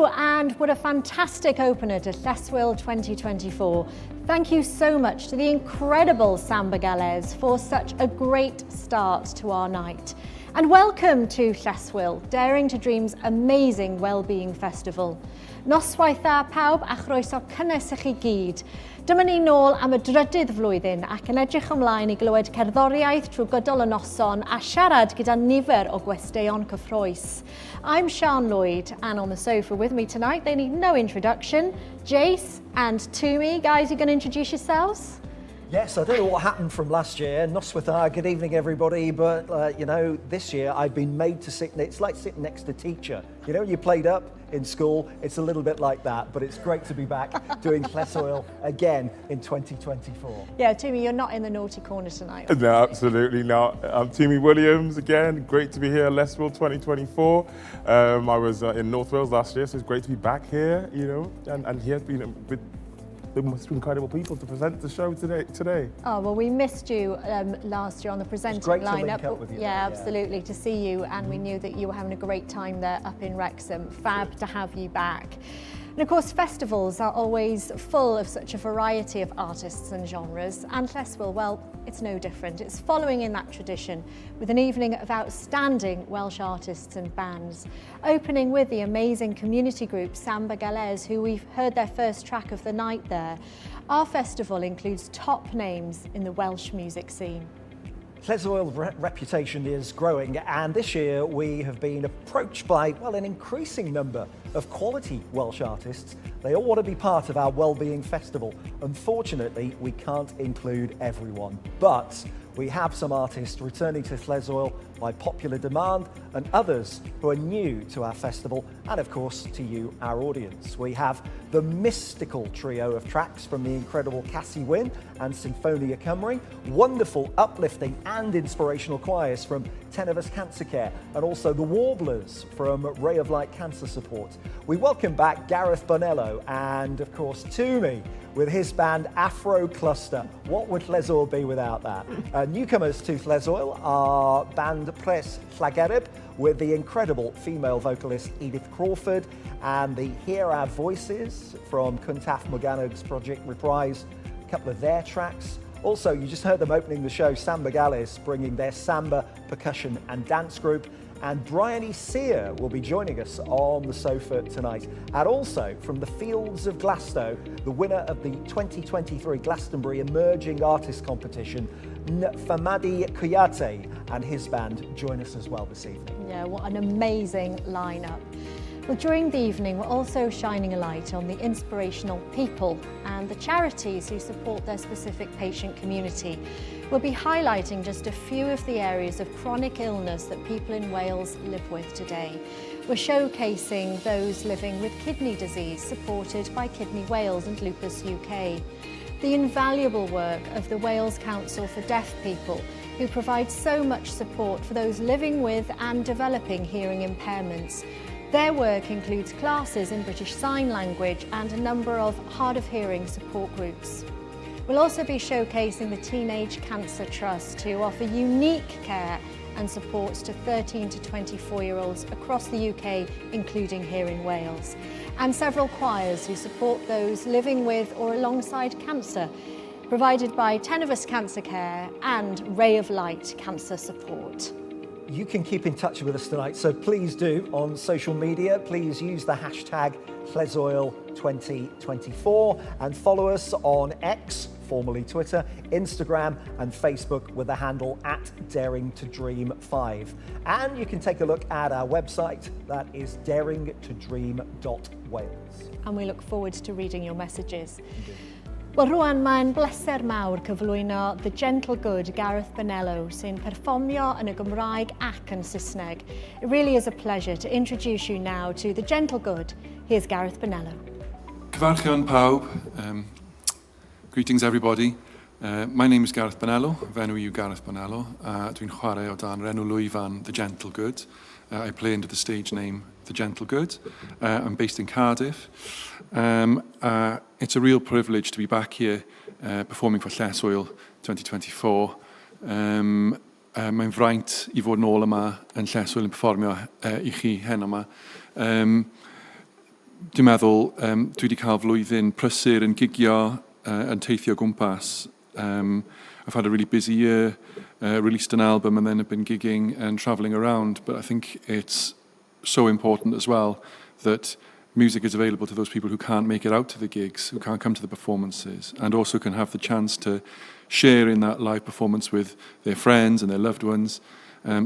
Hello, and what a fantastic opener to Lleswyl 2024. Thank you so much to the incredible Samba Gales for such a great start to our night. And welcome to Lleswyl, Daring to Dream's amazing Wellbeing Festival. Noswaith dda pawb a chroeso cynnes i chi gyd. Dyma ni nôl am y drydydd flwyddyn ac yn edrych ymlaen i glywed cerddoriaeth trwy gydol y noson a siarad gyda nifer o gwesteion cyffroes. I'm Sian Lloyd, and on the sofa with me tonight, they need no introduction. Jace and Toomey, guys, you're going to introduce yourselves? Yes, I don't know what happened from last year. Noswaith, good evening everybody, but you know, this year I've been made to sit, it's like sitting next to teacher. You know, when you played up in school, it's a little bit like that, but it's great to be back doing Lleswyl again in 2024. Yeah, Toomey, you're not in the naughty corner tonight. No, absolutely not. I'm Toomey Williams again. Great to be here at Leswell 2024. I was in North Wales last year, so it's great to be back here, you know, and here been with the most incredible people to present the show today. Oh, well, we missed you last year on the presenting lineup. It's great to link up with you. Yeah, absolutely, to see you, and we knew that you were having a great time there up in Wrexham. Fab to have you back. And of course, festivals are always full of such a variety of artists and genres, and Lleswyl, well, it's no different. It's following in that tradition with an evening of outstanding Welsh artists and bands, opening with the amazing community group Samba Gales, who we've heard their first track of the night there. Our festival includes top names in the Welsh music scene. Lleswyl's reputation is growing, and this year we have been approached by, well, an increasing number of quality Welsh artists. They all want to be part of our Wellbeing Festival. Unfortunately, we can't include everyone, but we have some artists returning to Lleswyl by popular demand and others who are new to our festival and of course to you, our audience. We have the mystical trio of tracks from the incredible Cassie Win and Symphonia Cymru, wonderful, uplifting and inspirational choirs from Tenefus Cancer Care, and also the Warblers from Ray of Light Cancer Support. We welcome back Gareth, Bonello and of course Toomey with his band Afro Cluster. What would Lleswyl be without that? Newcomers to Lleswyl are band Pres Flagship with the incredible female vocalist Edith Crawford, and the Hear Our Voices from Cyntaf Morgannwg's project Reprise, a couple of their tracks. Also, you just heard them opening the show, Samba Gales, bringing their samba, percussion and dance group. And Bryony Sier will be joining us on the sofa tonight. And also from the fields of Glasgow, the winner of the 2023 Glastonbury Emerging Artist Competition, Infamity and his band join us as well this evening. Yeah, what an amazing lineup. Well, during the evening, we're also shining a light on the inspirational people and the charities who support their specific patient community. We'll be highlighting just a few of the areas of chronic illness that people in Wales live with today. We're showcasing those living with kidney disease, supported by Kidney Wales and Lupus UK. The invaluable work of the Wales Council for Deaf People, who provide so much support for those living with and developing hearing impairments. Their work includes classes in British Sign Language and a number of hard of hearing support groups. We'll also be showcasing the Teenage Cancer Trust, who offer unique care and supports to 13 to 24-year-olds across the UK, including here in Wales, and several choirs who support those living with or alongside cancer, provided by Tenefus Cancer Care and Ray of Light Cancer Support. You can keep in touch with us tonight, so please do on social media. Please use the hashtag Lleswyl2024 and follow us on X, formerly Twitter, Instagram and Facebook with the handle @DaringToDream5. And you can take a look at our website, that is daringtodream.wales. And we look forward to reading your messages. Wel, rwan mae'n bleser mawr cyflwyno The Gentle Good Gareth Bonello, sy'n perfformio yn y Gymraeg ac yn Saesneg. It really is a pleasure to introduce you now to The Gentle Good. Here's Gareth Bonello. Cyfarchion pawb. Greetings everybody. My name is Gareth Bonello, fenw yw Gareth Bonello. Dwi'n chwarae o dan renw lwyfan The Gentle Good. I play under the stage name The Gentle Good. I'm based in Cardiff. It's a real privilege to be back here performing for Lleswyl 2024. Mae'n fraint I fod yn ôl yma yn Lleswyl yn perfformio I chi hen yma. Dwi'n meddwl, dwi wedi cael flwyddyn prysur yn gigio, yn teithio gwmpas. I've had a really busy year, released an album and then have been gigging and travelling around. But I think it's so important as well that music is available to those people who can't make it out to the gigs, who can't come to the performances, and also can have the chance to share in that live performance with their friends and their loved ones.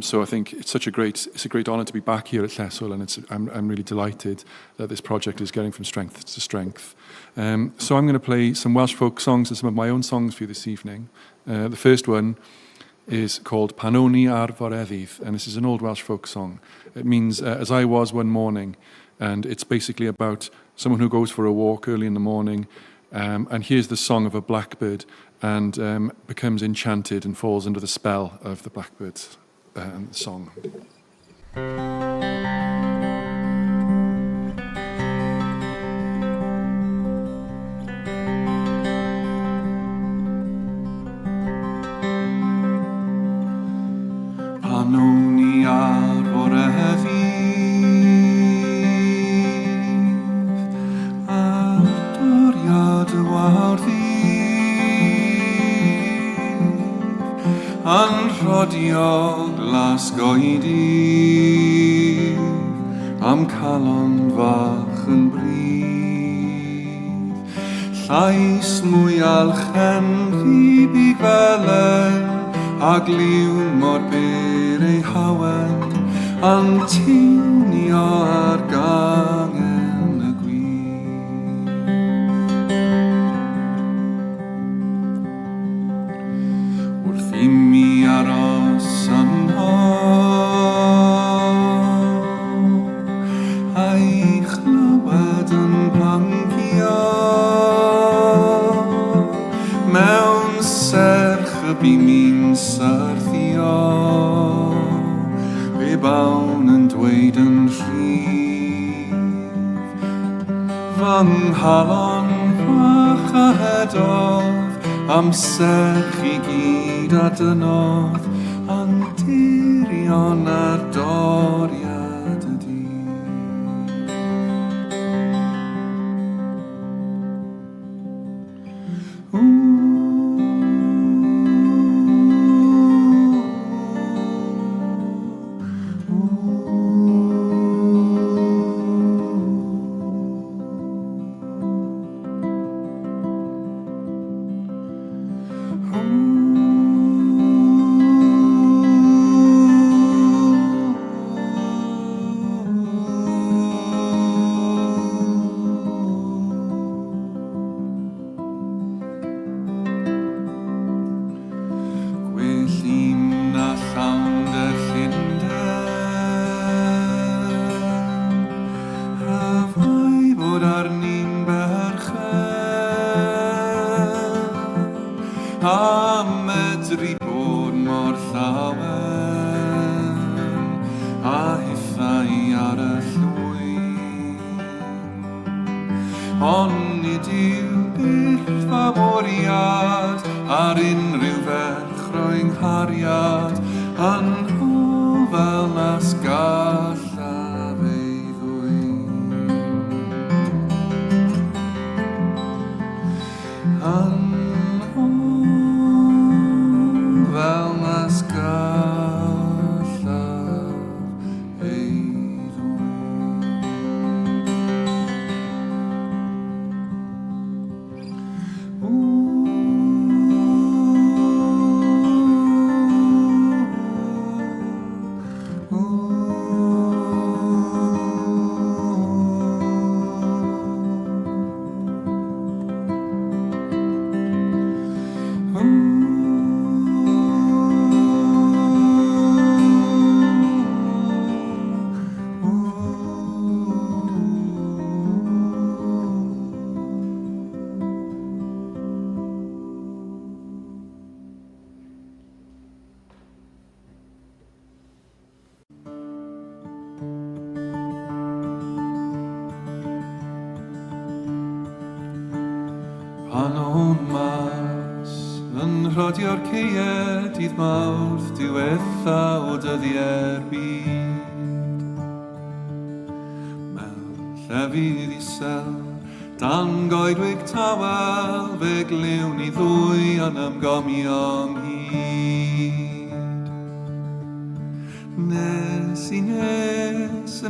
So I think it's a great honour to be back here at Leswell, and I'm really delighted that this project is getting from strength to strength. So I'm going to play some Welsh folk songs and some of my own songs for you this evening. The first one is called Panoni ar Foreddydd, and this is an old Welsh folk song. It means as I was one morning, and it's basically about someone who goes for a walk early in the morning and hears the song of a blackbird and becomes enchanted and falls under the spell of the blackbird's song. Panoni ar Foreddydd ar doriad y wawrddydd yn rhodio glasgoedydd am calon fach yn bryd. Llais mwy alchen rhyb I gwelen ag liw mor byr ei hawen antinio ar gangen y gwir. Wrth I mi aros yno a'i chlywed yn pangio mewn serch y bu mi'n syrthio be bawn yn dweud yn rhydd fy nghalon fach a hedodd amser I gyd a dynodd anturion ar doriad y dydd. Rhodio'r ceied dydd Mawrth diwetha o dyddiau'r byd. Mewn lle fydd isel. Dan goedwig tawel, fe gliwn I ddwy yn ymgomion hyd. Nes I nes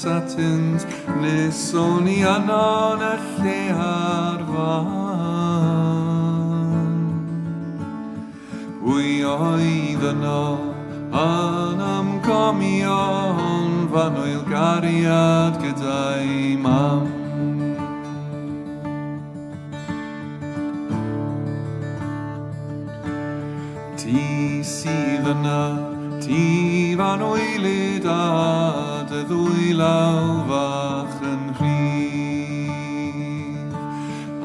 atynt, nes o'n I anon y lle ar fan. Pwy oedd yno yn ymgomion, fan wyl gariad gyda'i mam. Ti sydd yna, ti fan oelyd a dy ddwy law fach yn rhydd.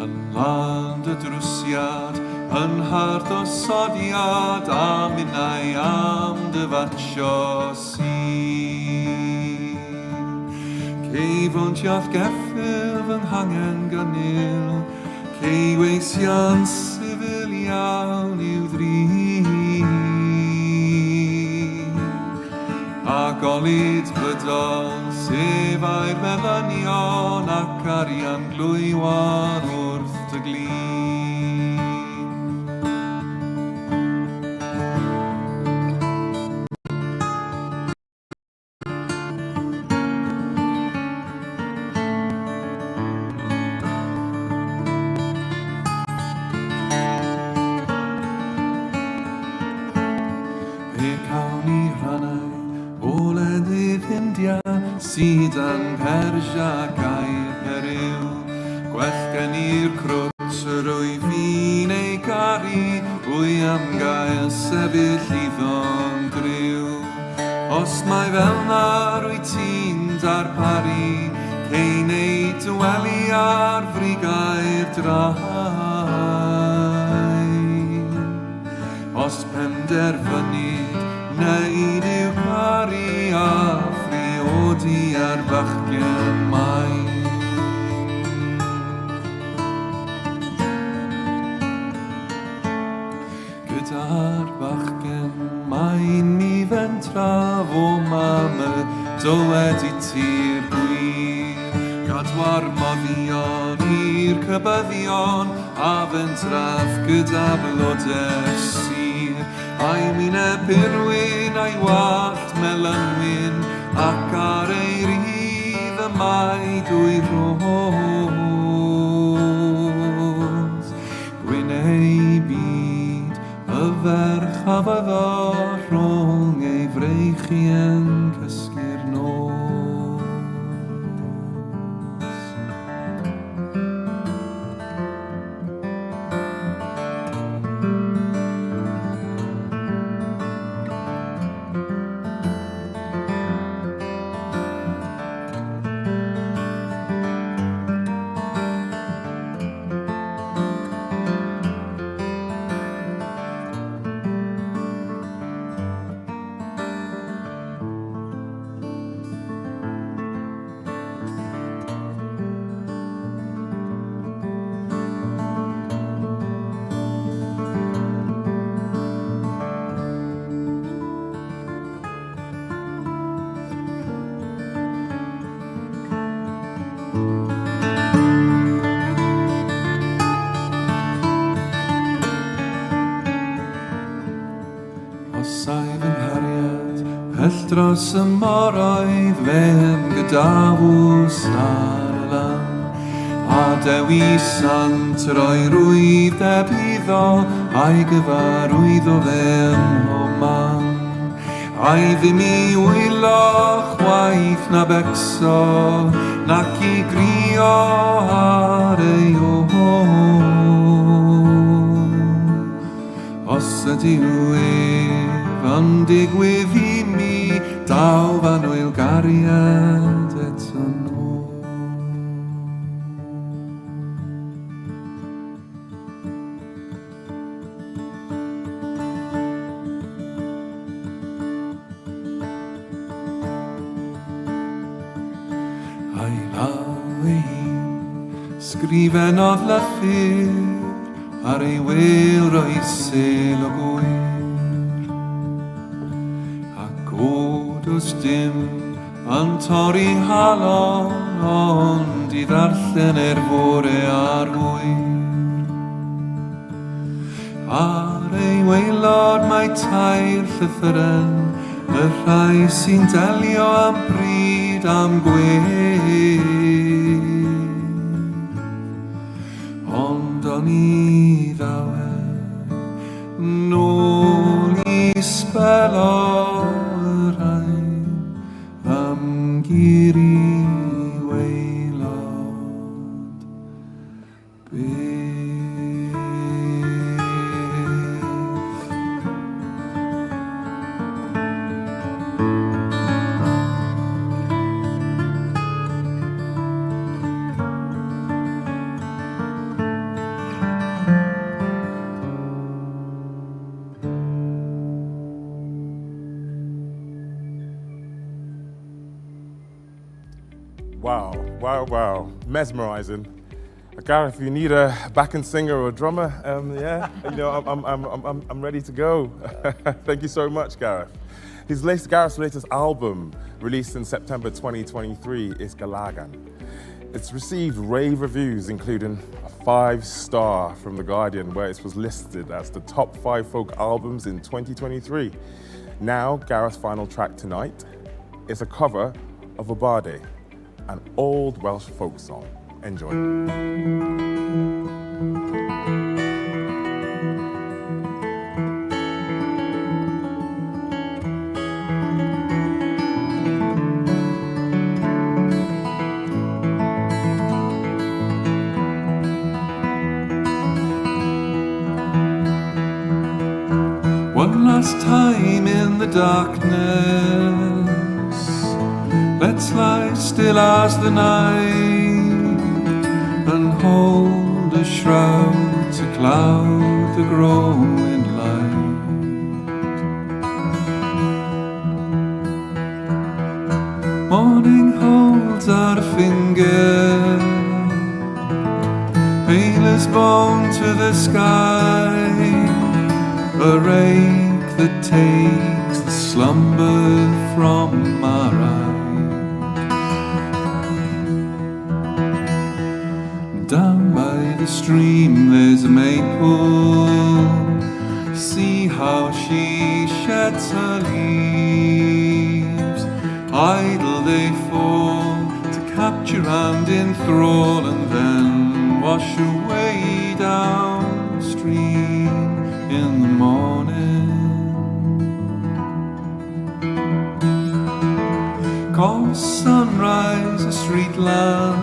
Yn land y drwsiad, yn hart o sodiad, a minnau am dy fatsio sydd. Ceifon tiath geffyl fy nghangen gynnyl, ceiweisian sifil iawn i'w ddryd. A golid bydol, sef ai'r melynion ac arian glwywan wrth dy glin. Pe cawn I rhannau o ledydd India, sydd yn Persia gair Peryw. Gwell gen i'r crwt yr wyf fi'n ei garu, wy am gael sefyll iddo'n griw. Os mae fel na rwy ti'n darparu, cei neud dweli ar frigau'r drau. Os penderfynid, neud i'w caru a phriodi ar bachgen maen. Gyda'r bachgen maen mi fentraf o mam y dywed I ti'r gwir. Gadwar moddion i'r cybyddion a fentraf gyda blodau Sier. A'i wyneb irwyn a'i wallt melynwyn ac ar ei rydd y mae dwy ros. Gwyneu byd y ferch a fyddo rhwng ei freichi yn cysgu'r nos. Dros y moroedd fe yn gydawws ar y lan, a dewis sant roi rwydd ebyddo a'i gyfarwyddo fe ym mhoman. A'i ddim I wylo chwaith na becso, nac I grio ar ei os ydyw yn digwydd I mi, daw fan wyl gariad eto nôl. A'i law ei hun, sgrifennodd lythyr ar ei wyl roi sel o gwyr. Ac odos dim Yn torri halon ond I ddarllen fore ar hwyr. Ar ei waelod mae tair llythyren, y rhai sy'n delio am bryd am gwyr. Ond o'n I ddawer, nôl I spelo'r rhai, am giri waelod beth. Wow, mesmerizing. Gareth, if you need a backing singer or a drummer, yeah, you know, I'm ready to go. Thank you so much, Gareth. Gareth's latest album, released in September 2023, is Galagan. It's received rave reviews, including a 5-star from The Guardian, where it was listed as the top 5 folk albums in 2023. Now, Gareth's final track tonight is a cover of Obade, an old Welsh folk song. Enjoy. One last time in the darkness, let's lie still as the night and hold a shroud to cloud the growing light. Morning holds out a finger, pale as bone to the sky, a rake that takes the slumber from our eyes. Down by the stream there's a maple, see how she sheds her leaves. Idle they fall to capture and enthrall, and then wash away downstream in the morning. Call sunrise a street lamp,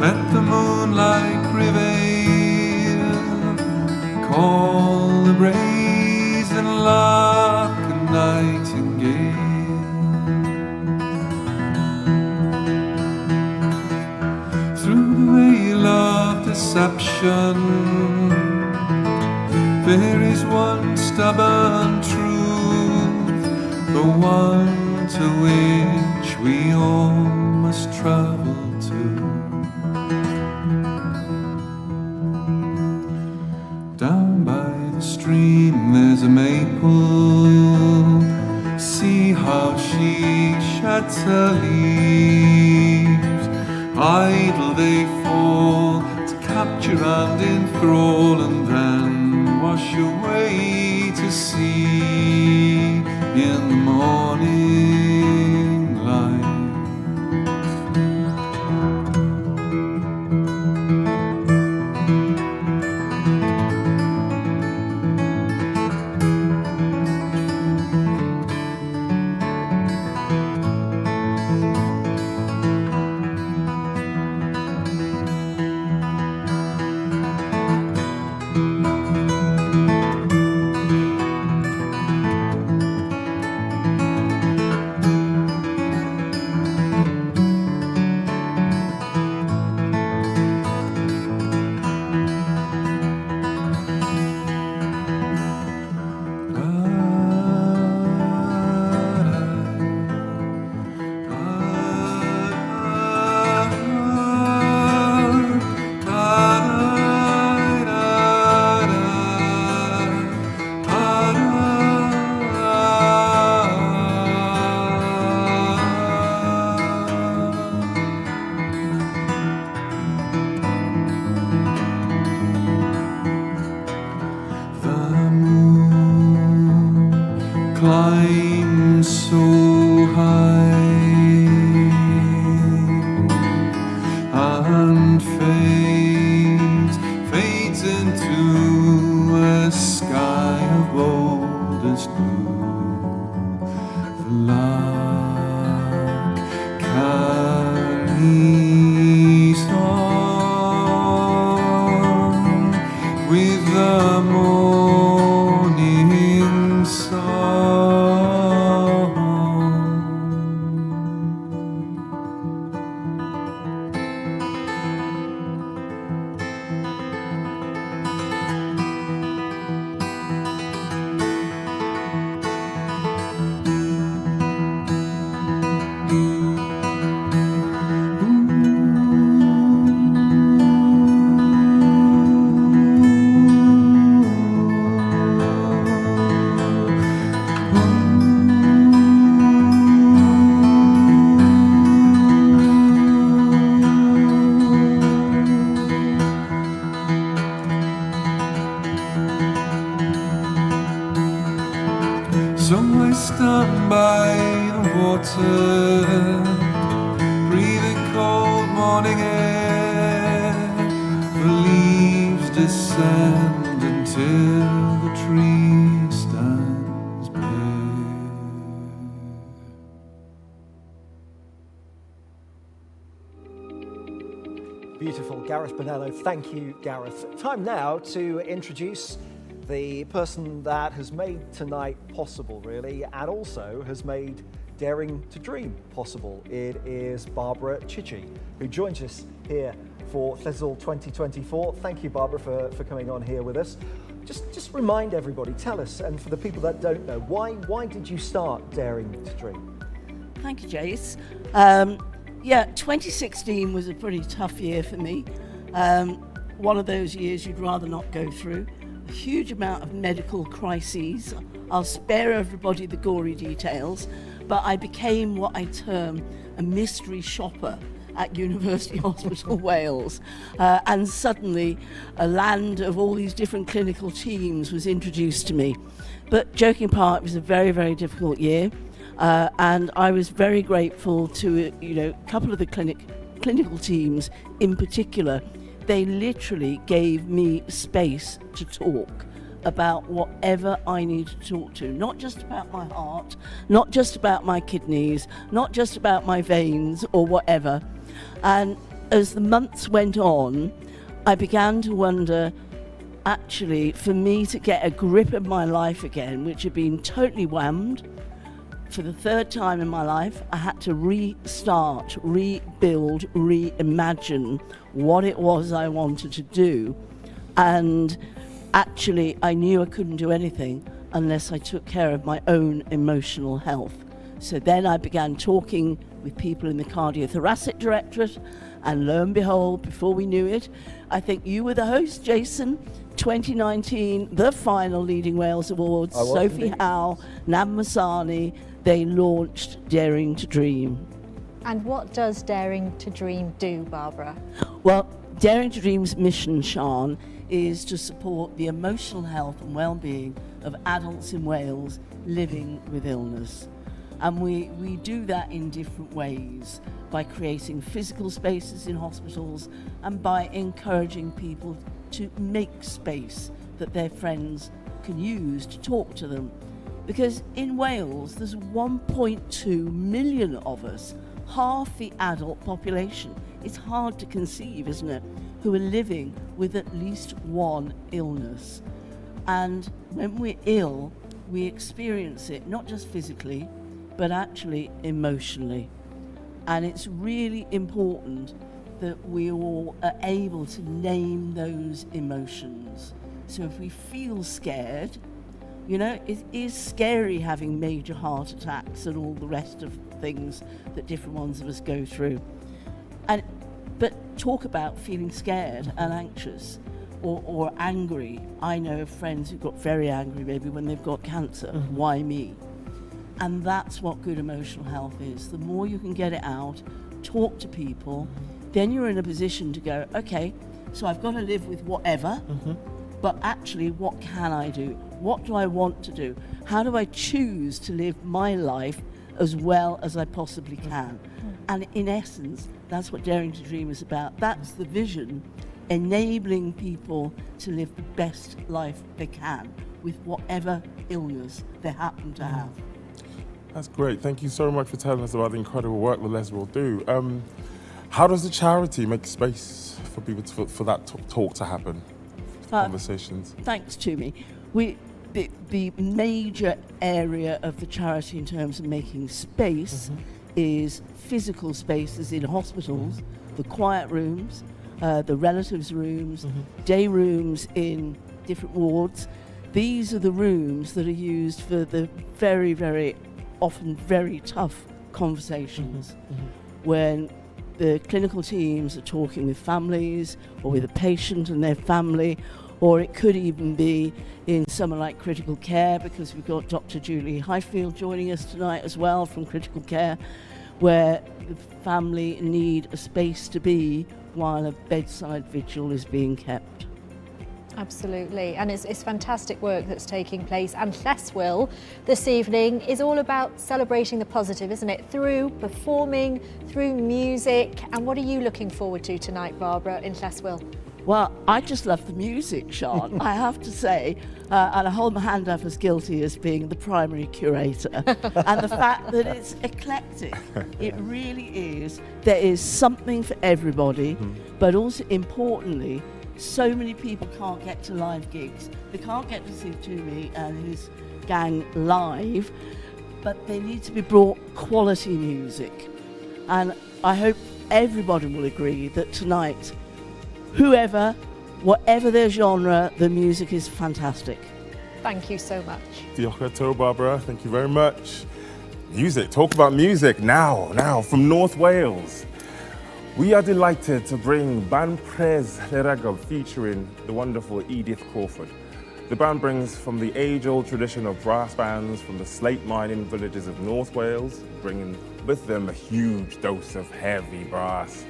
let the moonlight prevail, call the brazen lark a nightingale. Through the veil of deception, there is one stubborn truth, the one to which we all must travel to. Down by the stream there's a maple, see how she sheds her leaves. Idle they fall to capture and enthrall, and then wash away to sea in the morning light. Lag carries on with the morning song. So I stand by the water, breathe the cold morning air. The leaves descend until the tree stands bare. Beautiful, Gareth Bonello. Thank you, Gareth. Time now to introduce the person that has made tonight possible, really, and also has made Daring to Dream possible. It is Barbara Chichi, who joins us here for Lleswyl 2024. Thank you, Barbara, for coming on here with us. Just remind everybody, tell us, and for the people that don't know, why did you start Daring to Dream? Thank you, Jace. 2016 was a pretty tough year for me. One of those years you'd rather not go through. A huge amount of medical crises. I'll spare everybody the gory details, but I became what I term a mystery shopper at University Hospital Wales, and suddenly a land of all these different clinical teams was introduced to me. But joking apart, it was a very, very difficult year, and I was very grateful to a couple of the clinical teams in particular. They literally gave me space to talk about whatever I need to talk to, not just about my heart, not just about my kidneys, not just about my veins or whatever. And as the months went on, I began to wonder, actually, for me to get a grip of my life again, which had been totally whammed, for the third time in my life, I had to restart, rebuild, reimagine what it was I wanted to do. And actually, I knew I couldn't do anything unless I took care of my own emotional health. So then I began talking with people in the cardiothoracic directorate, and lo and behold, before we knew it, I think you were the host, Jason, 2019, the final Leading Wales Awards, Sophie Howe, Nam Masani, they launched Daring to Dream. And what does Daring to Dream do, Barbara? Well, Daring to Dream's mission, Sian, is to support the emotional health and well-being of adults in Wales living with illness. And we do that in different ways, by creating physical spaces in hospitals and by encouraging people to make space that their friends can use to talk to them. Because in Wales, there's 1.2 million of us, half the adult population. It's hard to conceive, isn't it, who are living with at least one illness. And when we're ill, we experience it not just physically, but actually emotionally. And it's really important that we all are able to name those emotions. So if we feel scared, it is scary having major heart attacks and all the rest of things that different ones of us go through. But talk about feeling scared and anxious or angry. I know of friends who got very angry maybe when they've got cancer. Why me? And that's what good emotional health is. The more you can get it out, talk to people, then you're in a position to go, okay, so I've got to live with whatever, but actually what can I do? What do I want to do? How do I choose to live my life as well as I possibly can? And in essence, that's what Daring to Dream is about. That's the vision, enabling people to live the best life they can with whatever illness they happen to have. That's great. Thank you so much for telling us about the incredible work that Leswell do. How does the charity make space for people for that talk to happen, conversations? Thanks, Toomey. The major area of the charity in terms of making space is physical spaces in hospitals, the quiet rooms, the relatives' rooms, day rooms in different wards. These are the rooms that are used for the very, very often very tough conversations when the clinical teams are talking with families or with a patient and their family, or it could even be in somewhere like critical care, because we've got Dr. Julie Highfield joining us tonight as well from critical care, where the family need a space to be while a bedside vigil is being kept. Absolutely, and it's fantastic work that's taking place, and Lleswyl this evening is all about celebrating the positive, isn't it? Through performing, through music. And what are you looking forward to tonight, Barbara, in Lleswyl? Well, I just love the music, Sean, I have to say, and I hold my hand up as guilty as being the primary curator. And the fact that it's eclectic, it really is. There is something for everybody, but also importantly, so many people can't get to live gigs. They can't get to see Toomey and his gang live, but they need to be brought quality music. And I hope everybody will agree that tonight, whoever, whatever their genre, the music is fantastic. Thank you so much. Diolch eto, Barbara. Thank you very much. Music, talk about music now from North Wales. We are delighted to bring Band Pres Leragov featuring the wonderful Edith Crawford. The band brings from the age-old tradition of brass bands from the slate mining villages of North Wales, bringing with them a huge dose of heavy brass.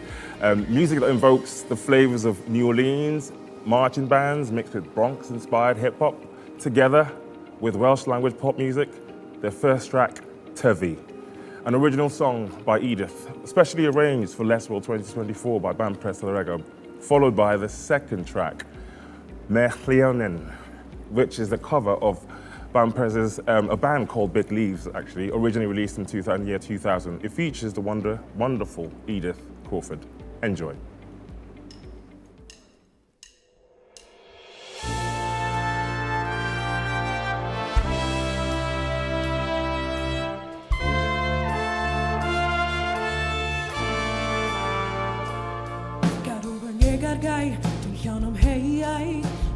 Music that invokes the flavors of New Orleans, marching bands mixed with Bronx-inspired hip-hop, together with Welsh language pop music. Their first track, Tyfu, an original song by Edith, especially arranged for Leswell 2024 by Band Pres Leragov, followed by the second track, Merlionen, which is the cover of Band Pres's, a band called Bit Leaves, actually, originally released in year 2000. It features the wonderful Edith Crawford. Enjoy.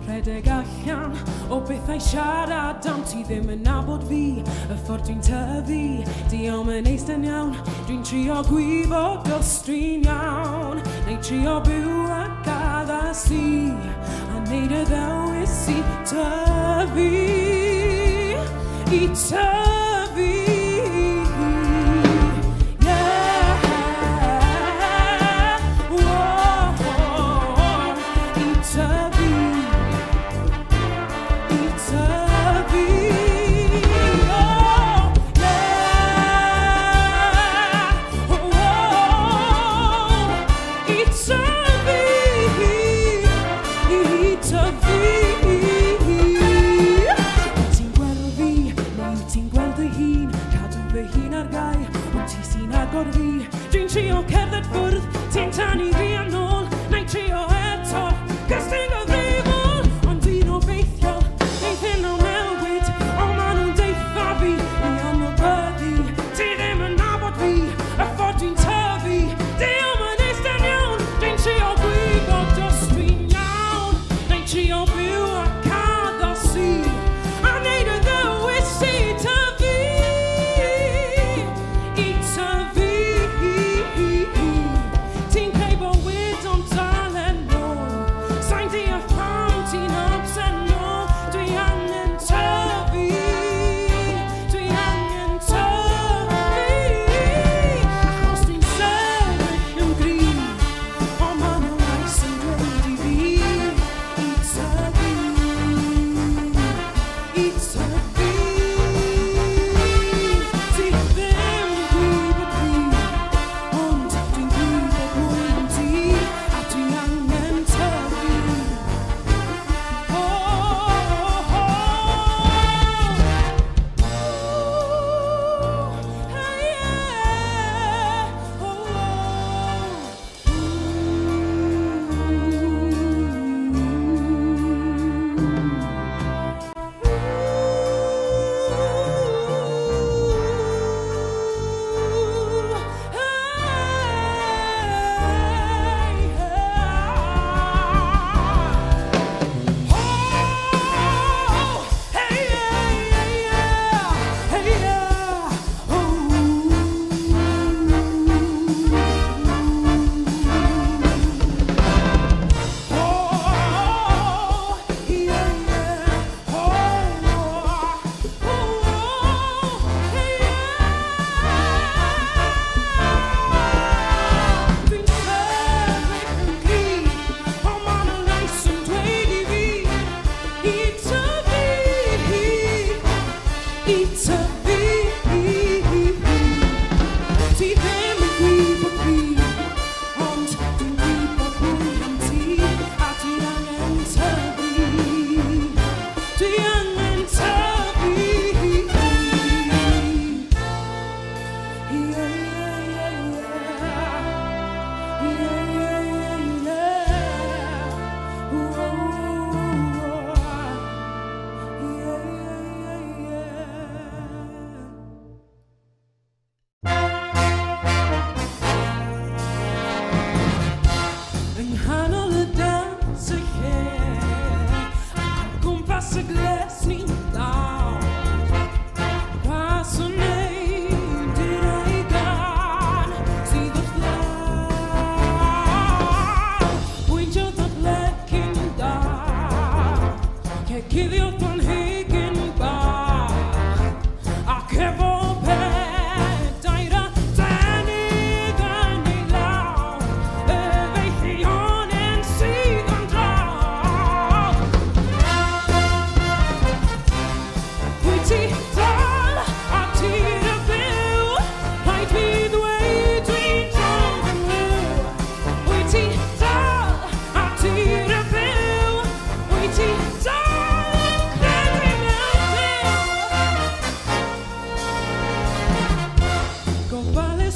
Rhedeg allan o bethau siarad am ti ddim yn nabod fi, y ffordd dwi'n tyfu, diom yn eistedd iawn, dwi'n trio gwifo gostrin iawn, neu trio byw ac addasu, a neud y ddewis i tyfu, i tyfu. Dwi'n trio cerdded ffwrdd, ti'n tanu fi yn ôl, neu trio eto, cys ti'n gyfrifol, ond dwi'n obeithio, neith hyn o newid, o ma nhw'n deitha fi, i ymwybyddu, ti ddim yn nabod fi, y ffordd dwi'n tyfu, diom yn eistedd iawn, dwi'n trio gwybod os dwi'n iawn, neu trio byw ac addasu, a neud y ddewis i tyfu. Ti'n creu bywyd ond dal yn ôl, sa'n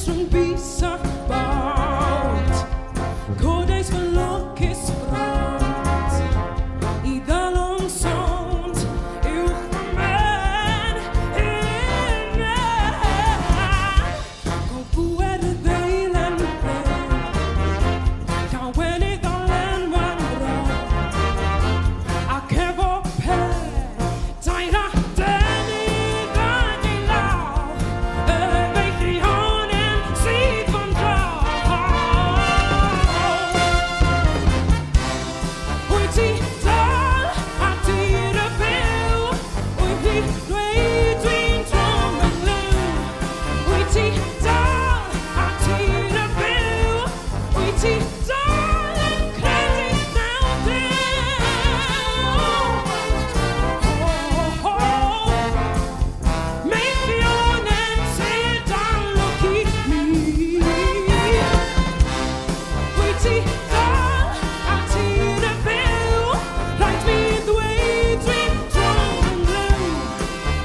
rhwng bus a bawd. Codes fy lwcus brod I ddalwng sond uwch fy men hynna. Go bwer y ddeilen bryd llawen I ddalen wan brod ac efo pe dair a denu fan I law y feichi honen sydd fan draw. Wyt ti dal a dir y byw? Wyt ti dweud dwi'n drwm yn liw? Wyt ti dal a dir y byw? Wyt ti dal yn credu mewn Duw? Meithionen sydd dan lwci mi. Wyt ti dal a dir y byw? Rhaid fi ddweud dwi'n drwm yn liw.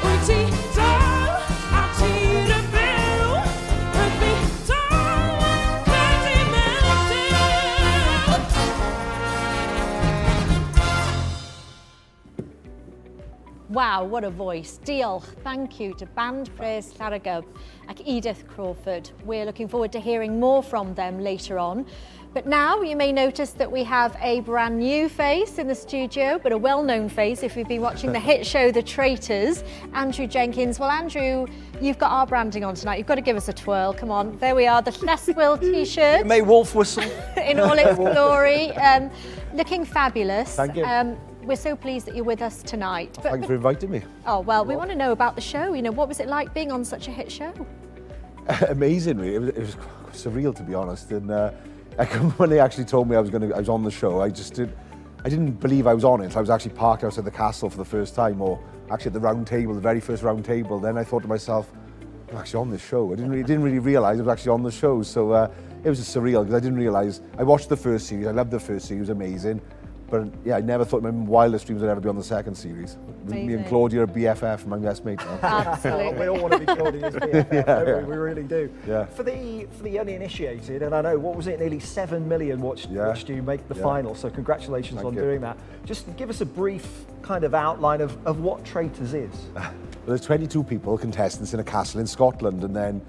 Wyt ti dal a dir y byw? Rhaid fi dal yn credu mewn Duw. Wow, what a voice. Diolch. Thank you to Band Praise Llaragub and Edith Crawford. We're looking forward to hearing more from them later on. But now you may notice that we have a brand new face in the studio, but a well-known face if you've been watching the hit show The Traitors, Andrew Jenkins. Well, Andrew, you've got our branding on tonight. You've got to give us a twirl. Come on. There we are, the Leswell t-shirt May wolf whistle. in all its glory. Looking fabulous. Thank you. We're so pleased that you're with us tonight. But Thank you for inviting me. oh, well, we want to know about the show. You know, what was it like being on such a hit show? Amazing, really. It was surreal, to be honest. And when they actually told me I was on the show, I didn't believe I was on it. I was actually parked outside the castle for the first time, or actually at the round table, the very first round table. Then I thought to myself, I'm actually on this show. I didn't really realise I was actually on the show. So it was just surreal because I didn't realise. I watched the first series. I loved the first series. It was amazing. But yeah, I never thought in my wildest dreams I'd ever be on the second series. Me Amazing. and Claudia are BFF, my best mate now. Absolutely. We all want to be Claudia's BFF, don't we? We really do. Yeah. For the uninitiated, and I know, what was it, nearly 7 million watched you make the final, so congratulations Thank on you. doing that. Just give us a brief kind of outline of what Traitors is. Well, there's 22 people, contestants in a castle in Scotland, and then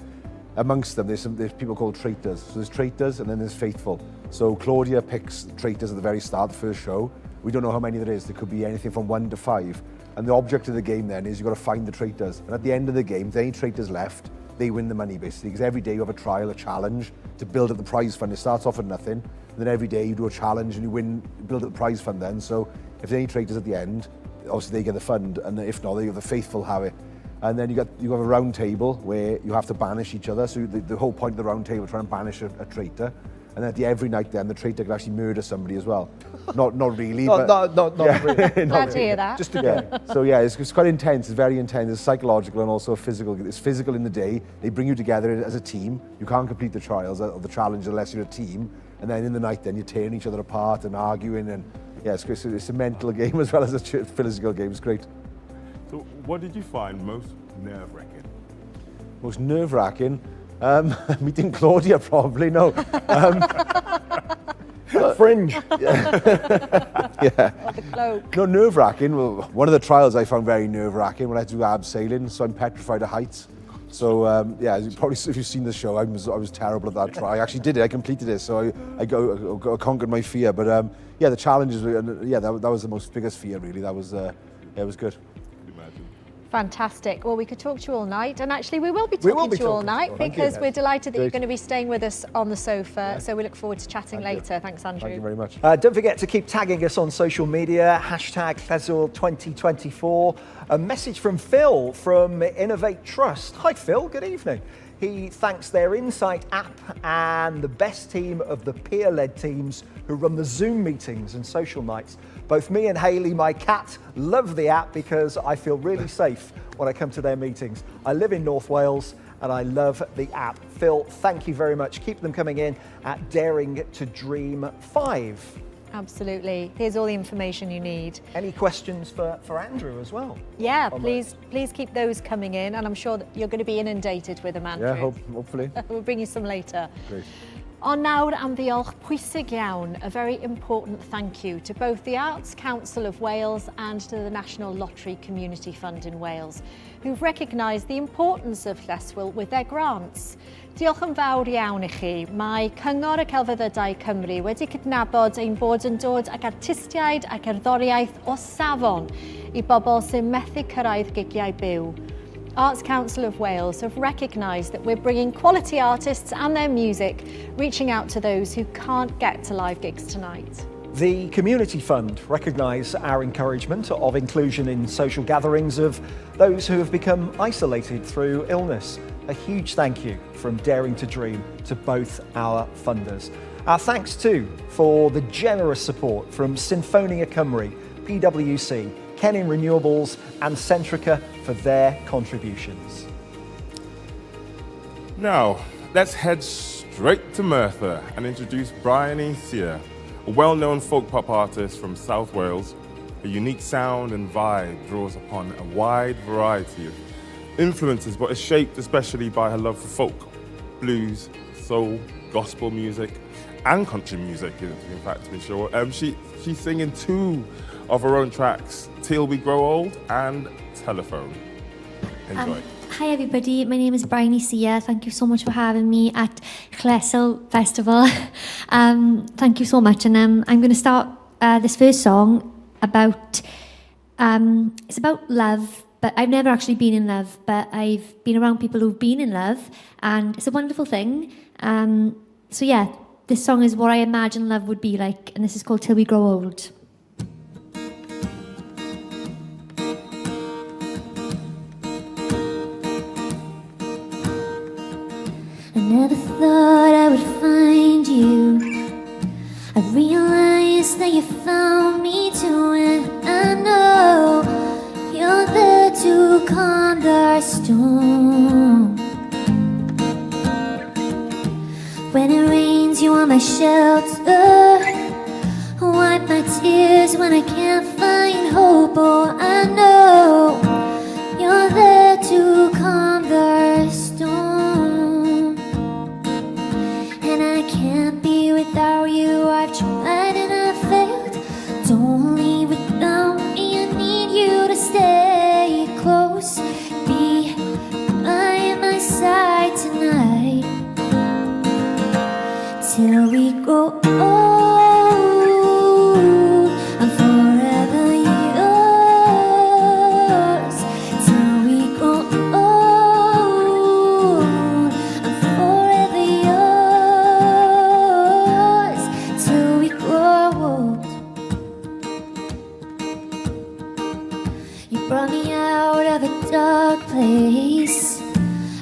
amongst them there's people called traitors. So there's traitors and then there's faithful. So Claudia picks traitors at the very start, the first show. We don't know how many there is. There could be anything from 1 to 5. And the object of the game then is you've got to find the traitors. And at the end of the game, if there are any traitors left, they win the money basically. Because every day you have a trial, a challenge to build up the prize fund. It starts off with nothing. And then every day you do a challenge and you win, build up the prize fund then. So if there are any traitors at the end, obviously they get the fund. And if not, the faithful have it. And then you have a round table where you have to banish each other. So the whole point of the round table is trying to banish a traitor. And then every night then the traitor can actually murder somebody as well. Not really, but Not really. Glad to hear that. Just a game. so yeah, it's quite intense. It's very intense. It's psychological and also physical. It's physical in the day. They bring you together as a team. You can't complete the trials or the challenge unless you're a team. And then in the night, then you're tearing each other apart and arguing. And yeah, it's a mental game as well as a physical game. It's great. So what did you find most nerve-wracking? Most nerve-wracking? Meeting Claudia, probably. No. Fringe. Yeah. The cloak. No, nerve-wracking. Well, one of the trials I found very nerve-wracking when I had to do abseiling, so I'm petrified of heights. So yeah, probably if you've seen the show, I was terrible at that try. I actually did it. I completed it, so I conquered my fear. But yeah, the challenges. Yeah, that was the biggest fear really. That was yeah, it was good. Fantastic. Well, we could talk to you all night, and actually we will be talking to you all night because we're delighted that you're going to be staying with us on the sofa. So we look forward to chatting later. Thanks, Andrew. Thank you very much. Don't forget to keep tagging us on social media, #Leswell2024. A message from Phil from Innovate Trust. Hi Phil, good evening. He thanks their Insight app and the best team of the peer-led teams who run the Zoom meetings and social nights. Both me and Hayley, my cat, love the app because I feel really safe when I come to their meetings. I live in North Wales and I love the app. Phil, thank you very much. Keep them coming in at Daring to Dream 5. Absolutely. Here's all the information you need. Any questions for Andrew as well? Yeah, please keep those coming in, and I'm sure that you're going to be inundated with them, Andrew. Yeah, hopefully. We'll bring you some later. Great. Ond nawr am ddiolch pwysig iawn, a very important thank you to both the Arts Council of Wales and to the National Lottery Community Fund in Wales, who've recognised the importance of Leswell with their grants. Diolch yn fawr iawn I chi. Mae Cyngor y Celfyddydau Cymru wedi cydnabod ein bod yn dod ag artistiaid a gerddoriaeth o safon I bobl sy'n methu cyrraedd gigiau byw. Arts Council of Wales have recognised that we're bringing quality artists and their music, reaching out to those who can't get to live gigs tonight. The Community Fund recognise our encouragement of inclusion in social gatherings of those who have become isolated through illness. A huge thank you from Daring to Dream to both our funders. Our thanks too for the generous support from Symphonia Cymru, PwC, Kennin Renewables and Centrica for their contributions. Now, let's head straight to Merthyr and introduce Bryony Sier, a well-known folk pop artist from South Wales. Her unique sound and vibe draws upon a wide variety of influences, but is shaped especially by her love for folk, blues, soul, gospel music, and country music, in fact, to be sure. She's singing two of her own tracks, Till We Grow Old and Telephone. Enjoy. Hi everybody, my name is Bryony Sier. Thank you so much for having me at Lleswyl Festival. Thank you so much, and I'm going to start this first song about, it's about love, but I've never actually been in love, but I've been around people who've been in love, and it's a wonderful thing. So yeah, this song is what I imagine love would be like, and this is called Till We Grow Old. I never thought I would find you. I realized that you found me too, and I know you're there to calm the storm. When it rains, you are my shelter. Wipe my tears when I can't find hope. Oh, I know you're there to calm the storm. And I can't be without you. I've tried and I've failed. Don't leave without me. I need you to stay close. Be by my side tonight. Till we grow old, I'm forever yours. Till we grow old, I'm forever yours. Till we grow old. You brought me out of a dark place.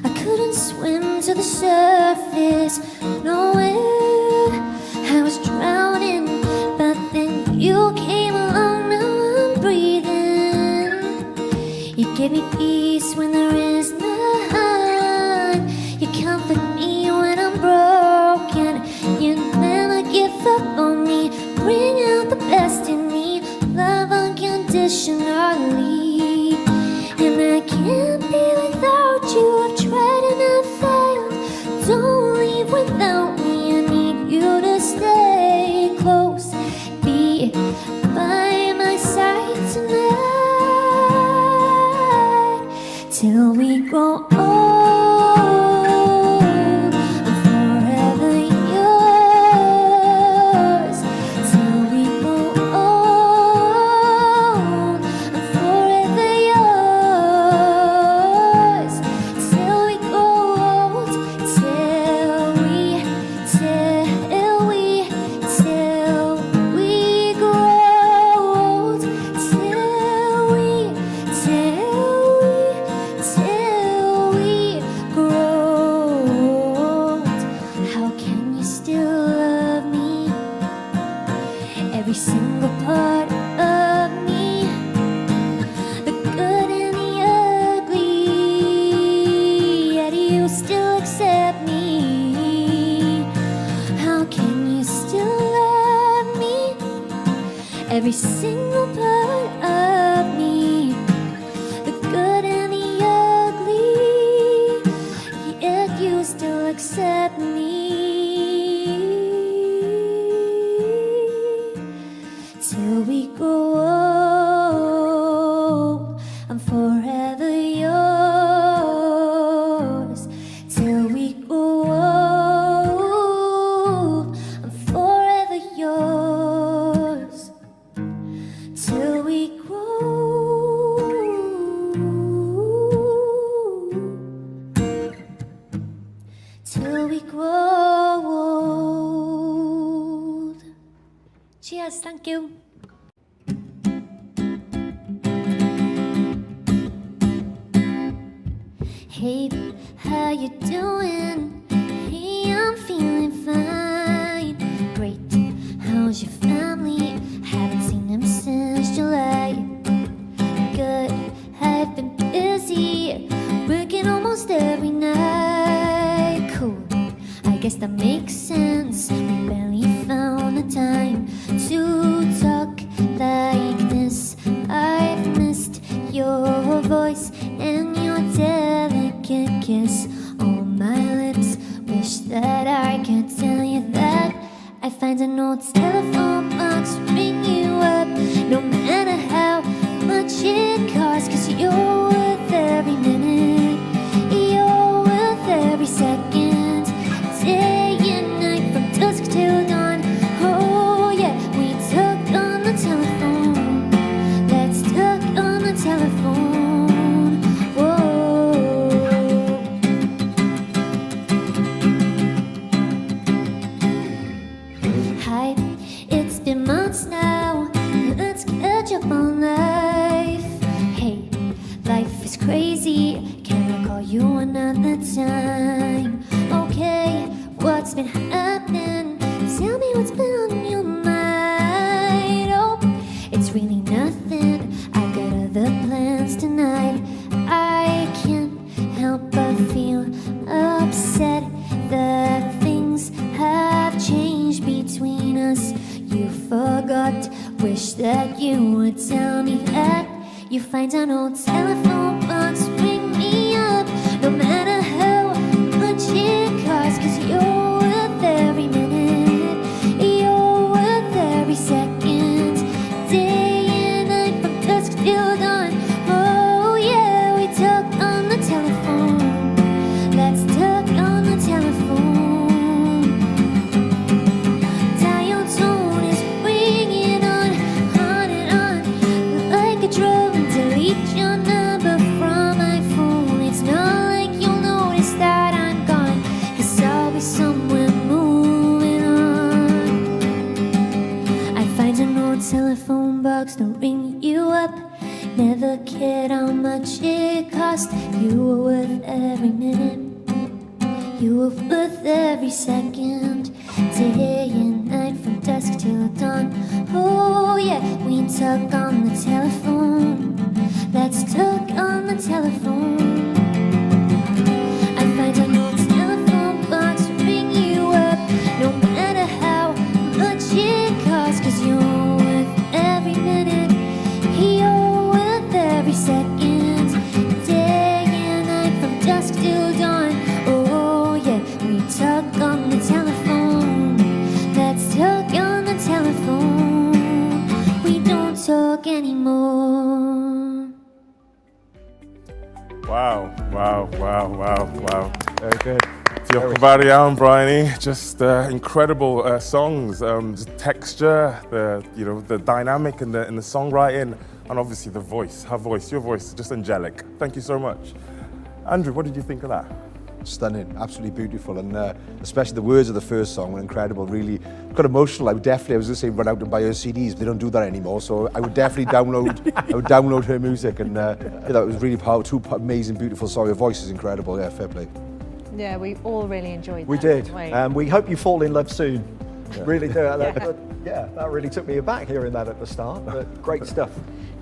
I couldn't swim to the surface. Nowhere, I was drowning, but then you came along. Now I'm breathing. You give me peace when there is none. You comfort me when I'm broken. You never give up on me. Bring out the best in me. Love unconditionally. And I can't be without you. I've tried and I've failed. Don't leave without me. every single part of me, the good and the ugly, yet you still accept me. Till we grow old, I'm forever yours. Till we grow old, I'm forever yours. Till we grow, till we grow old. Cheers, thank you. Hey, how you doing? Hey, I'm feeling fine. Great, how's your family? Haven't seen them since July. Good, I've been busy, working almost every night. Cool, I guess that makes sense. We barely found the time to talk like this. I've missed your voice and your delicate kiss on my lips. Wish that I could tell you that I find an old telephone box, ring you up, no matter how much it costs. 'Cause you're worth every minute, you're worth every second, day and night from dusk till dawn. Oh yeah, we talk on the telephone. Let's talk on the telephone. Whoa. Hi, it's been months now. Let's catch up on life. Hey, life is crazy. Can I call you another time? Okay, what's been happening? Tell me what's been on your mind. Oh, it's really nothing. I've got other plans tonight. I can't help but feel upset that things have changed between us. You forgot, wish that you would tell me that. You find an old telephone box, ring me up, no matter how much it costs. 'Cause you're worth every minute, you're worth every second, day and night from dusk till dawn. Oh yeah, we talk on the telephone. Let's talk on the telephone. Dial tone is ringing on and on, like a drum. Delete your number from my phone. It's not like you'll notice that I'm gone, 'cause I'll be somewhere moving on. I find an old telephone box to ring you up. Never cared how much it cost. You were worth every minute, you were worth every second, day and night from dusk till dawn. Oh yeah, we talk on the telephone. Let's talk on the telephone. I find an old telephone box, ring you up, no matter how much it costs. 'Cause you're worth every minute, you're worth every second, day and night from dusk till dawn. Oh yeah, we talk on the telephone. Let's talk on the telephone. We don't talk anymore. Wow, wow, wow, wow, wow. Very good. Diolch yn fawr iawn, Bryony. Just incredible songs, just texture, the dynamic in the songwriting, and obviously the voice, her voice, your voice, just angelic. Thank you so much. Andrew, what did you think of that? Stunning, absolutely beautiful, and especially the words of the first song were incredible. Really got emotional. I was going to say run out and buy her CDs, but they don't do that anymore. So I would definitely download her music, and yeah, that was really powerful. Two amazing, beautiful songs. Her voice is incredible. Yeah, fair play. Yeah, we all really enjoyed that. We did. didn't we? We hope you fall in love soon. really do. That really took me aback hearing that at the start, but great stuff.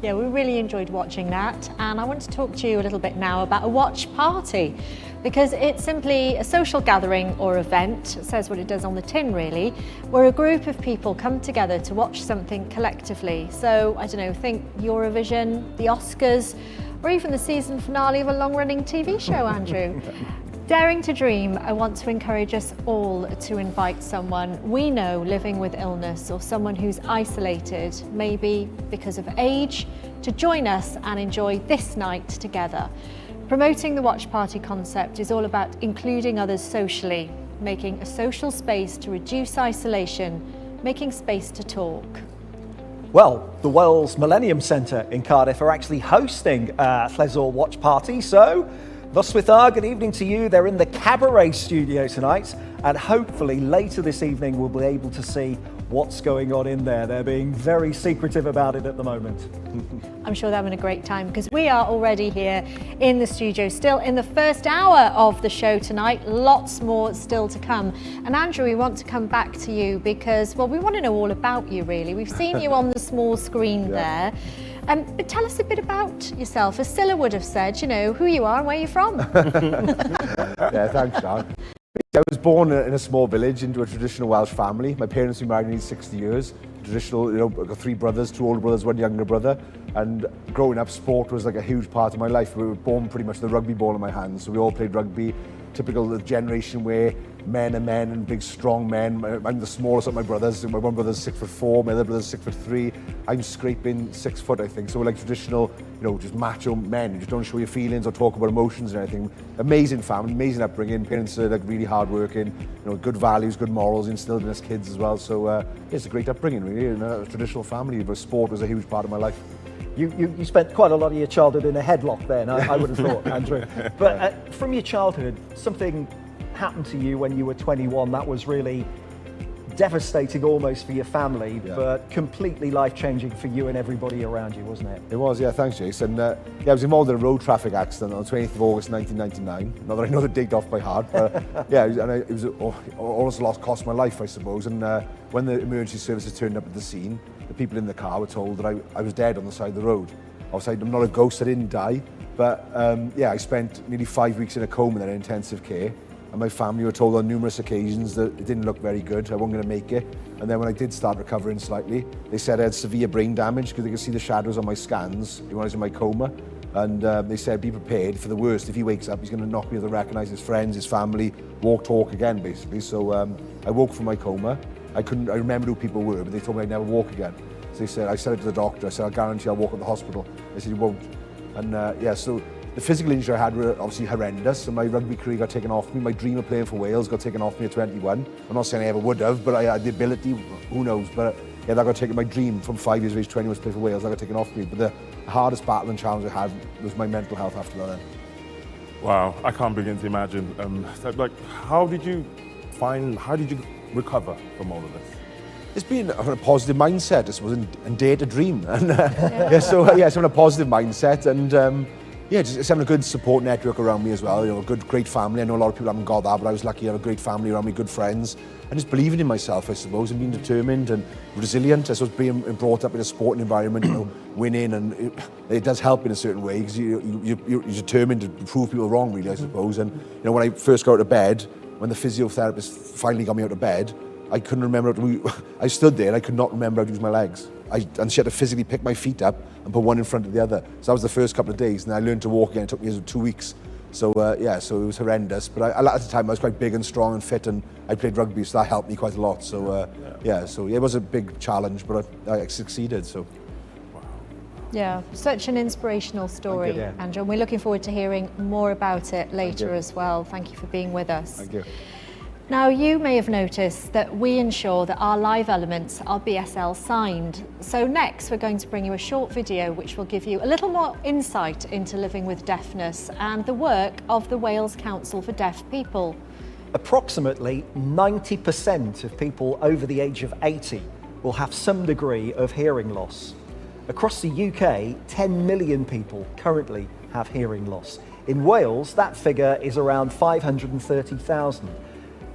Yeah, we really enjoyed watching that, and I want to talk to you a little bit now about a watch party, because it's simply a social gathering or event. It says what it does on the tin, really, where a group of people come together to watch something collectively. So, I don't know, think Eurovision, the Oscars, or even the season finale of a long-running TV show, Andrew. Daring to dream, I want to encourage us all to invite someone we know living with illness or someone who's isolated, maybe because of age, to join us and enjoy this night together. Promoting the watch party concept is all about including others socially, making a social space to reduce isolation, making space to talk. Well, the Wales Millennium Centre in Cardiff are actually hosting a Lleswyl watch party, so Noswythar, good evening to you. They're in the Cabaret studio tonight, and hopefully later this evening we'll be able to see what's going on in there. They're being very secretive about it at the moment. I'm sure they're having a great time, because we are already here in the studio, still in the first hour of the show tonight. Lots more still to come. And Andrew, we want to come back to you because, well, we want to know all about you, really. We've seen you on the small screen there. But tell us a bit about yourself. As Sier would have said, you know, who you are and where you're from. Yeah, thanks, Sean. I was born in a small village into a traditional Welsh family. My parents were married nearly 60 years. Traditional, you know, I've got 3 brothers, 2 older brothers, 1 younger brother. And growing up, sport was like a huge part of my life. We were born pretty much with the rugby ball in my hands. So we all played rugby. Typical generation where men are men and big strong men. I'm the smallest of my brothers. My one brother's 6'4", my other brother's 6'3". I'm scraping 6 foot, I think. So we're like traditional, you know, just macho men. You just don't show your feelings or talk about emotions or anything. Amazing family, amazing upbringing. Parents are like really hardworking, you know, good values, good morals instilled in us kids as well. So it's a great upbringing, really. And a traditional family, but sport was a huge part of my life. You spent quite a lot of your childhood in a headlock then, I would have thought, Andrew. But from your childhood, something happened to you when you were 21 that was really devastating almost for your family, but completely life-changing for you and everybody around you, wasn't it? It was, yeah, thanks, Jason. I was involved in a road traffic accident on the 20th of August 1999. Not that I know the date off by heart, but yeah, it was almost cost my life, I suppose. And when the emergency services turned up at the scene, the people in the car were told that I was dead on the side of the road. Obviously, I'm not a ghost, I didn't die, but I spent nearly 5 weeks in a coma in intensive care. And my family were told on numerous occasions that it didn't look very good, I wasn't going to make it. And then when I did start recovering slightly, they said I had severe brain damage because they could see the shadows on my scans when I was in my coma. And they said, be prepared for the worst. If he wakes up, he's going to knock me to recognise his friends, his family, talk again, basically. So I woke from my coma. I remembered who people were, but they told me I'd never walk again. So they said, I said it to the doctor, I said, I guarantee I'll walk at the hospital. They said, you won't. And so the physical injury I had were obviously horrendous, and my rugby career got taken off me. My dream of playing for Wales got taken off me at 21. I'm not saying I ever would have, but I had the ability, who knows. But yeah, that got taken, my dream from 5 years of age, 20 was to play for Wales, that got taken off me. But the hardest battle and challenge I had was my mental health after that. Wow, I can't begin to imagine. How did you recover from all of this? It's been a positive mindset, I suppose, and dare to dream. And so having a positive mindset and just having a good support network around me as well. You know, a great family. I know a lot of people haven't got that, but I was lucky to have a great family around me, good friends, and just believing in myself, I suppose, and being determined and resilient. I suppose being brought up in a sporting environment, you know, winning, and it does help in a certain way because you're determined to prove people wrong, really, I suppose. And you know, when I first got out of bed, when the physiotherapist finally got me out of bed, I couldn't remember I stood there and I could not remember how to use my legs. And she had to physically pick my feet up and put one in front of the other. So that was the first couple of days, and then I learned to walk again. It took me 2 weeks. So so it was horrendous. But at the time I was quite big and strong and fit, and I played rugby, so that helped me quite a lot. So it was a big challenge, but I succeeded. So. Yeah, such an inspirational story, Andrew. And we're looking forward to hearing more about it later as well. Thank you for being with us. Thank you. Now, you may have noticed that we ensure that our live elements are BSL signed. So next, we're going to bring you a short video which will give you a little more insight into living with deafness and the work of the Wales Council for Deaf People. Approximately 90% of people over the age of 80 will have some degree of hearing loss. Across the UK, 10 million people currently have hearing loss. In Wales, that figure is around 530,000.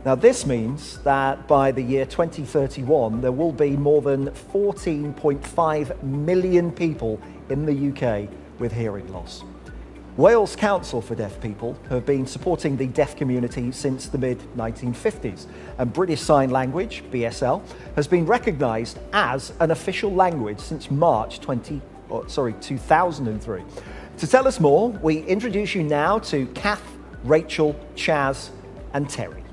Now this means that by the year 2031 there will be more than 14.5 million people in the UK with hearing loss. Wales Council for Deaf People have been supporting the deaf community since the mid-1950s, and British Sign Language, BSL, has been recognised as an official language since March 2003. To tell us more, we introduce you now to Kath, Rachel, Chaz and Terry.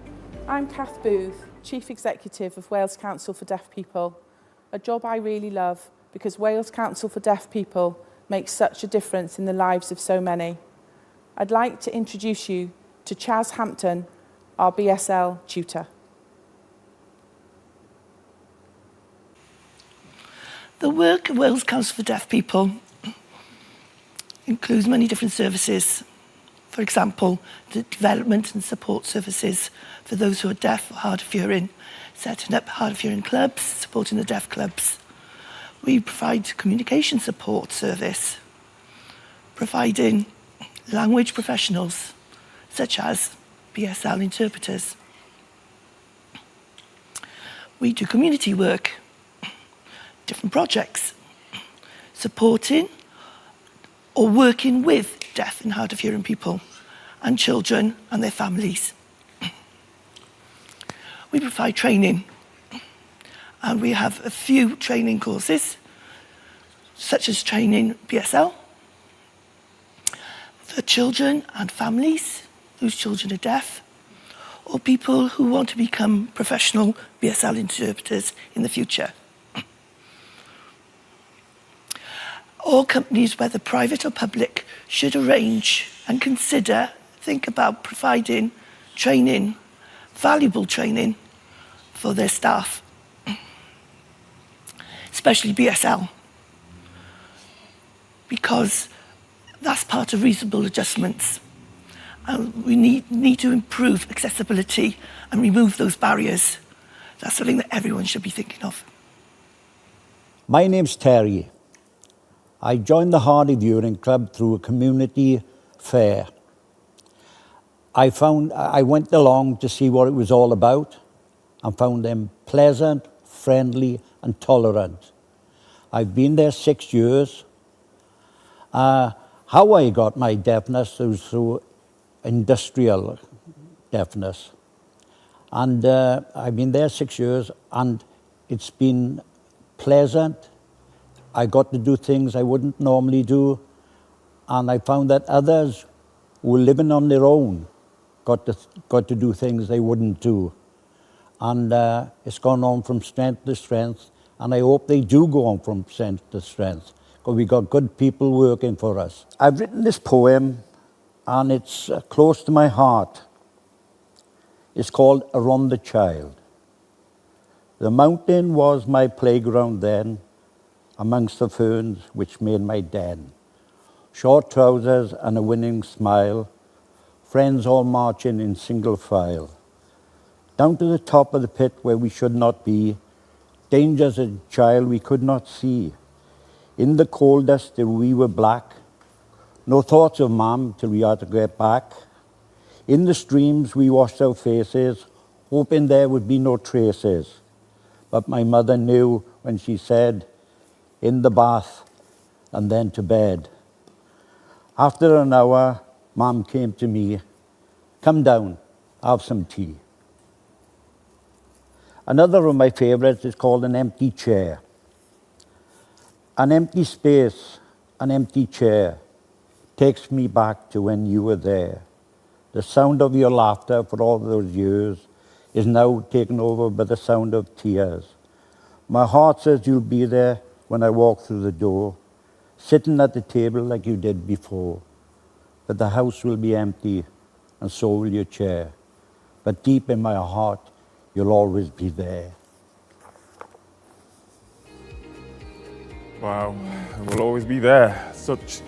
I'm Kath Booth, Chief Executive of Wales Council for Deaf People, a job I really love because Wales Council for Deaf People makes such a difference in the lives of so many. I'd like to introduce you to Chaz Hampton, our BSL tutor. The work of Wales Council for Deaf People includes many different services. For example, the development and support services for those who are deaf or hard of hearing, setting up hard of hearing clubs, supporting the deaf clubs. We provide communication support service, providing language professionals, such as BSL interpreters. We do community work, different projects, supporting or working with deaf and hard of hearing people and children and their families. We provide training, and we have a few training courses, such as training BSL for children and families whose children are deaf, or people who want to become professional BSL interpreters in the future. All companies, whether private or public, should arrange and think about providing training, valuable training for their staff, especially BSL, because that's part of reasonable adjustments. And we need to improve accessibility and remove those barriers. That's something that everyone should be thinking of. My name's Terry. I joined the Hard of Hearing Club through a community fair. I went along to see what it was all about and found them pleasant, friendly and tolerant. I've been there 6 years. How I got my deafness was through industrial deafness. And I've been there 6 years and it's been pleasant. I got to do things I wouldn't normally do. And I found that others who were living on their own got to do things they wouldn't do. And it's gone on from strength to strength. And I hope they do go on from strength to strength, because we got good people working for us. I've written this poem, and it's close to my heart. It's called Around the Child. The mountain was my playground then, amongst the ferns which made my den. Short trousers and a winning smile, friends all marching in single file. Down to the top of the pit where we should not be, dangers a child we could not see. In the coal dust till we were black, no thoughts of mum till we had to get back. In the streams we washed our faces, hoping there would be no traces. But my mother knew when she said, in the bath and then to bed. After an hour, mum came to me, come down, have some tea. Another of my favourites is called An Empty Chair. An empty space, an empty chair, takes me back to when you were there. The sound of your laughter for all those years is now taken over by the sound of tears. My heart says you'll be there when I walk through the door, sitting at the table like you did before. But the house will be empty, and so will your chair. But deep in my heart, you'll always be there. Wow, we'll always be there. Such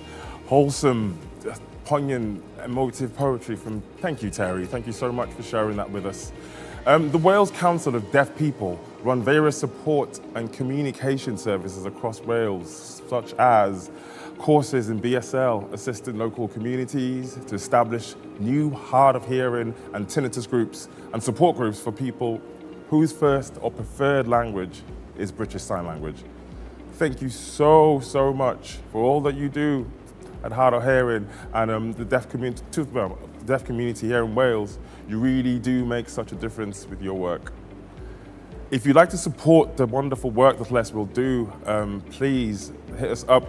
wholesome, poignant, emotive poetry from, thank you, Terry. Thank you so much for sharing that with us. The Wales Council of Deaf People run various support and communication services across Wales, such as courses in BSL, assisting local communities to establish new hard of hearing and tinnitus groups and support groups for people whose first or preferred language is British Sign Language. Thank you so, so much for all that you do at Hard of Hearing and the deaf community here in Wales. You really do make such a difference with your work. If you'd like to support the wonderful work that Leswell do, please hit us up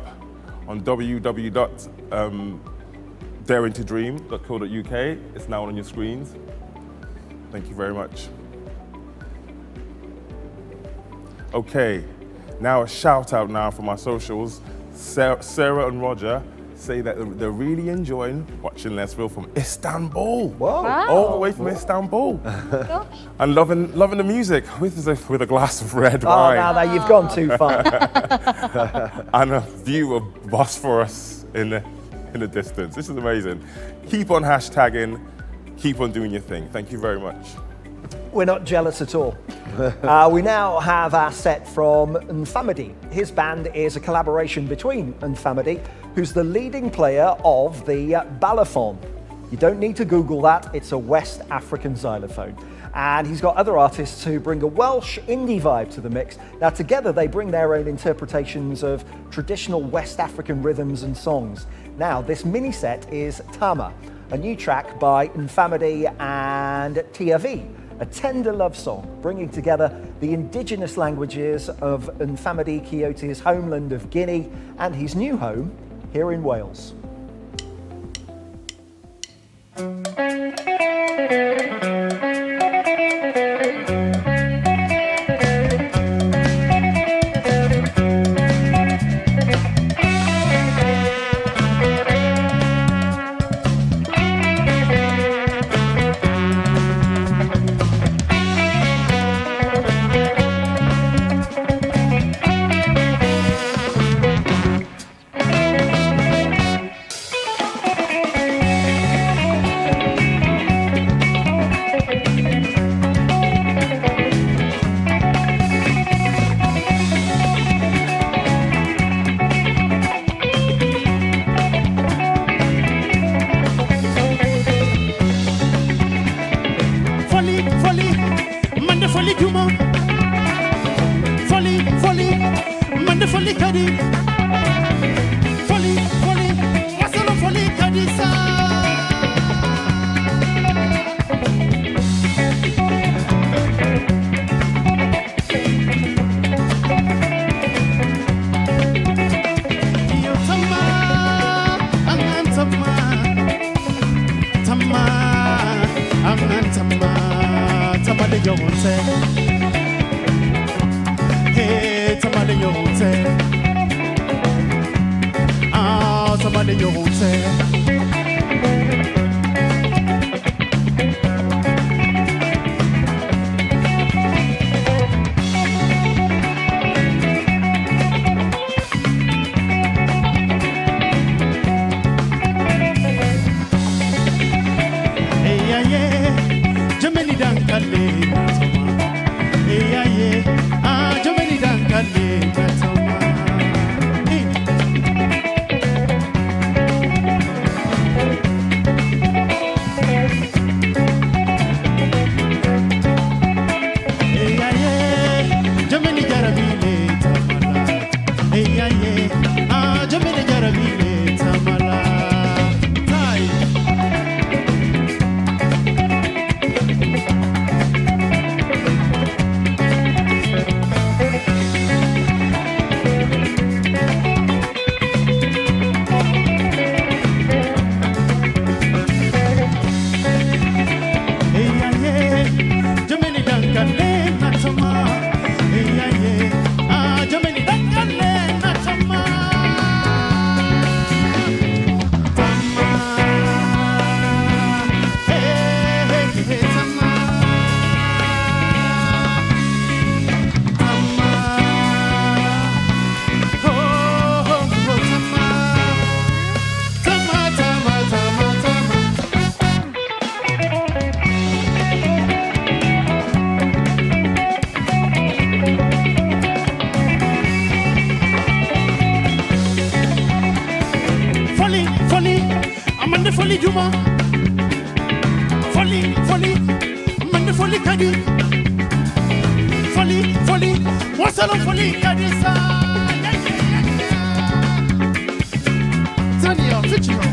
on www.daringtodream.co.uk. It's now on your screens. Thank you very much. Okay, now a shout out now for my socials. Sarah and Roger say that they're really enjoying watching Leswell from Istanbul. Whoa. Wow. All the way from Istanbul. Gosh. And loving the music with a glass of red Oh, wine. now you've gone too far. And a view of Bosphorus in the distance. This is amazing. Keep on hashtagging, keep on doing your thing. Thank you very much. We're not jealous at all. We now have our set from Infamity. His band is a collaboration between Infamity, who's the leading player of the balafon. You don't need to Google that, it's a West African xylophone. And he's got other artists who bring a Welsh indie vibe to the mix. Now together they bring their own interpretations of traditional West African rhythms and songs. Now this mini set is Tama, a new track by Infamity and Tia V, a tender love song bringing together the indigenous languages of Infamity Quixote's homeland of Guinea and his new home here in Wales. Duma. Folly, folly, man the folly kadi. Folly, folly, what's all folly kadi sa? Tanya, Fitchero.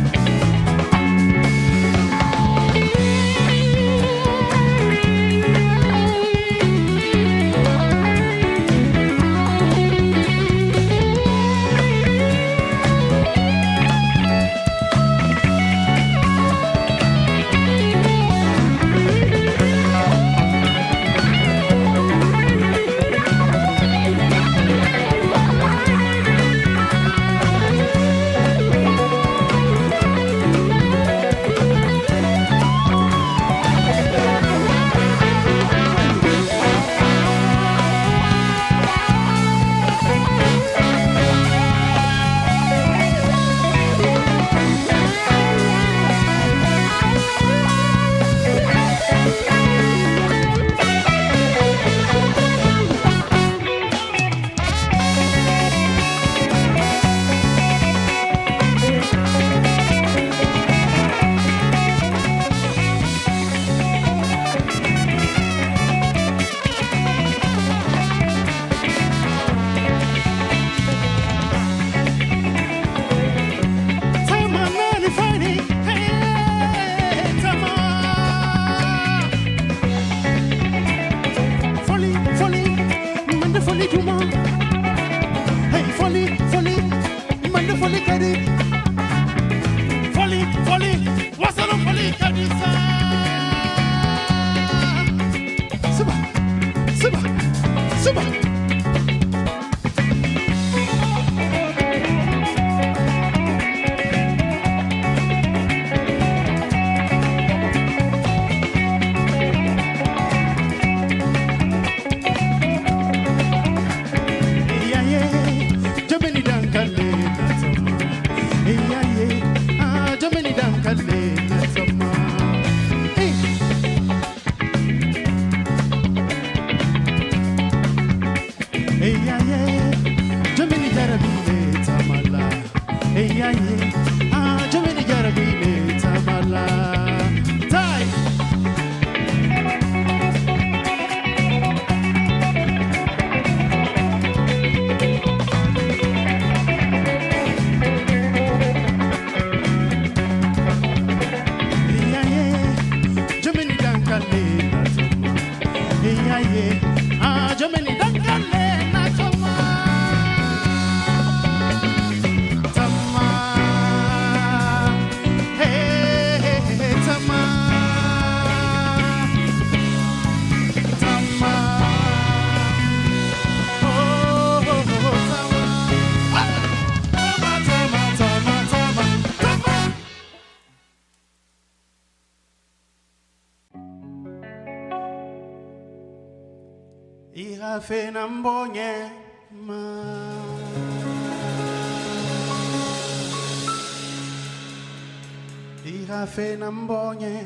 Fenambonye ma Ira fenambonye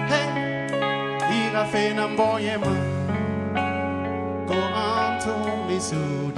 Hey, Ira fena mboye ma. Go on to Missouri.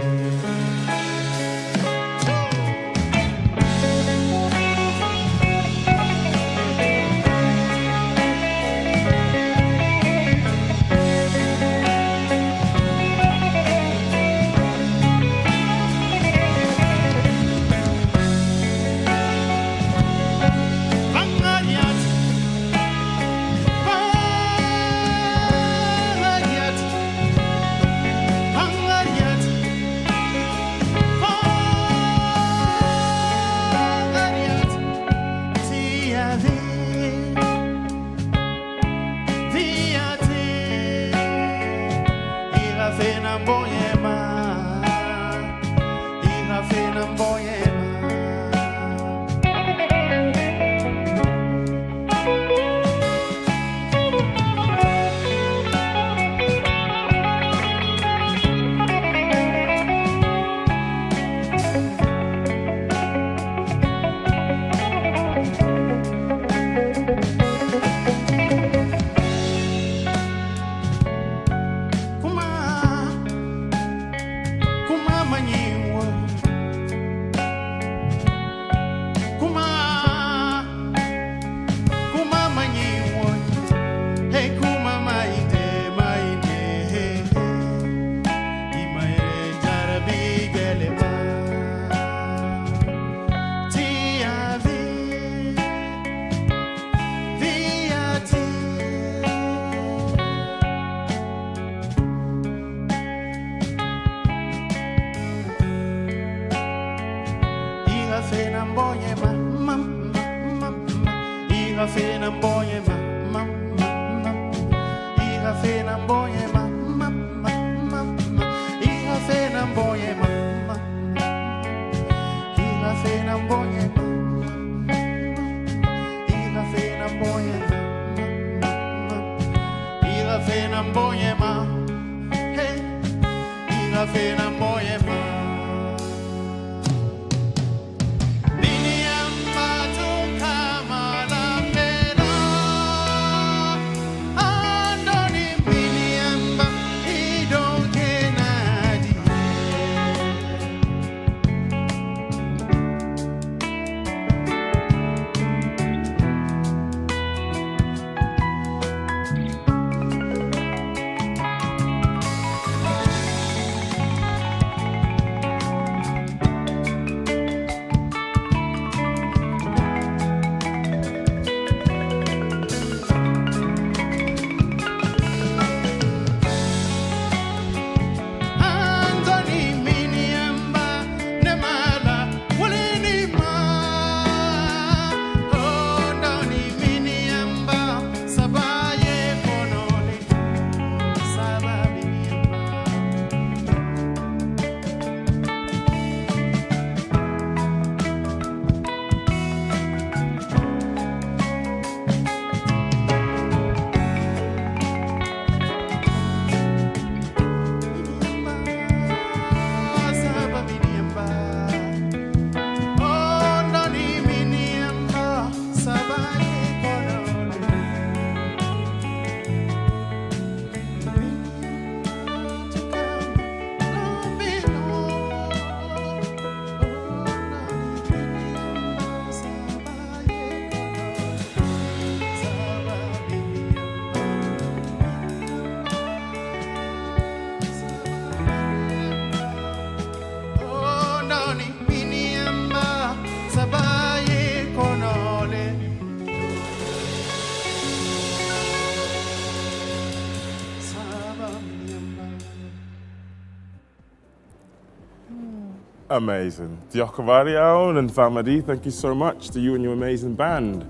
Amazing. Diolch yn fawr iawn and Infamity, thank you so much to you and your amazing band.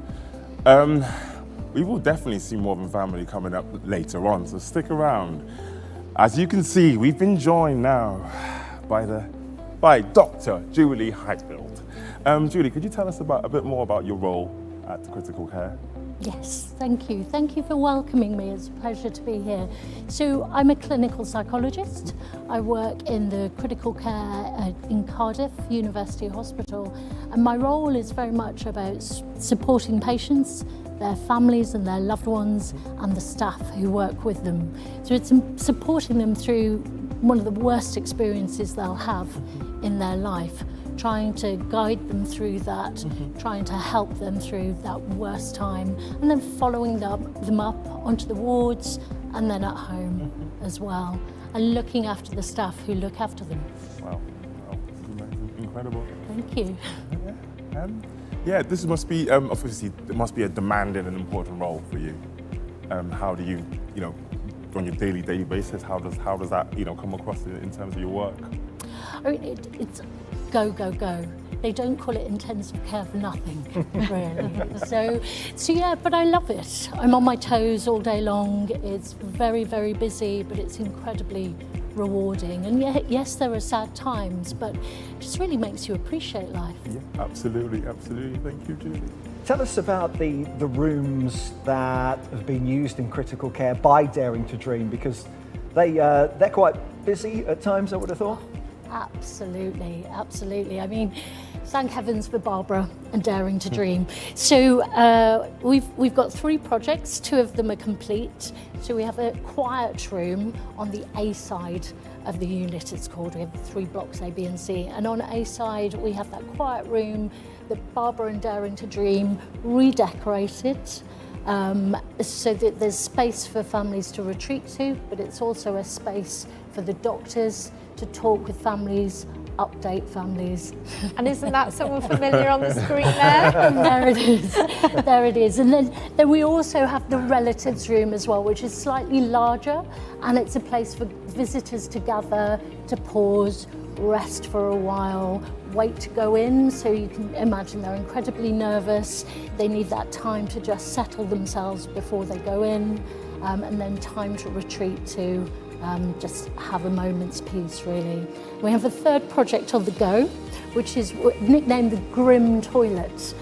We will definitely see more of Infamity coming up later on, so stick around. As you can see, we've been joined now by Dr. Julie Heitfield. Julie, could you tell us a bit more about your role at Critical Care? Yes, thank you. Thank you for welcoming me. It's a pleasure to be here. So I'm a clinical psychologist. I work in the critical care in Cardiff University Hospital, and my role is very much about supporting patients, their families and their loved ones, and the staff who work with them. So it's supporting them through one of the worst experiences they'll have in their life, trying to guide them through that, trying to help them through that worst time, and then following them up onto the wards and then at home as well, and looking after the staff who look after them. Wow, incredible. Thank you. Yeah, this must be, obviously, it must be a demanding and important role for you. How do you, on your daily basis, how does that, come across in terms of your work? I mean, it's go, go, go. They don't call it intensive care for nothing, really. So yeah, but I love it. I'm on my toes all day long. It's very, very busy, but it's incredibly rewarding. And yes, there are sad times, but it just really makes you appreciate life. Yeah, absolutely. Thank you, Julie. Tell us about the rooms that have been used in critical care by Daring to Dream, because they're quite busy at times, I would have thought. Absolutely. I mean, thank heavens for Barbara and Daring to Dream. So we've got 3 projects, 2 of them are complete. So we have a quiet room on the A side of the unit, it's called. We have 3 blocks, A, B and C. And on A side, we have that quiet room that Barbara and Daring to Dream redecorated. So that there's space for families to retreat to, but it's also a space for the doctors to talk with families, update families. And isn't that someone familiar on the screen there? There it is. And then we also have the relatives room as well, which is slightly larger, and it's a place for visitors to gather, to pause, rest for a while, wait to go in. So you can imagine they're incredibly nervous. They need that time to just settle themselves before they go in, and then time to retreat to just have a moment's peace, really. We have a 3rd project on the go, which is nicknamed the Grim Toilet.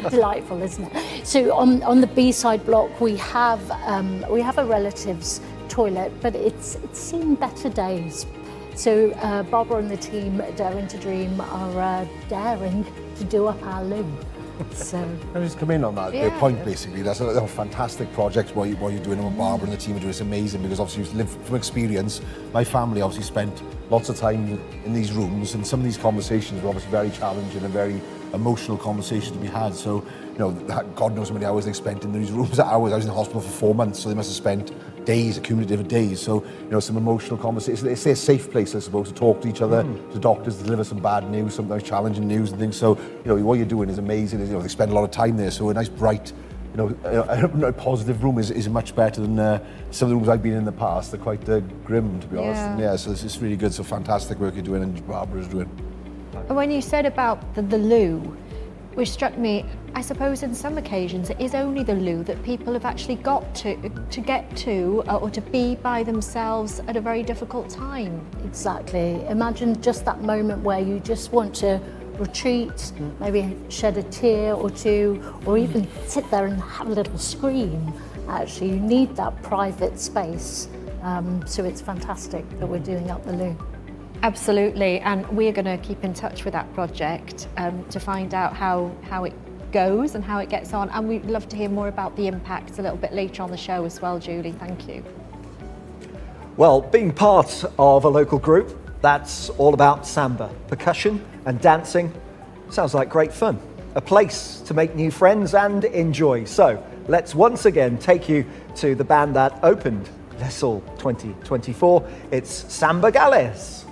Delightful, isn't it? So on the B-side block, we have a relatives toilet, but it's seen better days. So Barbara and the team at Daring to Dream are daring to do up our loo. So Can I just come in on that? Yeah. The point, basically, that's a fantastic project. What you're doing, and what Barbara and the team are doing is amazing, because obviously you live from experience. My family obviously spent lots of time in these rooms, and some of these conversations were obviously very challenging and very emotional conversations to be had. So, God knows how many hours they spent in these rooms. I was in the hospital for 4 months, so they must have spent days, accumulative days. So, some emotional conversations. It's a safe place, I suppose, to talk to each other, to doctors, to deliver some bad news, sometimes challenging news and things. So, what you're doing is amazing. They spend a lot of time there. So a nice, bright, a positive room is much better than some of the rooms I've been in the past. They're quite grim, to be honest. And yeah, so it's really good. So fantastic work you're doing, and Barbara's doing. And when you said about the loo, which struck me, I suppose in some occasions it is only the loo that people have actually got to get to, or to be by themselves at a very difficult time. exactly. Imagine just that moment where you just want to retreat, maybe shed a tear or 2, or even sit there and have a little scream. Actually, you need that private space. So it's fantastic that we're doing up the loo. Absolutely, and we're going to keep in touch with that project to find out how it goes and how it gets on, and we'd love to hear more about the impact a little bit later on the show as well, Julie. Thank you. Well, being part of a local group, that's all about samba, percussion and dancing. Sounds like great fun. A place to make new friends and enjoy. So let's once again take you to the band that opened Lleswyl 2024. It's Samba Gales.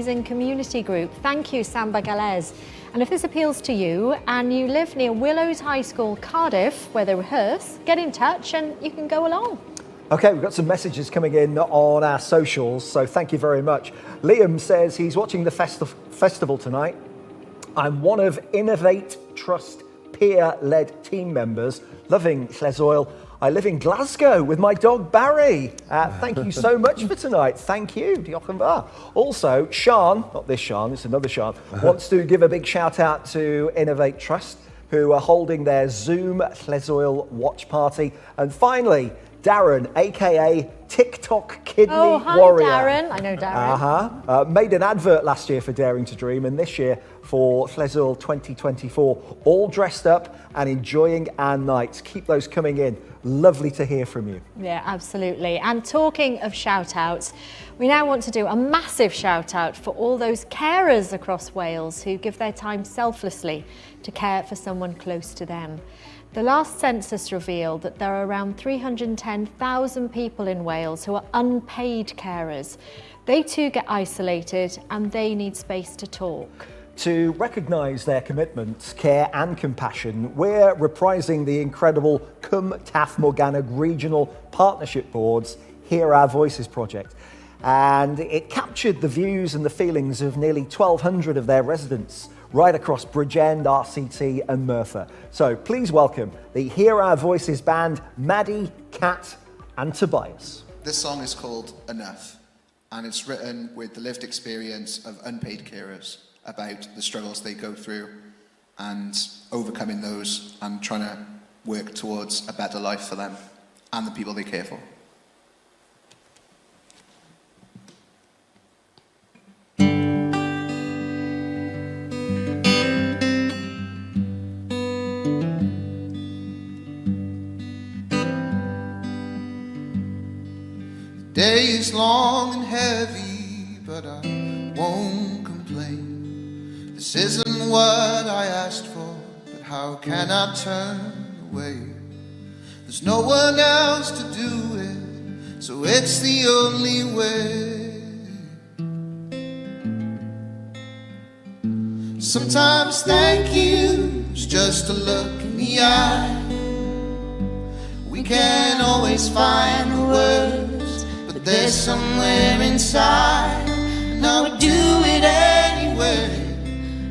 amazing community group. Thank you, Samba Galez. And if this appeals to you and you live near Willows High School, Cardiff, where they rehearse, get in touch and you can go along. Okay, we've got some messages coming in on our socials, so thank you very much. Liam says he's watching the festival tonight. I'm one of Innovate Trust peer-led team members, loving Leswell. I live in Glasgow with my dog Barry. Thank you so much for tonight. Thank you, Diolch yn fawr. Also, Sean, not this Sean, it's another Sean, wants to give a big shout out to Innovate Trust, who are holding their Zoom Leswell watch party. And finally, Darren, aka TikTok Kidney Warrior. Darren. I know Darren. Made an advert last year for Daring to Dream, and this year for Leswell 2024. All dressed up and enjoying our nights. Keep those coming in. Lovely to hear from you. Yeah, absolutely. And talking of shout outs, we now want to do a massive shout out for all those carers across Wales who give their time selflessly to care for someone close to them. The last census revealed that there are around 310,000 people in Wales who are unpaid carers. They too get isolated and they need space to talk. To recognise their commitment, care and compassion, we're reprising the incredible Cwm Taff Morgannwg Regional Partnership Board's Hear Our Voices project. And it captured the views and the feelings of nearly 1,200 of their residents right across Bridgend, RCT and Merthyr. So please welcome the Hear Our Voices band, Maddie, Kat and Tobias. This song is called Enough, and it's written with the lived experience of unpaid carers about the struggles they go through and overcoming those and trying to work towards a better life for them and the people they care for. The day is long and heavy, but I won't complain. This isn't what I asked for, but how can I turn away? There's no one else to do it, so it's the only way. Sometimes thank you is just a look in the eye. We can't always find the words, but there's somewhere inside, and I would do it anyway.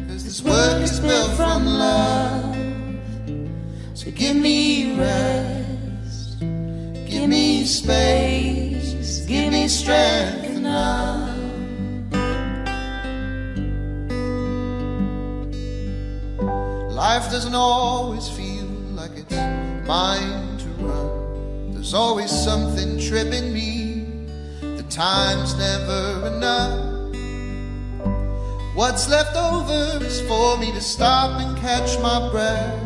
This work is built from love. So give me rest, give me space, give me strength enough. Life doesn't always feel like it's mine to run. There's always something tripping me. The time's never enough. What's left over is for me to stop and catch my breath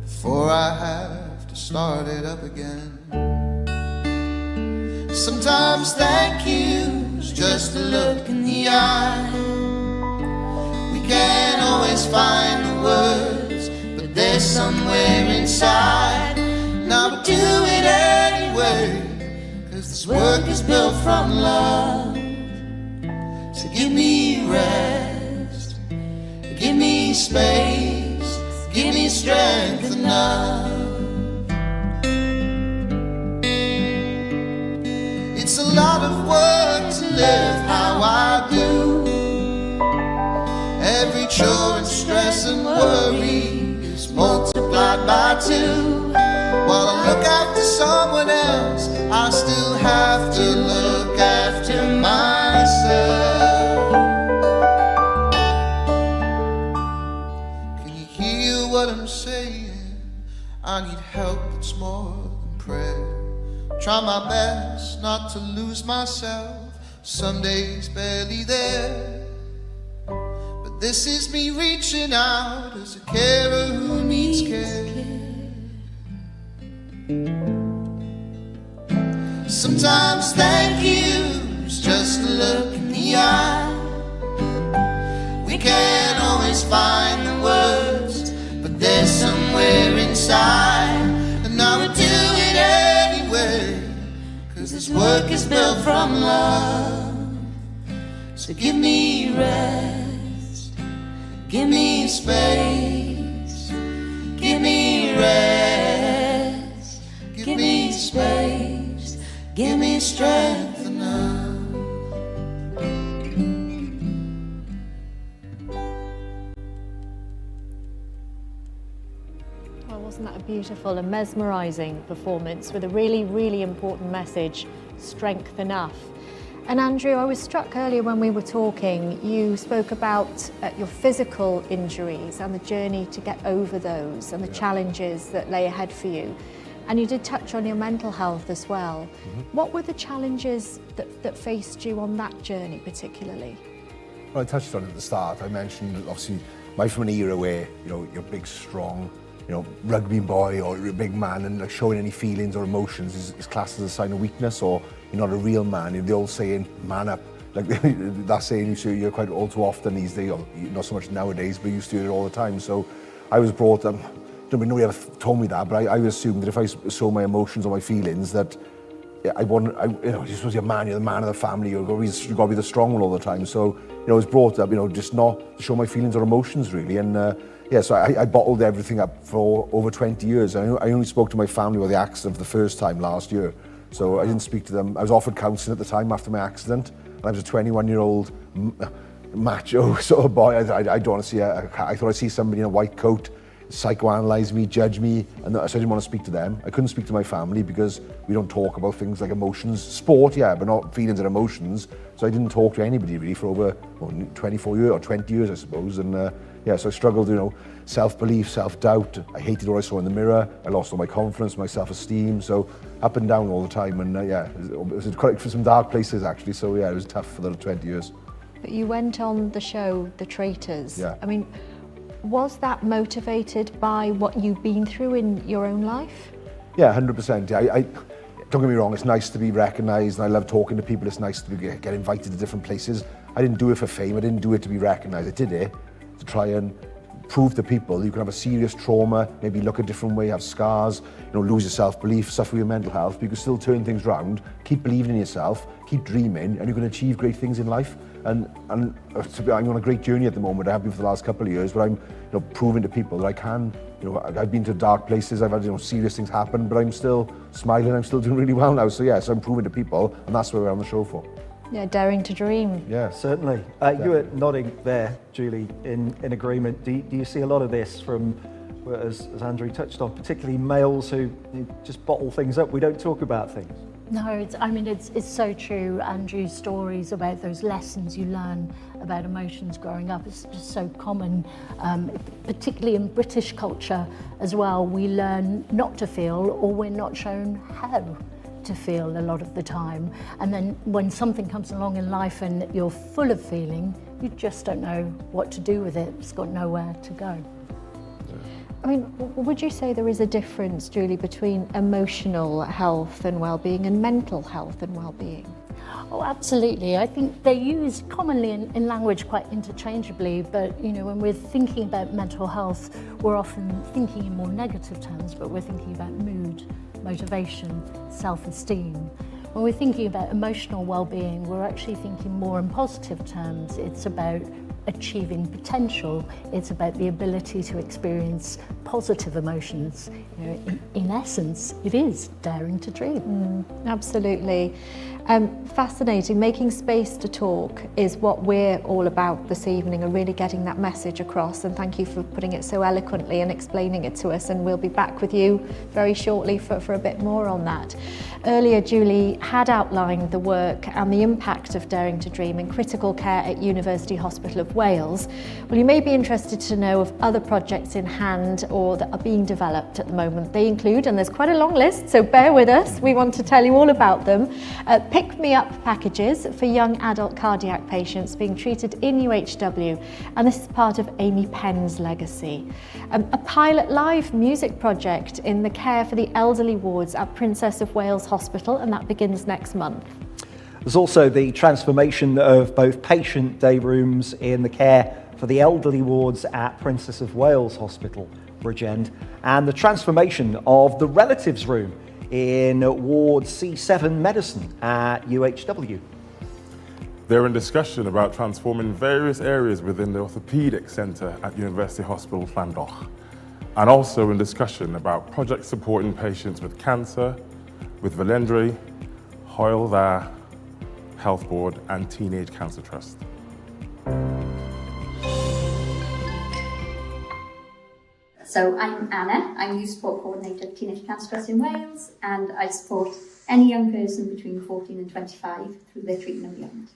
before I have to start it up again. Sometimes thank you is just a look in the eye. We can't always find the words, but there's somewhere inside, and I would do it anyway, 'cause this work is built from love. So give me rest, give me space, give me strength enough. It's a lot of work to live how I do. Every chore and stress and worry is multiplied by 2. While I look after someone else, I still have to look after myself. What I'm saying, I need help that's more than prayer. Try my best not to lose myself, some days barely there. But this is me reaching out as a carer who needs care. Sometimes thank you is just a look in the eye. We can't always find the words, but there's somewhere inside, and I would do it anyway, 'cause this work is built from love. So give me rest, give me space, give me rest, give me space, give me strength enough. Well, wasn't that a beautiful and mesmerising performance with a really, really important message, strength enough? And Andrew, I was struck earlier when we were talking, you spoke about your physical injuries and the journey to get over those and the challenges that lay ahead for you. And you did touch on your mental health as well. What were the challenges that faced you on that journey particularly? Well, I touched on it at the start. I mentioned, obviously, I'm from an era where, you know, you're big, strong, you know, rugby boy or you're a big man, and like showing any feelings or emotions is classed as a sign of weakness, or you're not a real man. The old saying, man up. Like that saying you hear quite all too often these days, or not so much nowadays, but you used to hear it all the time. So I was brought up, nobody ever told me that, but I assumed that if I show my emotions or my feelings, that you're supposed to be a man, you're the man of the family, you've got to be the strong one all the time. So, you know, I was brought up, you know, just not to show my feelings or emotions really. And so I bottled everything up for over 20 years. I only spoke to my family about the accident for the first time last year. So I didn't speak to them. I was offered counselling at the time after my accident. And I was a 21-year-old macho sort of boy. I don't want to see I thought I'd see somebody in a white coat psychoanalyze me, judge me, and so I didn't want to speak to them. I couldn't speak to my family because we don't talk about things like emotions. Sport, yeah, but not feelings and emotions. So I didn't talk to anybody really for over 24 years or 20 years, I suppose. And so I struggled, you know, self-belief, self-doubt. I hated what I saw in the mirror. I lost all my confidence, my self-esteem. So up and down all the time. And it was quite for some dark places actually. So yeah, it was tough for the 20 years. But you went on the show, The Traitors. Yeah. I mean, was that motivated by what you've been through in your own life? Yeah, 100%. Yeah, don't get me wrong, it's nice to be recognised and I love talking to people. It's nice to get invited to different places. I didn't do it for fame, I didn't do it to be recognised. I did it to try and prove to people you can have a serious trauma, maybe look a different way, have scars, you know, lose your self-belief, suffer with your mental health, but you can still turn things around, keep believing in yourself, keep dreaming, and you can achieve great things in life. And I'm on a great journey at the moment. I have been for the last couple of years, but I'm, you know, proving to people that I can. You know, I've been to dark places. I've had, you know, serious things happen, but I'm still smiling. I'm still doing really well now. So so I'm proving to people, and that's what we're on the show for. Yeah, daring to dream. Yeah, certainly. You were nodding there, Julie, in agreement. Do you see a lot of this from, as Andrew touched on, particularly males who just bottle things up? We don't talk about things. No, it's so true. Andrew's stories about those lessons you learn about emotions growing up is just so common, particularly in British culture as well. We learn not to feel, or we're not shown how to feel a lot of the time. And then when something comes along in life and you're full of feeling, you just don't know what to do with it. It's got nowhere to go. I mean, would you say there is a difference, Julie, between emotional health and well-being and mental health and well-being? Oh, absolutely. I think they're used commonly in language quite interchangeably, but you know, when we're thinking about mental health, we're often thinking in more negative terms, but we're thinking about mood, motivation, self-esteem. When we're thinking about emotional well-being, we're actually thinking more in positive terms. It's about achieving potential. It's about the ability to experience positive emotions. You know, in essence, it is daring to dream. Absolutely. Fascinating. Making space to talk is what we're all about this evening, and really getting that message across. And thank you for putting it so eloquently and explaining it to us. And we'll be back with you very shortly for a bit more on that. Earlier, Julie had outlined the work and the impact of Daring to Dream in critical care at University Hospital of Wales. Well, you may be interested to know of other projects in hand or that are being developed at the moment. They include, and there's quite a long list, so bear with us, we want to tell you all about them, pick-me-up packages for young adult cardiac patients being treated in UHW, and this is part of Amy Penn's legacy. A pilot live music project in the care for the elderly wards at Princess of Wales Hospital, and that begins next month. There's also the transformation of both patient day rooms in the care for the elderly wards at Princess of Wales Hospital, Bridgend, and the transformation of the relatives room in Ward C7 Medicine at UHW. They're in discussion about transforming various areas within the Orthopaedic Centre at University Hospital Llandoch, and also in discussion about projects supporting patients with cancer, with Valendri, Hwyl Dda, Health Board and Teenage Cancer Trust. So I'm Anna, I'm Youth Support Coordinator at Teenage Cancer Trust in Wales, and I support any young person between 14 and 25 through their treatment and beyond.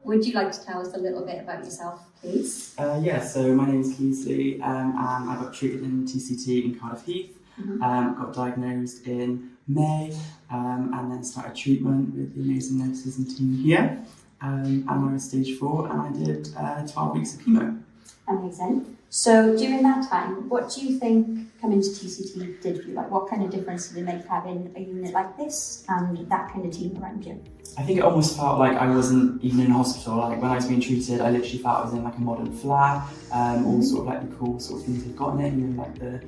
Would you like to tell us a little bit about yourself, please? Yeah, so my name is Kingsley, and I got treated in TCT in Cardiff Heath. Got diagnosed in May, and then started treatment with the amazing nurses and team here. And I was stage 4, and I did 12 weeks of chemo. Amazing. So during that time, what do you think coming to TCT did for you? Like, what kind of difference did it make having a unit like this and that kind of team around you? I think it almost felt like I wasn't even in a hospital. Like when I was being treated, I literally felt I was in like a modern flat. All sort of like the cool sort of things they've got in it, you know, like the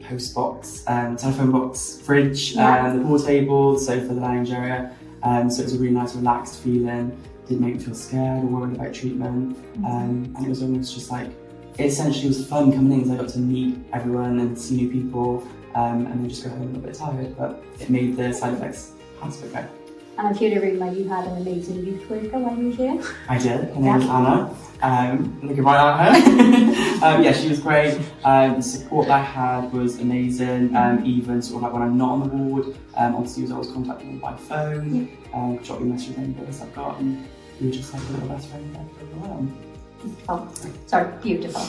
post box, telephone box, fridge, the pool table, the sofa, the lounge area. So it was a really nice, relaxed feeling. Didn't make me feel scared or worried about treatment. And it was almost just like, it essentially was fun coming in because I got to meet everyone and see new people, and then just go home a little bit tired. But it made the side effects pass a bit better. And I've heard a rumour you had an amazing youth worker while you were here. I did. Her name was Anna. Looking right at her. Yeah, she was great. The support that I had was amazing. Even sort of like when I'm not on the ward, obviously I was always contacting me by phone. Drop me a message with any bits I've got, and we were just like a little best friend there for a while. Oh, sorry, beautiful.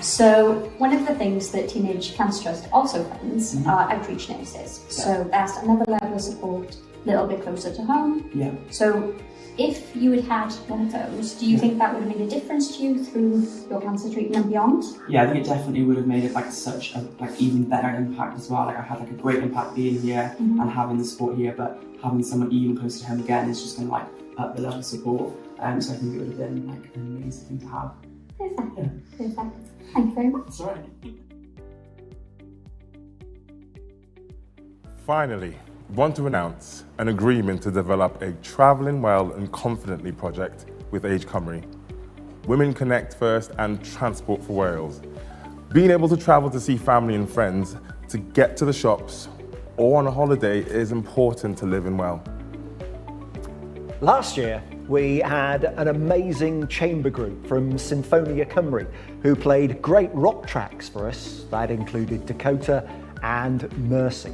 So one of the things that Teenage Cancer Trust also funds are outreach nurses. So that's another level of support, a little bit closer to home. Yeah. So if you had had one of those, do you think that would have made a difference to you through your cancer treatment and beyond? Yeah, I think it definitely would have made it like such a like even better impact as well. Like I had like a great impact being here and having the support here, but having someone even closer to home again is just going to like up the level of support. So I think it would have been like an amazing thing to have. Perfect. Yeah. Perfect. Thank you very much. That's all right. Finally, we want to announce an agreement to develop a Travelling Well and Confidently project with Age Cymru, Women Connect First and Transport for Wales. Being able to travel to see family and friends, to get to the shops or on a holiday is important to living well. Last year, we had an amazing chamber group from Symphonia Cymru who played great rock tracks for us. That included Dakota and Mercy.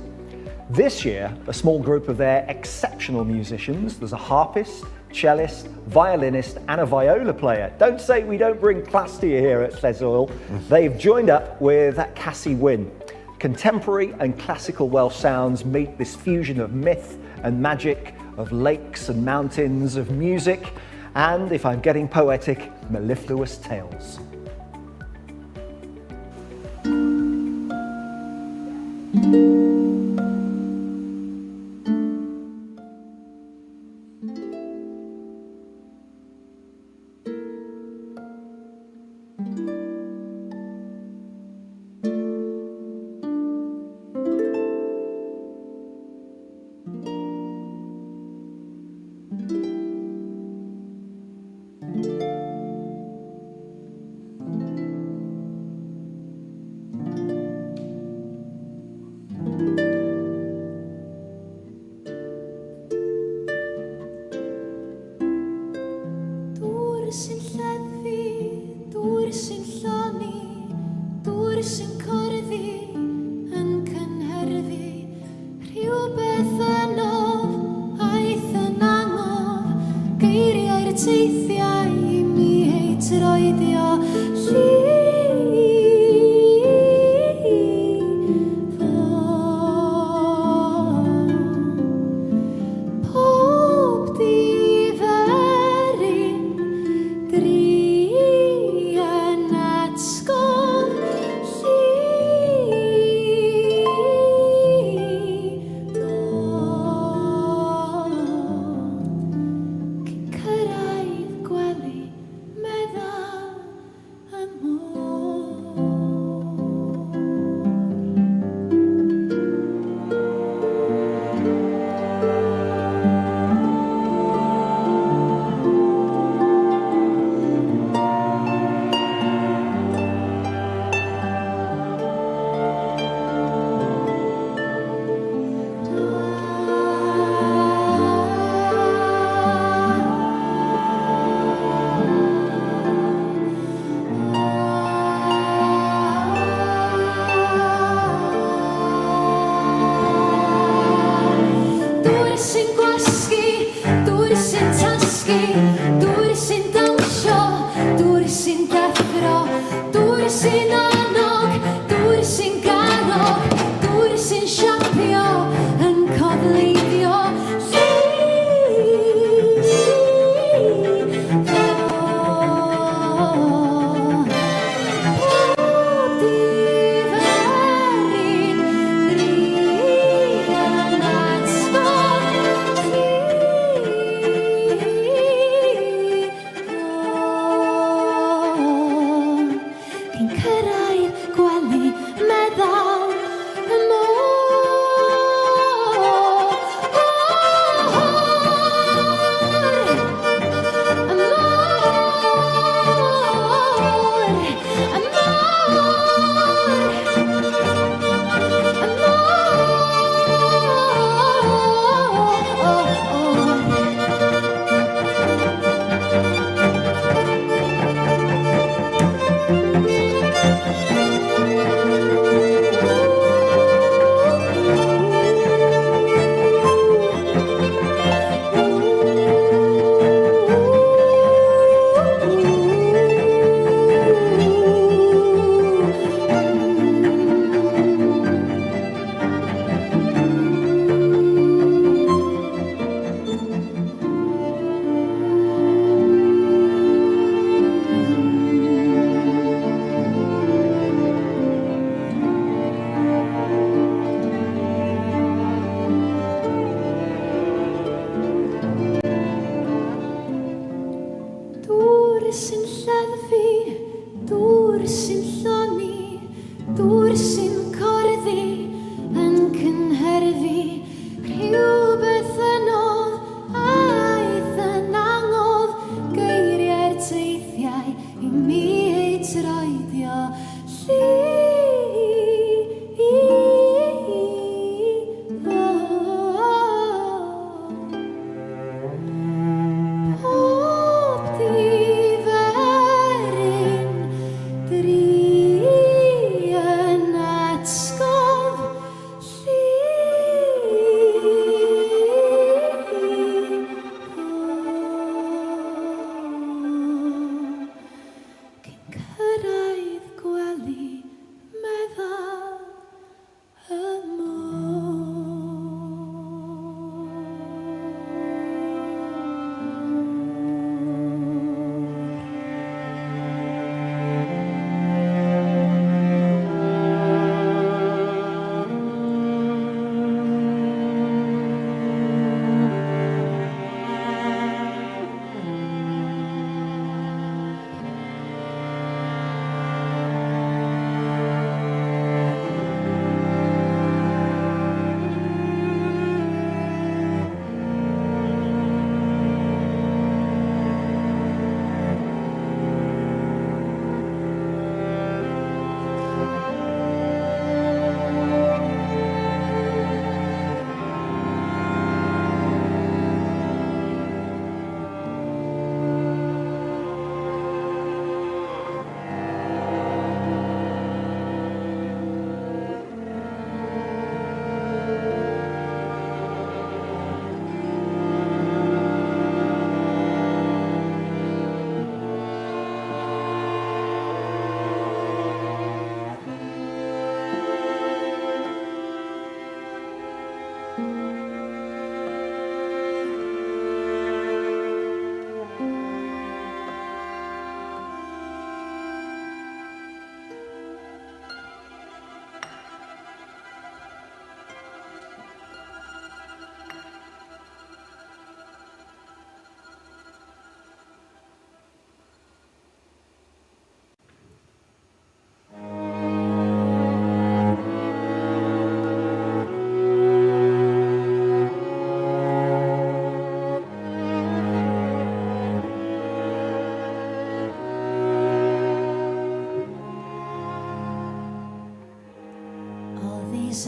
This year, a small group of their exceptional musicians, there's a harpist, cellist, violinist and a viola player. Don't say we don't bring class to you here at Leswell. They've joined up with Cassie Win. Contemporary and classical Welsh sounds meet this fusion of myth and magic, of lakes and mountains, of music, and, if I'm getting poetic, mellifluous tales.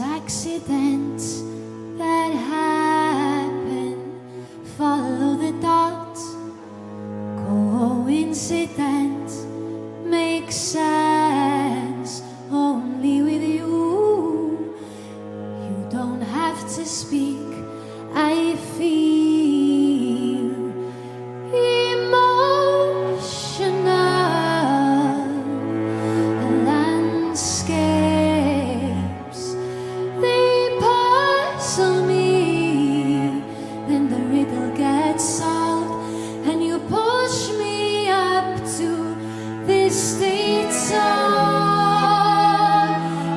accidents that happen. Follow the dot. Coincidence makes sense only with you. You don't have to speak. I feel emotional. Landscapes, they puzzle me. Then the riddle gets solved, and you push me up to this state of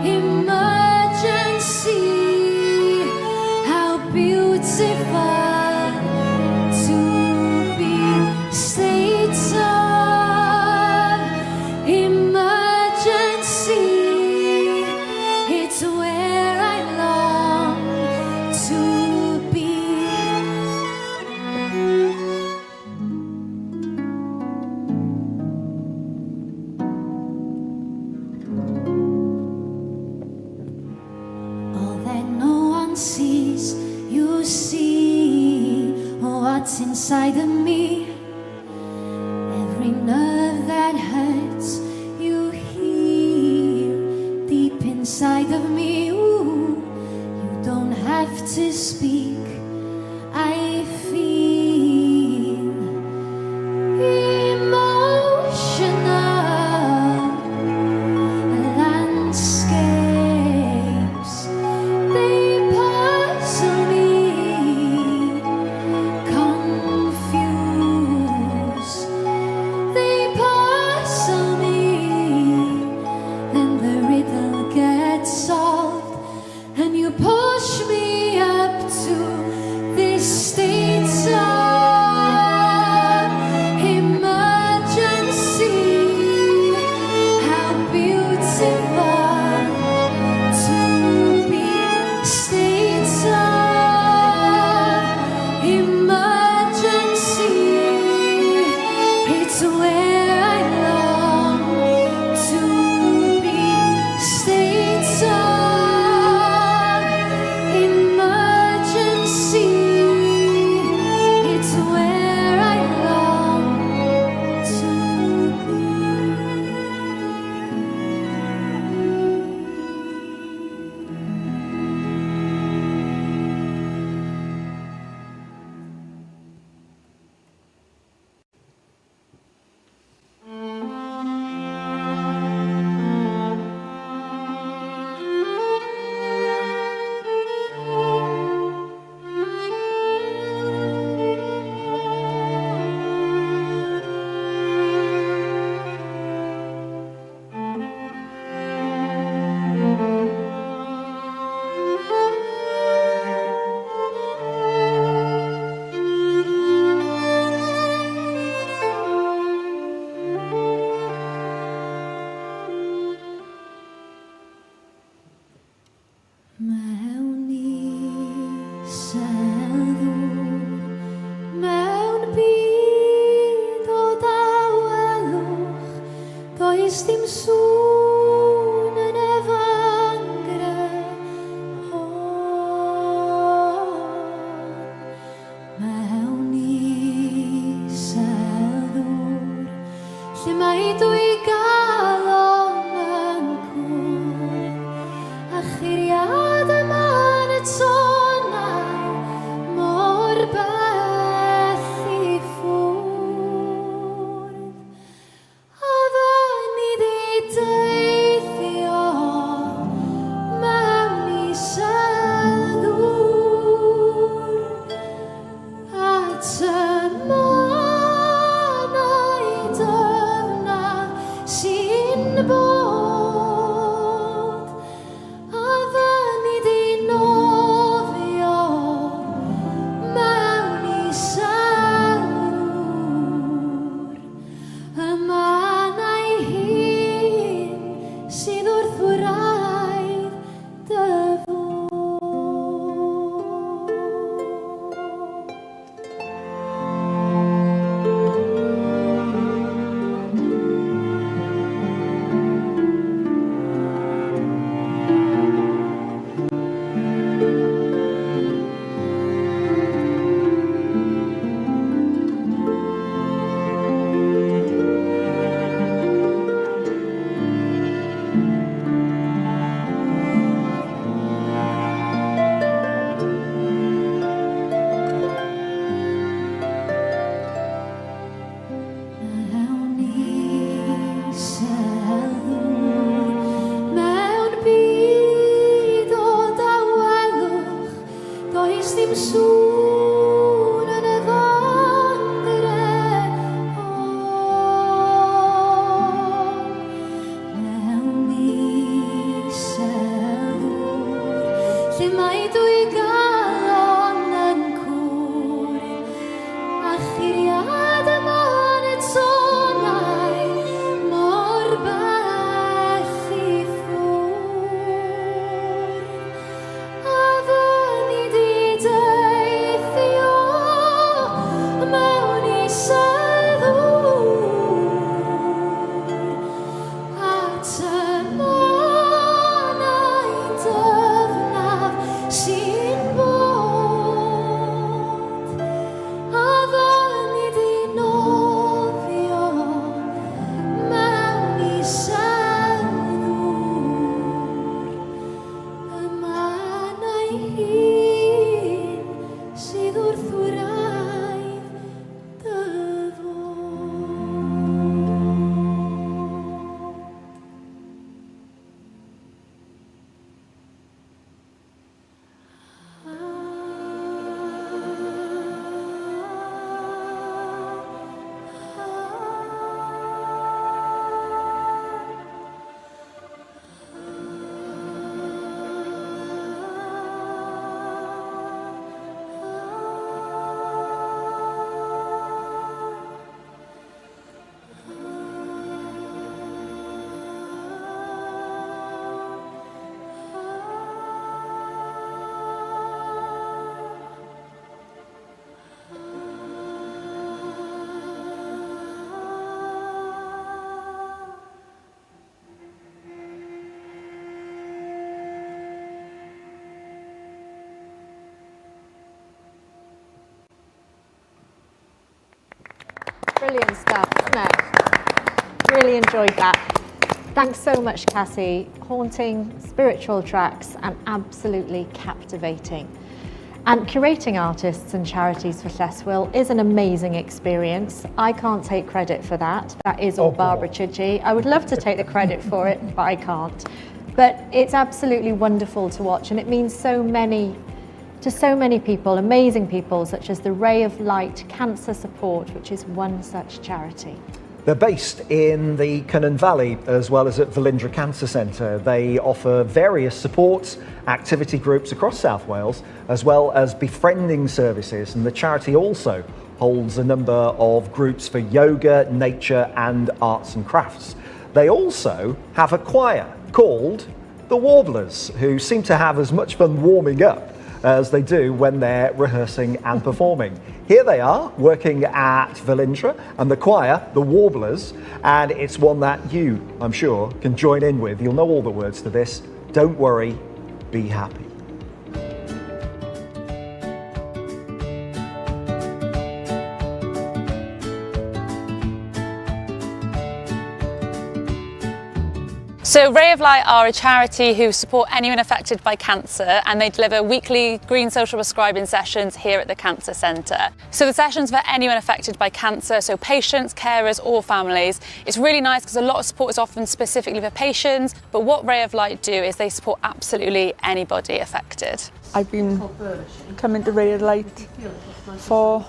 emergency. How beautiful to be states of emergency. It's where I long to be. All that no one sees, you see what's inside of me. Every nerve that hurts, you hear deep inside of me. Ooh, you don't have to speak. I feel emotional. Landscapes, they puzzle me. Confused, they puzzle me. Then the riddle gets solved, and you push me up to this state of emergency. How beautiful to be states of emergency. It's where I long to be. States of emergency. Brilliant stuff, isn't it? Really enjoyed that. Thanks so much, Cassie. Haunting, spiritual tracks, and absolutely captivating. And curating artists and charities for Leswell is an amazing experience. I can't take credit for that. That is all Barbara Chidgey. I would love to take the credit for it, but I can't. But it's absolutely wonderful to watch, and it means so many to so many people, amazing people, such as the Ray of Light Cancer Support, which is one such charity. They're based in the Cynon Valley as well as at Velindre Cancer Centre. They offer various supports, activity groups across South Wales, as well as befriending services. And the charity also holds a number of groups for yoga, nature and arts and crafts. They also have a choir called the Warblers, who seem to have as much fun warming up as they do when they're rehearsing and performing. Here they are, working at Velindre, and the choir, the Warblers, and it's one that you, I'm sure, can join in with. You'll know all the words to this. Don't worry, be happy. So Ray of Light are a charity who support anyone affected by cancer, and they deliver weekly green social prescribing sessions here at the Cancer Centre. So the sessions for anyone affected by cancer, so patients, carers or families. It's really nice because a lot of support is often specifically for patients, but what Ray of Light do is they support absolutely anybody affected. I've been coming to Ray of Light for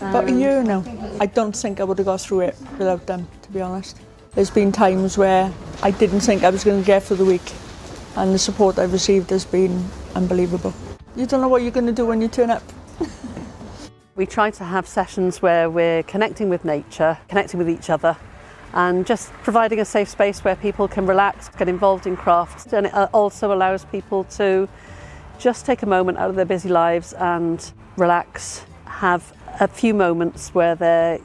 about a year now. I don't think I would have got through it without them, to be honest. There's been times where I didn't think I was going to get through the week, and the support I've received has been unbelievable. You don't know what you're going to do when you turn up. We try to have sessions where we're connecting with nature, connecting with each other, and just providing a safe space where people can relax, get involved in crafts, and it also allows people to just take a moment out of their busy lives and relax, have a few moments where they're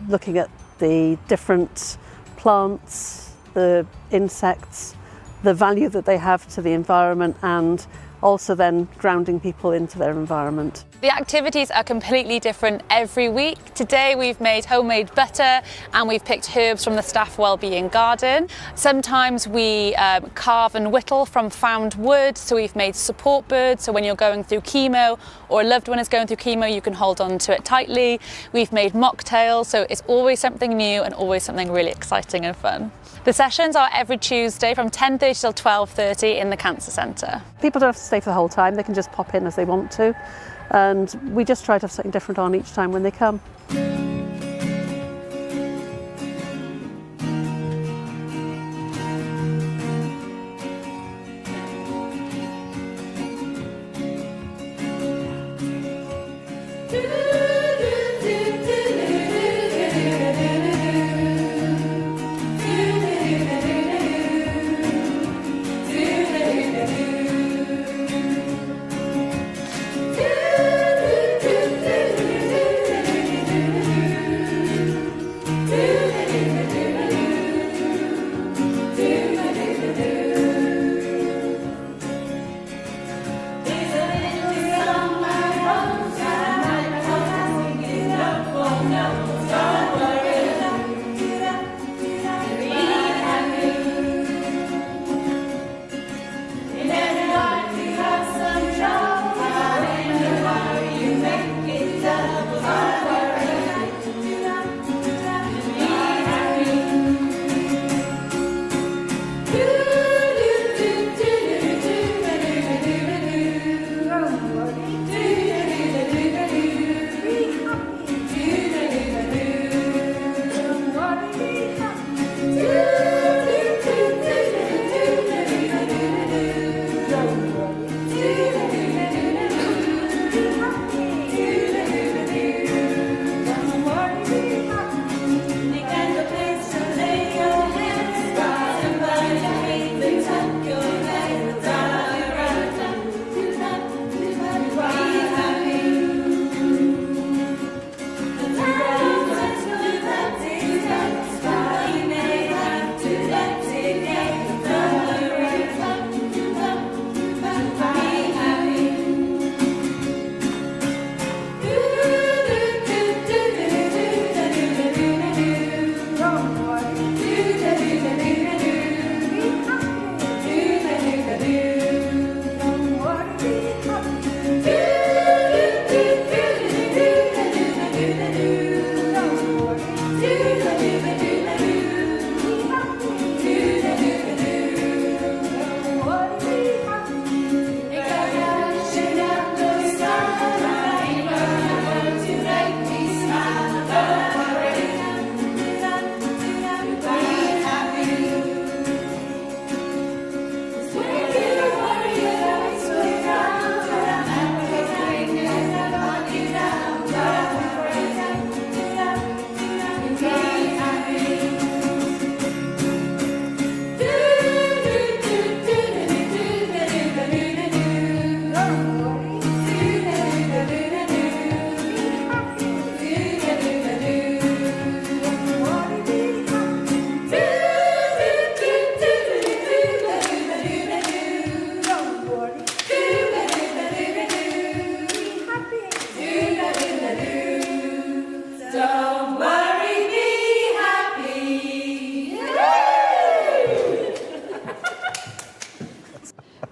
looking at the different plants, the insects, the value that they have to the environment, and also then grounding people into their environment. The activities are completely different every week. Today we've made homemade butter and we've picked herbs from the staff Wellbeing garden. Sometimes we carve and whittle from found wood, so we've made support birds, so when you're going through chemo or a loved one is going through chemo, you can hold on to it tightly. We've made mocktails, so it's always something new and always something really exciting and fun. The sessions are every Tuesday from 10:30 till 12:30 in the Cancer Centre. People don't have to stay stay for the whole time. They can just pop in as they want to. And we just try to have something different on each time when they come.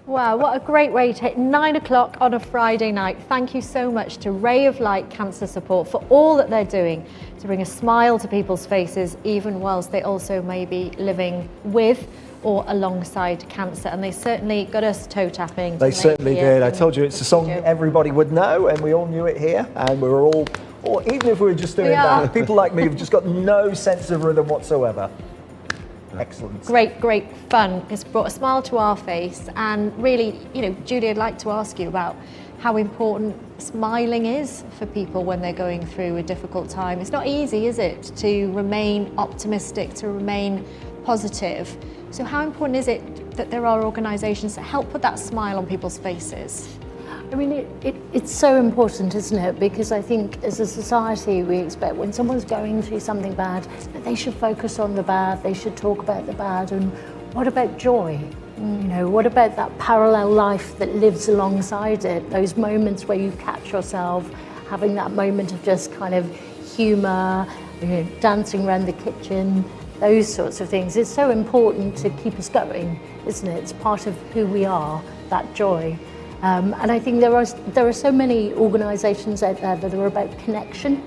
Wow, what a great way to hit 9 o'clock on a Friday night. Thank you so much to Ray of Light Cancer Support for all that they're doing to bring a smile to people's faces, even whilst they also may be living with or alongside cancer. And they certainly got us toe tapping. They certainly did. I told you it's a song everybody would know, and we all knew it here, and we were all even if we were just doing that, people like me have just got no sense of rhythm whatsoever. Excellent. Great, great fun. It's brought a smile to our face. And really, you know, Julie, I'd like to ask you about how important smiling is for people when they're going through a difficult time. It's not easy, is it, to remain optimistic, to remain positive. So how important is it that there are organisations that help put that smile on people's faces? I mean, it's so important, isn't it? Because I think as a society, we expect when someone's going through something bad, that they should focus on the bad, they should talk about the bad. And what about joy? You know, what about that parallel life that lives alongside it? Those moments where you catch yourself having that moment of just kind of humour, you know, dancing around the kitchen, those sorts of things. It's so important to keep us going, isn't it? It's part of who we are, that joy. And I think there are so many organisations out there that are about connection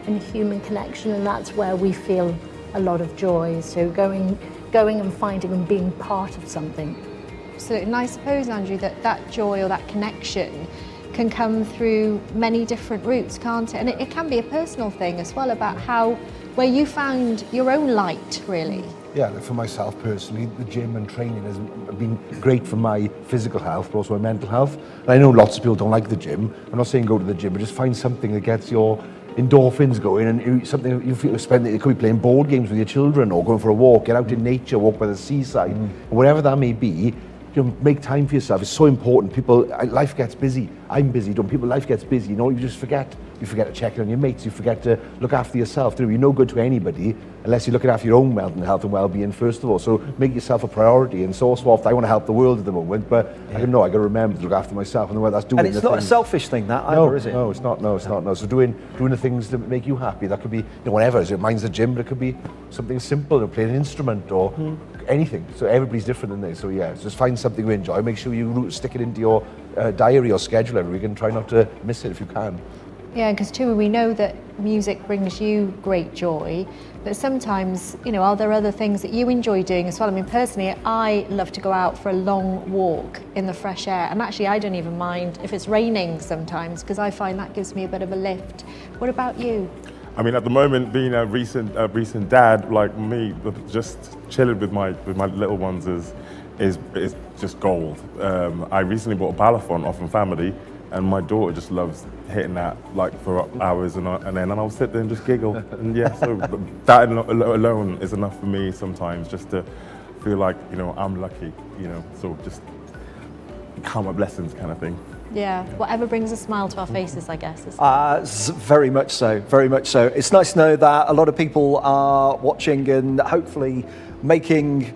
and human connection, and that's where we feel a lot of joy. So going and finding and being part of something. absolutely. And I suppose, Andrew, that joy or that connection can come through many different routes, can't it? And it can be a personal thing as well, about where you found your own light, really. Yeah, for myself personally, the gym and training has been great for my physical health, but also my mental health. And I know lots of people don't like the gym. I'm not saying go to the gym, but just find something that gets your endorphins going, and something you feel spend. It could be playing board games with your children, or going for a walk, get out in nature, walk by the seaside, whatever that may be. You know, make time for yourself. It's so important. Life gets busy. I'm busy. Life gets busy. You know, you just forget. You forget to check in on your mates. You forget to look after yourself. You're no good to anybody unless you're looking after your own mental health and well-being first of all. So make yourself a priority. And so often I want to help the world at the moment, but I don't know. I got to remember to look after myself, and the way that's doing. And it's not a selfish thing, that either, is it? No, it's not. No, it's not. No. So doing the things that make you happy. That could be whatever. Mine's the gym, but it could be something simple, or playing an instrument, or anything. So everybody's different in this. So yeah, just find something you enjoy. Make sure you stick it into your diary or schedule every week, and try not to miss it if you can. Yeah, because too, we know that music brings you great joy, but sometimes, are there other things that you enjoy doing as well? I mean, personally, I love to go out for a long walk in the fresh air, and actually I don't even mind if it's raining sometimes, because I find that gives me a bit of a lift. What about you? I mean, at the moment, being a recent dad like me, just chilling with my little ones is just gold. I recently bought a balafon off Infamity, and my daughter just loves hitting that like for hours, and then I'll sit there and just giggle. And yeah, so that alone is enough for me sometimes, just to feel like I'm lucky. So just count my blessings, kind of thing. Yeah, whatever brings a smile to our faces, I guess. Very much so, very much so. It's nice to know that a lot of people are watching and hopefully making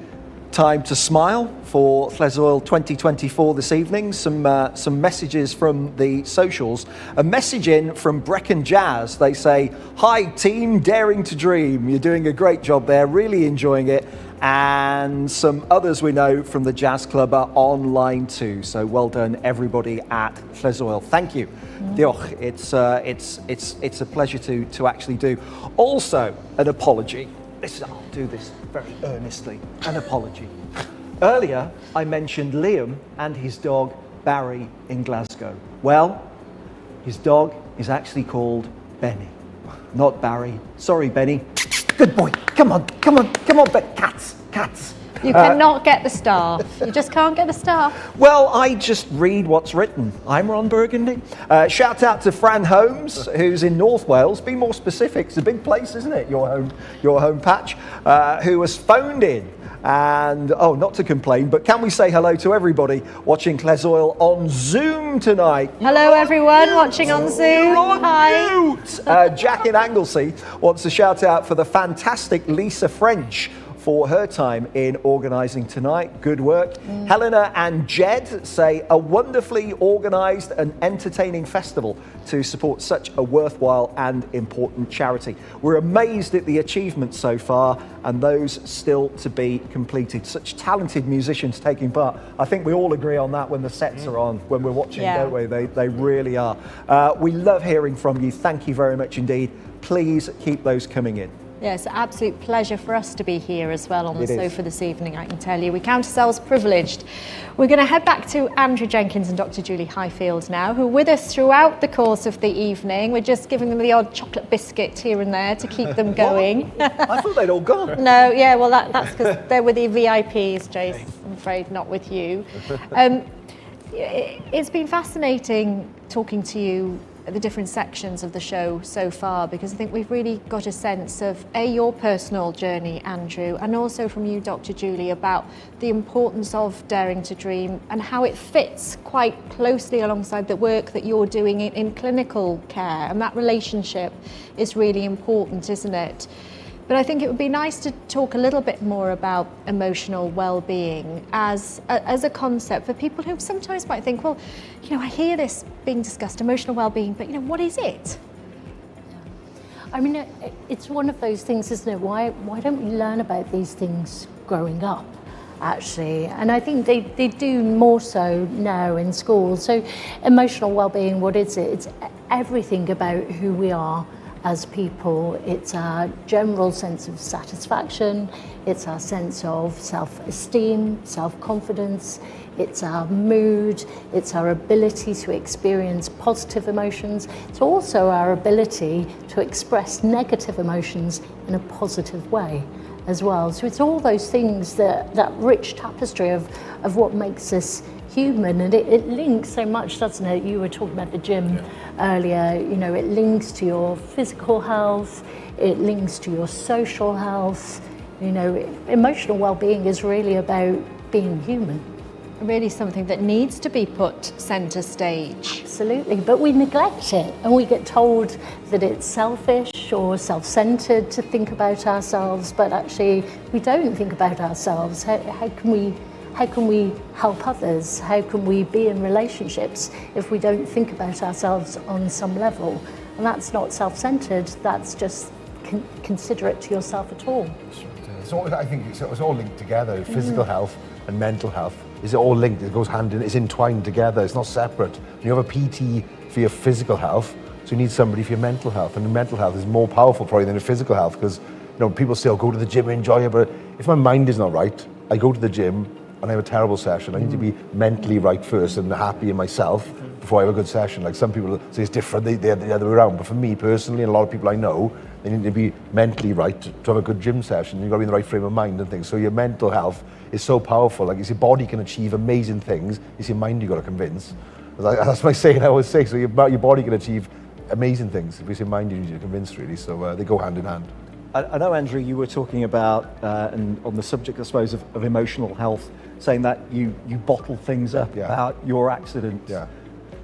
time to smile for Lleswyl 2024 this evening. Some messages from the socials. A message in from Brecon Jazz. They say, "Hi team, daring to dream. You're doing a great job there, really enjoying it." And some others we know from the Jazz Club are online too. So well done everybody at Lleswyl. Thank you. Diolch. It's a pleasure to actually do. Also, an apology. I'll do this very earnestly. An apology. Earlier, I mentioned Liam and his dog Barry in Glasgow. Well, his dog is actually called Benny, not Barry. Sorry, Benny. Good boy. Come on, but cats. You cannot get the staff. You just can't get the staff. Well, I just read what's written. I'm Ron Burgundy. Shout out to Fran Holmes, who's in North Wales. Be more specific. It's a big place, isn't it? Your home patch. Who has phoned in. And, not to complain, but can we say hello to everybody watching Lleswyl on Zoom tonight? Hello, everyone watching on Zoom. Hi. Jack in Anglesey wants to shout out for the fantastic Lisa French for her time in organising tonight. Good work. Helena and Jed say a wonderfully organised and entertaining festival to support such a worthwhile and important charity. We're amazed at the achievements so far and those still to be completed. Such talented musicians taking part. I think we all agree on that when the sets are on, when we're watching, don't we? They really are. We love hearing from you. Thank you very much indeed. Please keep those coming in. Yeah, it's an absolute pleasure for us to be here as well on the sofa this evening, I can tell you. We count ourselves privileged. We're going to head back to Andrew Jenkins and Dr. Julie Highfield now, who are with us throughout the course of the evening. We're just giving them the odd chocolate biscuit here and there to keep them going. I thought they'd all gone. No, yeah, well, that's because they're with the VIPs, Jace. I'm afraid not with you. It's been fascinating talking to you at the different sections of the show so far, because I think we've really got a sense of your personal journey, Andrew, and also from you, Dr. Julie, about the importance of daring to dream and how it fits quite closely alongside the work that you're doing in clinical care, and that relationship is really important, isn't it? But I think it would be nice to talk a little bit more about emotional well-being as a concept for people who sometimes might think, well, I hear this being discussed, emotional well-being, but what is it? I mean, it's one of those things, isn't it? Why don't we learn about these things growing up, actually? And I think they do more so now in schools. So emotional well-being, what is it? It's everything about who we are as people. It's our general sense of satisfaction, it's our sense of self-esteem, self-confidence, it's our mood, it's our ability to experience positive emotions. It's also our ability to express negative emotions in a positive way as well. So it's all those things, that rich tapestry of what makes us human, and it links so much, doesn't it? You were talking about the gym earlier, you know, it links to your physical health, it links to your social health. You know, emotional well-being is really about being human. Really something that needs to be put centre stage. Absolutely, but we neglect it and we get told that it's selfish or self-centred to think about ourselves, but actually we don't think about ourselves. How can we help others? How can we be in relationships if we don't think about ourselves on some level? And that's not self-centred, that's just considerate to yourself at all. I think it's all linked together. Physical health and mental health is all linked. It goes hand in, it's entwined together. It's not separate. You have a PT for your physical health, so you need somebody for your mental health. And the mental health is more powerful probably than the physical health, because people say, "Oh, go to the gym, enjoy it." But if my mind is not right, I go to the gym and I have a terrible session. I need to be mentally right first and happy in myself before I have a good session. Like some people say it's different, they're the other way around. But for me personally, and a lot of people I know, they need to be mentally right to have a good gym session. You've got to be in the right frame of mind and things. So your mental health is so powerful. Like, your body can achieve amazing things. It's your mind you've got to convince. That's my saying I always say. So your body can achieve amazing things. It's your mind you need to convince, really. So they go hand in hand. I know, Andrew, you were talking about, and on the subject, I suppose, of emotional health, saying that you bottle things up about your accident. Yeah.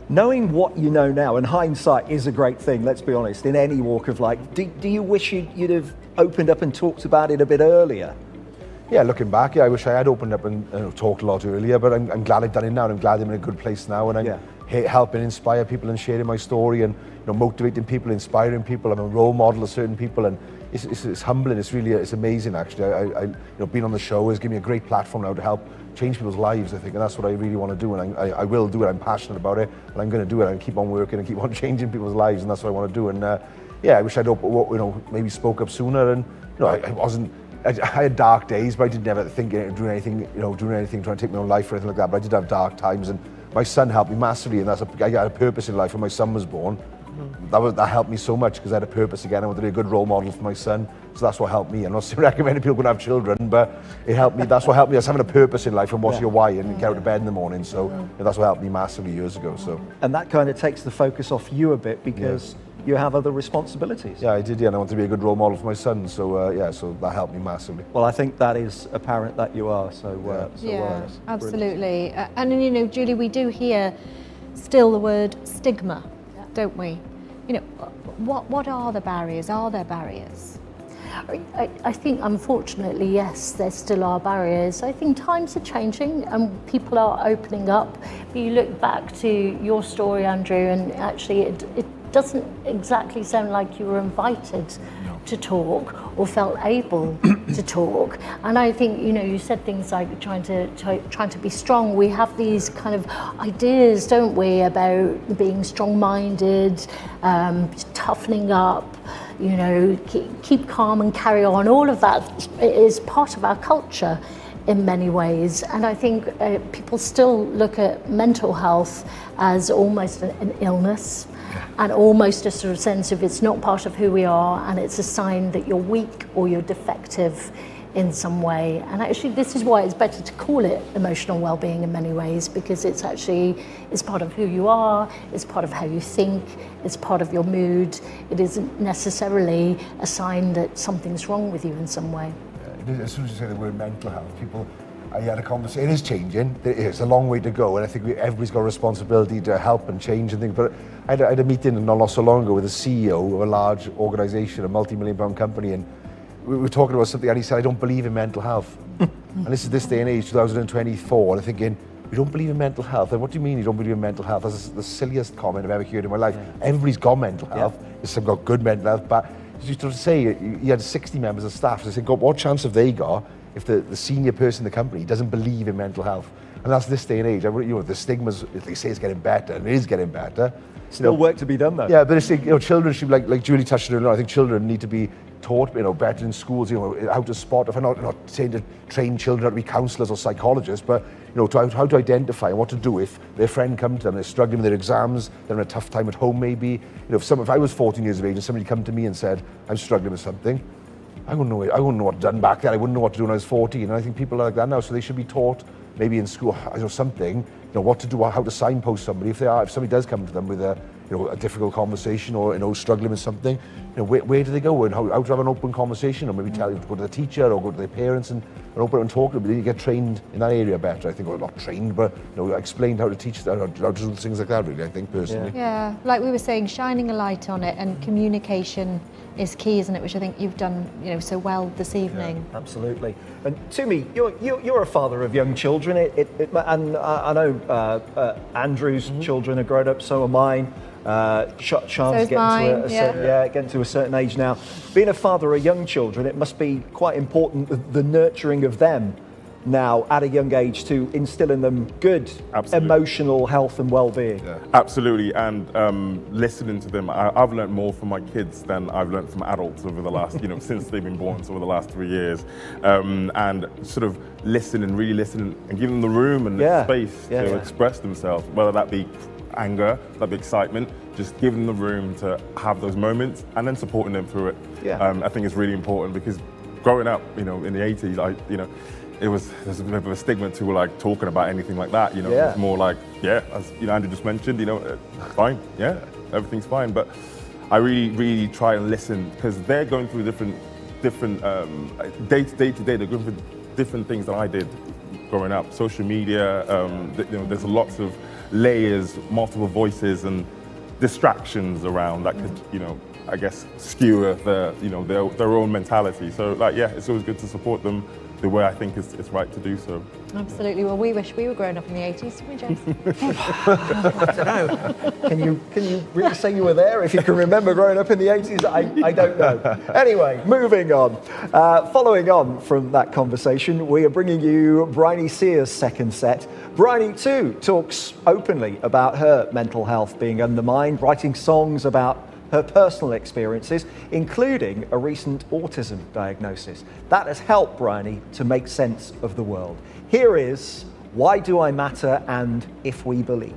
Knowing what you know now, and hindsight is a great thing, let's be honest, in any walk of life, do you wish you'd have opened up and talked about it a bit earlier? Yeah, looking back, I wish I had opened up and talked a lot earlier, but I'm glad I've done it now, and I'm glad I'm in a good place now, and I'm helping inspire people and sharing my story, and motivating people, inspiring people. I'm a role model of certain people, and it's humbling. It's amazing, actually. I being on the show has given me a great platform now to help change people's lives, I think, and that's what I really want to do, and I will do it. I'm passionate about it, and I'm going to do it, and keep on working and keep on changing people's lives, and that's what I want to do. And I wish I'd maybe spoke up sooner, and I had dark days, but I didn't ever think of doing anything, trying to take my own life or anything like that. But I did have dark times, and my son helped me massively, and I got a purpose in life when my son was born. That helped me so much, because I had a purpose again. I wanted to be a good role model for my son, so that's what helped me. I'm not recommending people go and have children, but it helped me. That's what helped me. That's having a purpose in life and what's your why, and get out of bed in the morning. So that's what helped me massively years ago. So, and that kind of takes the focus off you a bit, because you have other responsibilities. Yeah, I did. Yeah, and I wanted to be a good role model for my son. So so that helped me massively. Well, I think that is apparent that you are. Absolutely. And Julie, we do hear still the word stigma, don't we? What are the barriers? Are there barriers? I think, unfortunately, yes, there still are barriers. I think times are changing and people are opening up. But you look back to your story, Andrew, and actually it doesn't exactly sound like you were invited to talk or felt able to talk. And I think, you said things like trying to be strong. We have these kind of ideas, don't we, about being strong-minded, toughening up, keep calm and carry on. All of that is part of our culture in many ways. And I think people still look at mental health as almost an illness, and almost a sort of sense of it's not part of who we are, and it's a sign that you're weak or you're defective in some way. And actually this is why it's better to call it emotional well-being in many ways, because it's part of who you are, it's part of how you think, it's part of your mood. It isn't necessarily a sign that something's wrong with you in some way. As soon as you say the word mental health, I had a conversation. It is changing. It's a long way to go, and I think everybody's got a responsibility to help and change and things. But I had a meeting not so long ago with the CEO of a large organisation, a multi-million-pound company, and we were talking about something, and he said, "I don't believe in mental health." And this is this day and age, 2024, and I'm thinking, you don't believe in mental health? And what do you mean you don't believe in mental health? That's the silliest comment I've ever heard in my life. Everybody's got mental health. Some got good mental health, but you sort of say you had 60 members of staff. So I said, God, what chance have they got if the senior person in the company doesn't believe in mental health? And that's this day and age. The stigmas, they say it's getting better, and it is getting better. Still work to be done, though. Yeah, but it's, children should, like Julie touched on earlier, I think children need to be taught, better in schools, how to spot. If I'm not saying to train children how to be counsellors or psychologists, but how to identify and what to do if their friend comes to them, they're struggling with their exams, they're having a tough time at home maybe. If I was 14 years of age and somebody come to me and said, I'm struggling with something, I wouldn't know what to done back then. I wouldn't know what to do when I was 14. And I think people are like that now, so they should be taught maybe in school, something, what to do, how to signpost somebody if somebody does come to them with a difficult conversation or struggling with something, where do they go and how to have an open conversation, or maybe tell them to go to the teacher or go to their parents and open up and talk to them. But then you get trained in that area better, I think, or not trained, but explained how to teach how to do things like that, really, I think, personally. Yeah, like we were saying, shining a light on it, and communication is key, isn't it? Which I think you've done, so well this evening. Yeah, absolutely. And Tumi, you're a father of young children, and I know Andrew's children are grown up. So are mine. Sean's getting to a certain age now. Being a father of young children, it must be quite important, the nurturing of them now at a young age, to instill in them good emotional health and well-being. Yeah. Absolutely, and listening to them, I've learned more from my kids than I've learned from adults over the last, since they've been born, so over the last 3 years, and sort of really listening and giving them the room and the space to express themselves, whether that be anger, that be excitement, just giving them the room to have those moments and then supporting them through it. I think it's really important, because growing up, in the 80s, there's a bit of a stigma to talking about anything like that. It's more like, as Andrew just mentioned, fine, everything's fine. But I really try and listen, because they're going through different day to day, they're going through different things that I did growing up. Social media, there's lots of layers, multiple voices and distractions around that could, I guess, skew their own mentality. So it's always good to support them the way I think it's right to do so. Absolutely. Well, we wish we were growing up in the 80s, didn't we, Jess? I don't know. Can you really say you were there if you can remember growing up in the 80s? I don't know. Anyway, moving on. Following on from that conversation, we are bringing you Bryony Sier's second set. Bryony, too, talks openly about her mental health being undermined, writing songs about her personal experiences, including a recent autism diagnosis. That has helped Bryony to make sense of the world. Here is Why Do I Matter and If We Believe.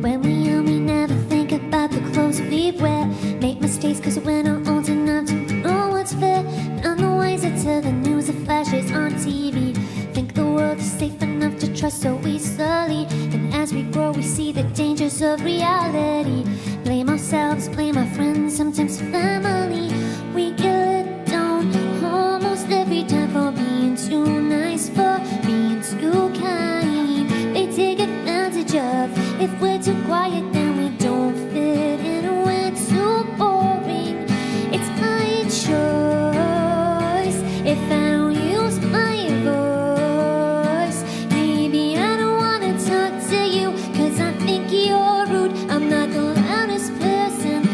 When we're young, we never think about the clothes we wear. Make mistakes cause we're not old enough to know what's fair. None the wiser to the news that flashes on TV. Think the world is safe enough to trust so easily. And as we grow, we see the dangers of reality. Blame ourselves, blame our friends, sometimes family. We get let down almost every time for being too nice, for being too kind. They take advantage of. If we're too quiet, then we don't fit in. We're too boring. It's my choice. If I don't use my voice, maybe I don't wanna talk to you, cause I think you're rude. I'm not the loudest person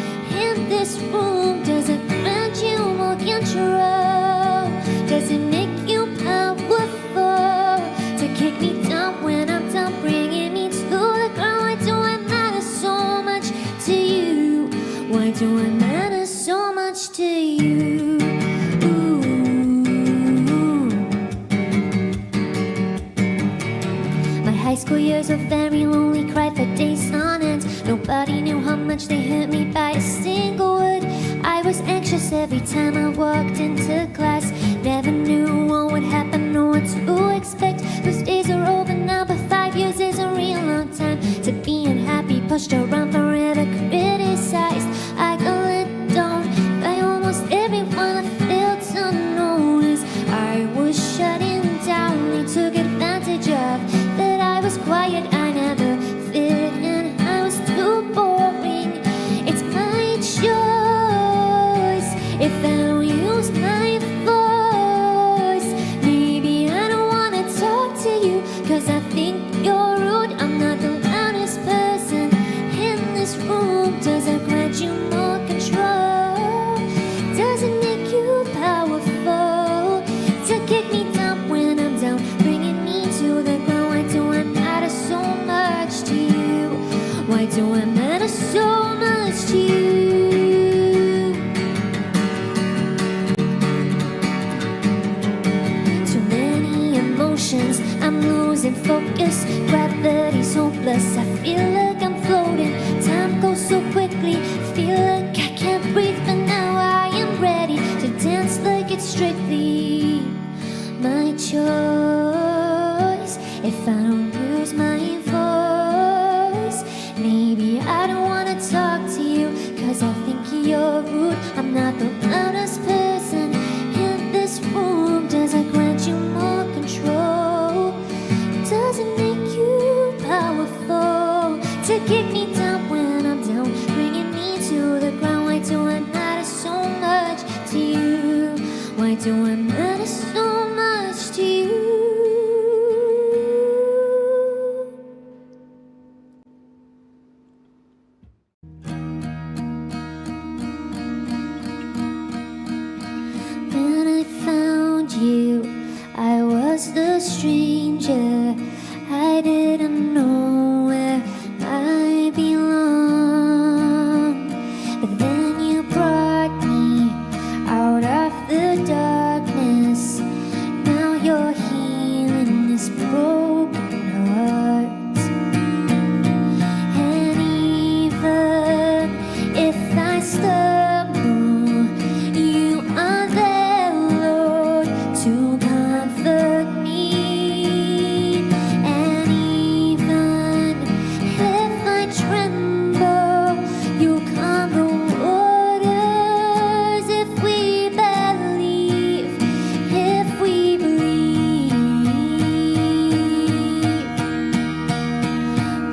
in this room. Does it grant you more control? Does it make you powerful to kick me down when I'm done bringing me to the ground? Why do I matter so much to you? Why do I matter so much to you? My high school years were very lonely, cried for days on end. Nobody knew how much they hurt me by a single word. I was anxious every time I walked into class. Never knew what would happen or what to expect. Those days are over now, but 5 years is a real long time to be unhappy, pushed around, forever criticized. I got let down by almost everyone I failed to notice. I was shutting down, they took advantage of. That I was quiet, I never fit in, I was too boring. It's my choice. If I don't use my voice, maybe I don't wanna talk to you, cause I think you're rude. I'm not the to you. Too many emotions, I'm losing focus. Gravity's hopeless, I feel like I'm floating. Time goes so quickly, feel like I can't breathe. But now I am ready to dance like it's strictly my choice. If I don't use my voice, maybe I don't wanna talk to you, cause I think you're rude. I'm not the loudest person in this room. Does it grant you more control? Does it make you powerful to kick me down when I'm down, bringing me to the ground? Why do I matter so much to you? Why do I matter so much to you? When I found you, I was the stranger. I didn't know where I belong. But then you brought me out of the darkness. Now you're healing this broken heart. And even if I stumble, you are there, Lord, to comfort me. And even if I tremble, you calm the waters. If we believe, if we believe.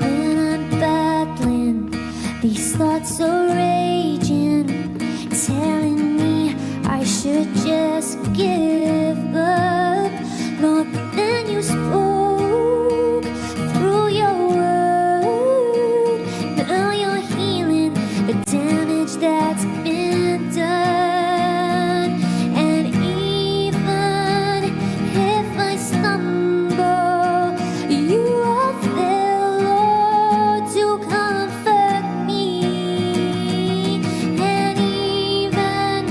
When I'm battling, these thoughts are raging, telling me I should just give up. Lord, then you spoke through your word. Now you're healing the damage that's been done. And even if I stumble, you are there, Lord, to comfort me. And even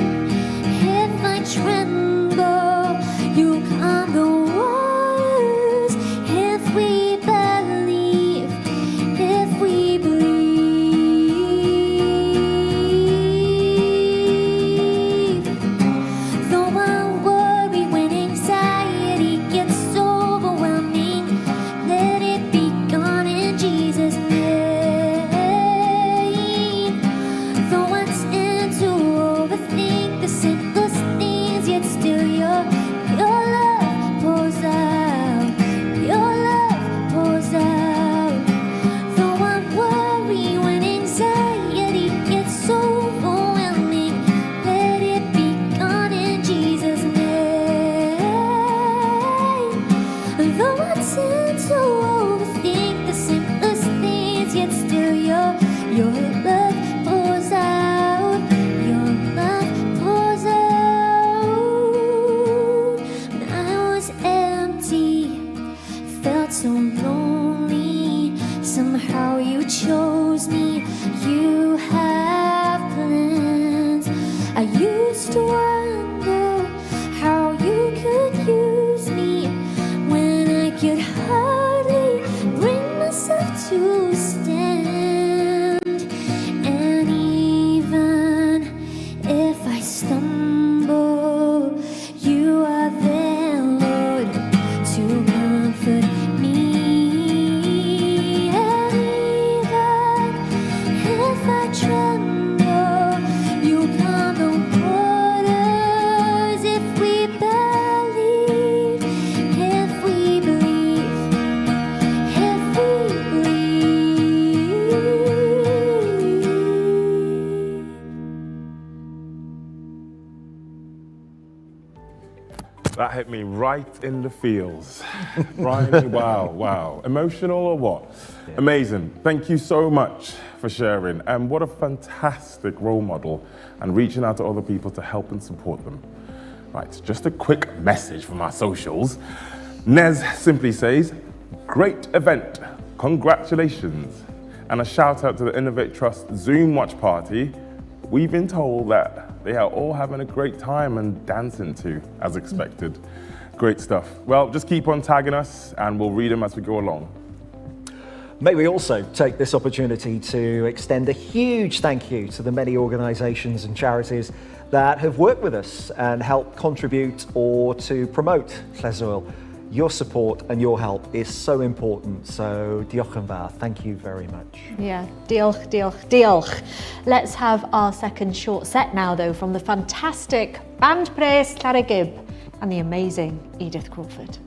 if I tremble, you calm the waters. If we believe, if we believe. Though I worry when anxiety gets overwhelming, let it be gone in Jesus' name. Though I tend to overthink the simplest things, yet still your love pours out. Your love pours out. Though I worry when anxiety gets overwhelming, let it be gone in Jesus' name. Though I tend to overthink the simplest things, yet still your love pours out. Your love pours out. When I was empty, felt so lonely. Somehow you chose me. You have plans. I used to wonder how you could use me when I could hardly bring myself to stand. And even if I stumble, you are there, Lord, to comfort me. And even if I tremble, you calm the waters. If we believe, if we believe, if we believe. That hit me right in the feels. Bryony, wow, wow. Emotional or what? Yeah. Amazing. Thank you so much for sharing. And what a fantastic role model and reaching out to other people to help and support them. Right, just a quick message from our socials. Nez simply says, great event, congratulations. And a shout out to the Innovate Trust Zoom watch party. We've been told that they are all having a great time and dancing too, as expected. Great stuff. Well, just keep on tagging us and we'll read them as we go along. May we also take this opportunity to extend a huge thank you to the many organisations and charities that have worked with us and helped contribute or to promote Leswell. Your support and your help is so important, so diolch yn fawr, thank you very much. Yeah, diolch, diolch, diolch. Let's have our second short set now though from the fantastic band pres Clara Gibb and the amazing Edith Crawford.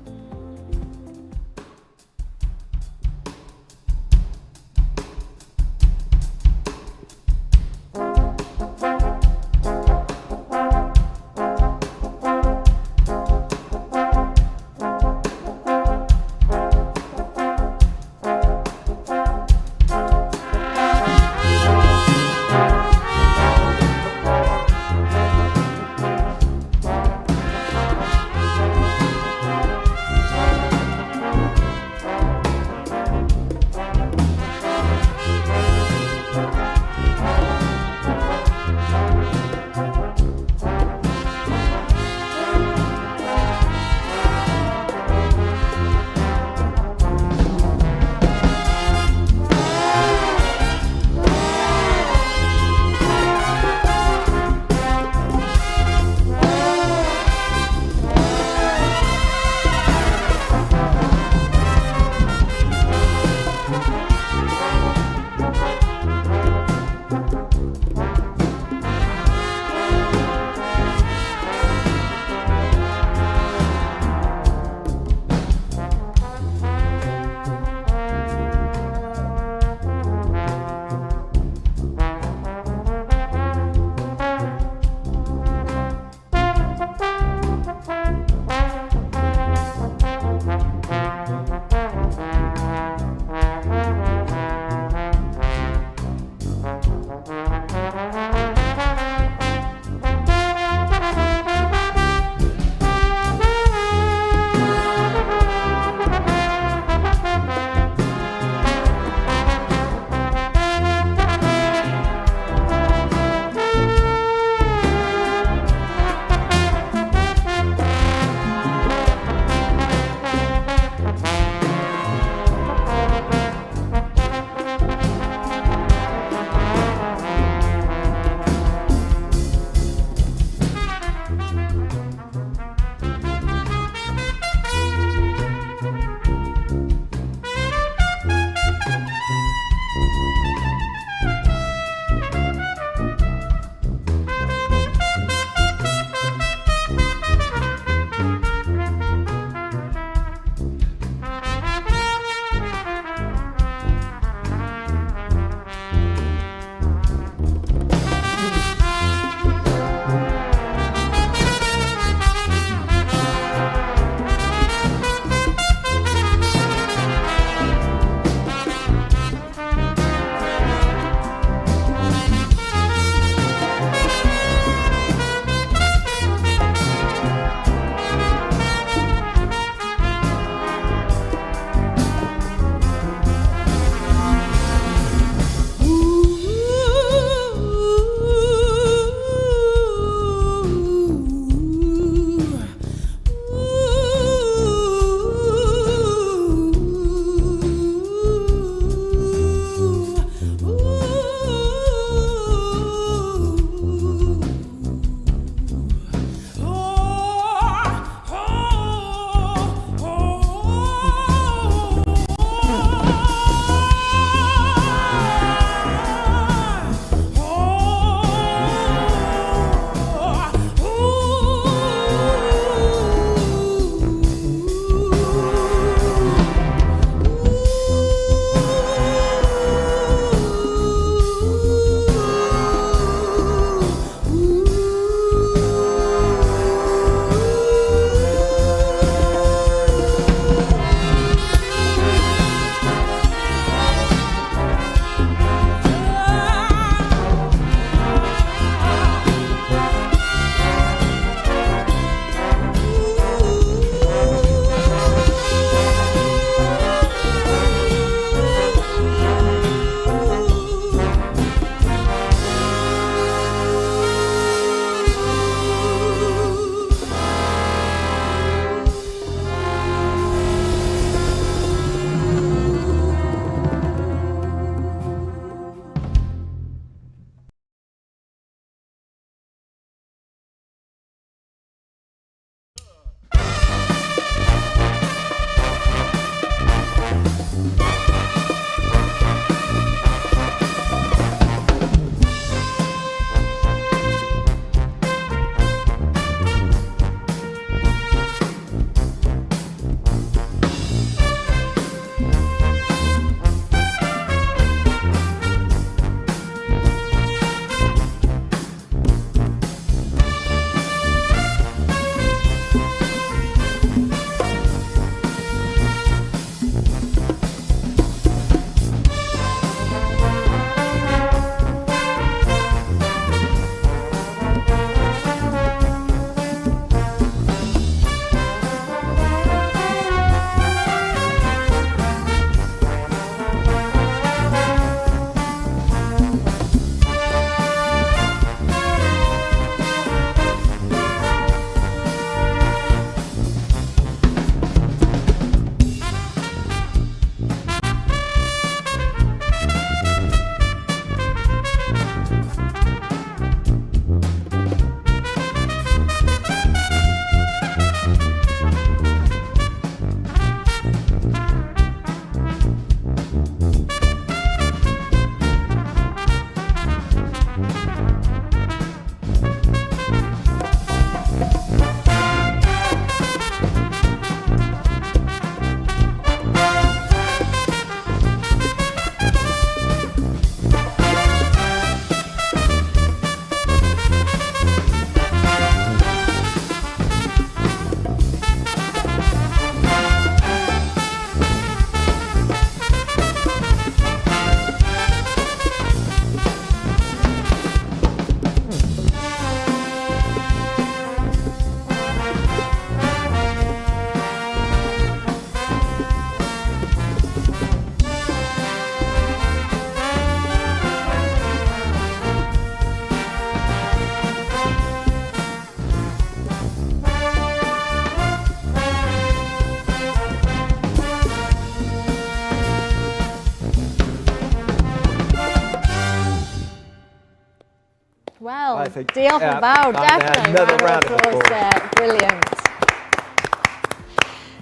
Well, I think, diolch yn fawr, definitely. Another round of applause. There. Brilliant.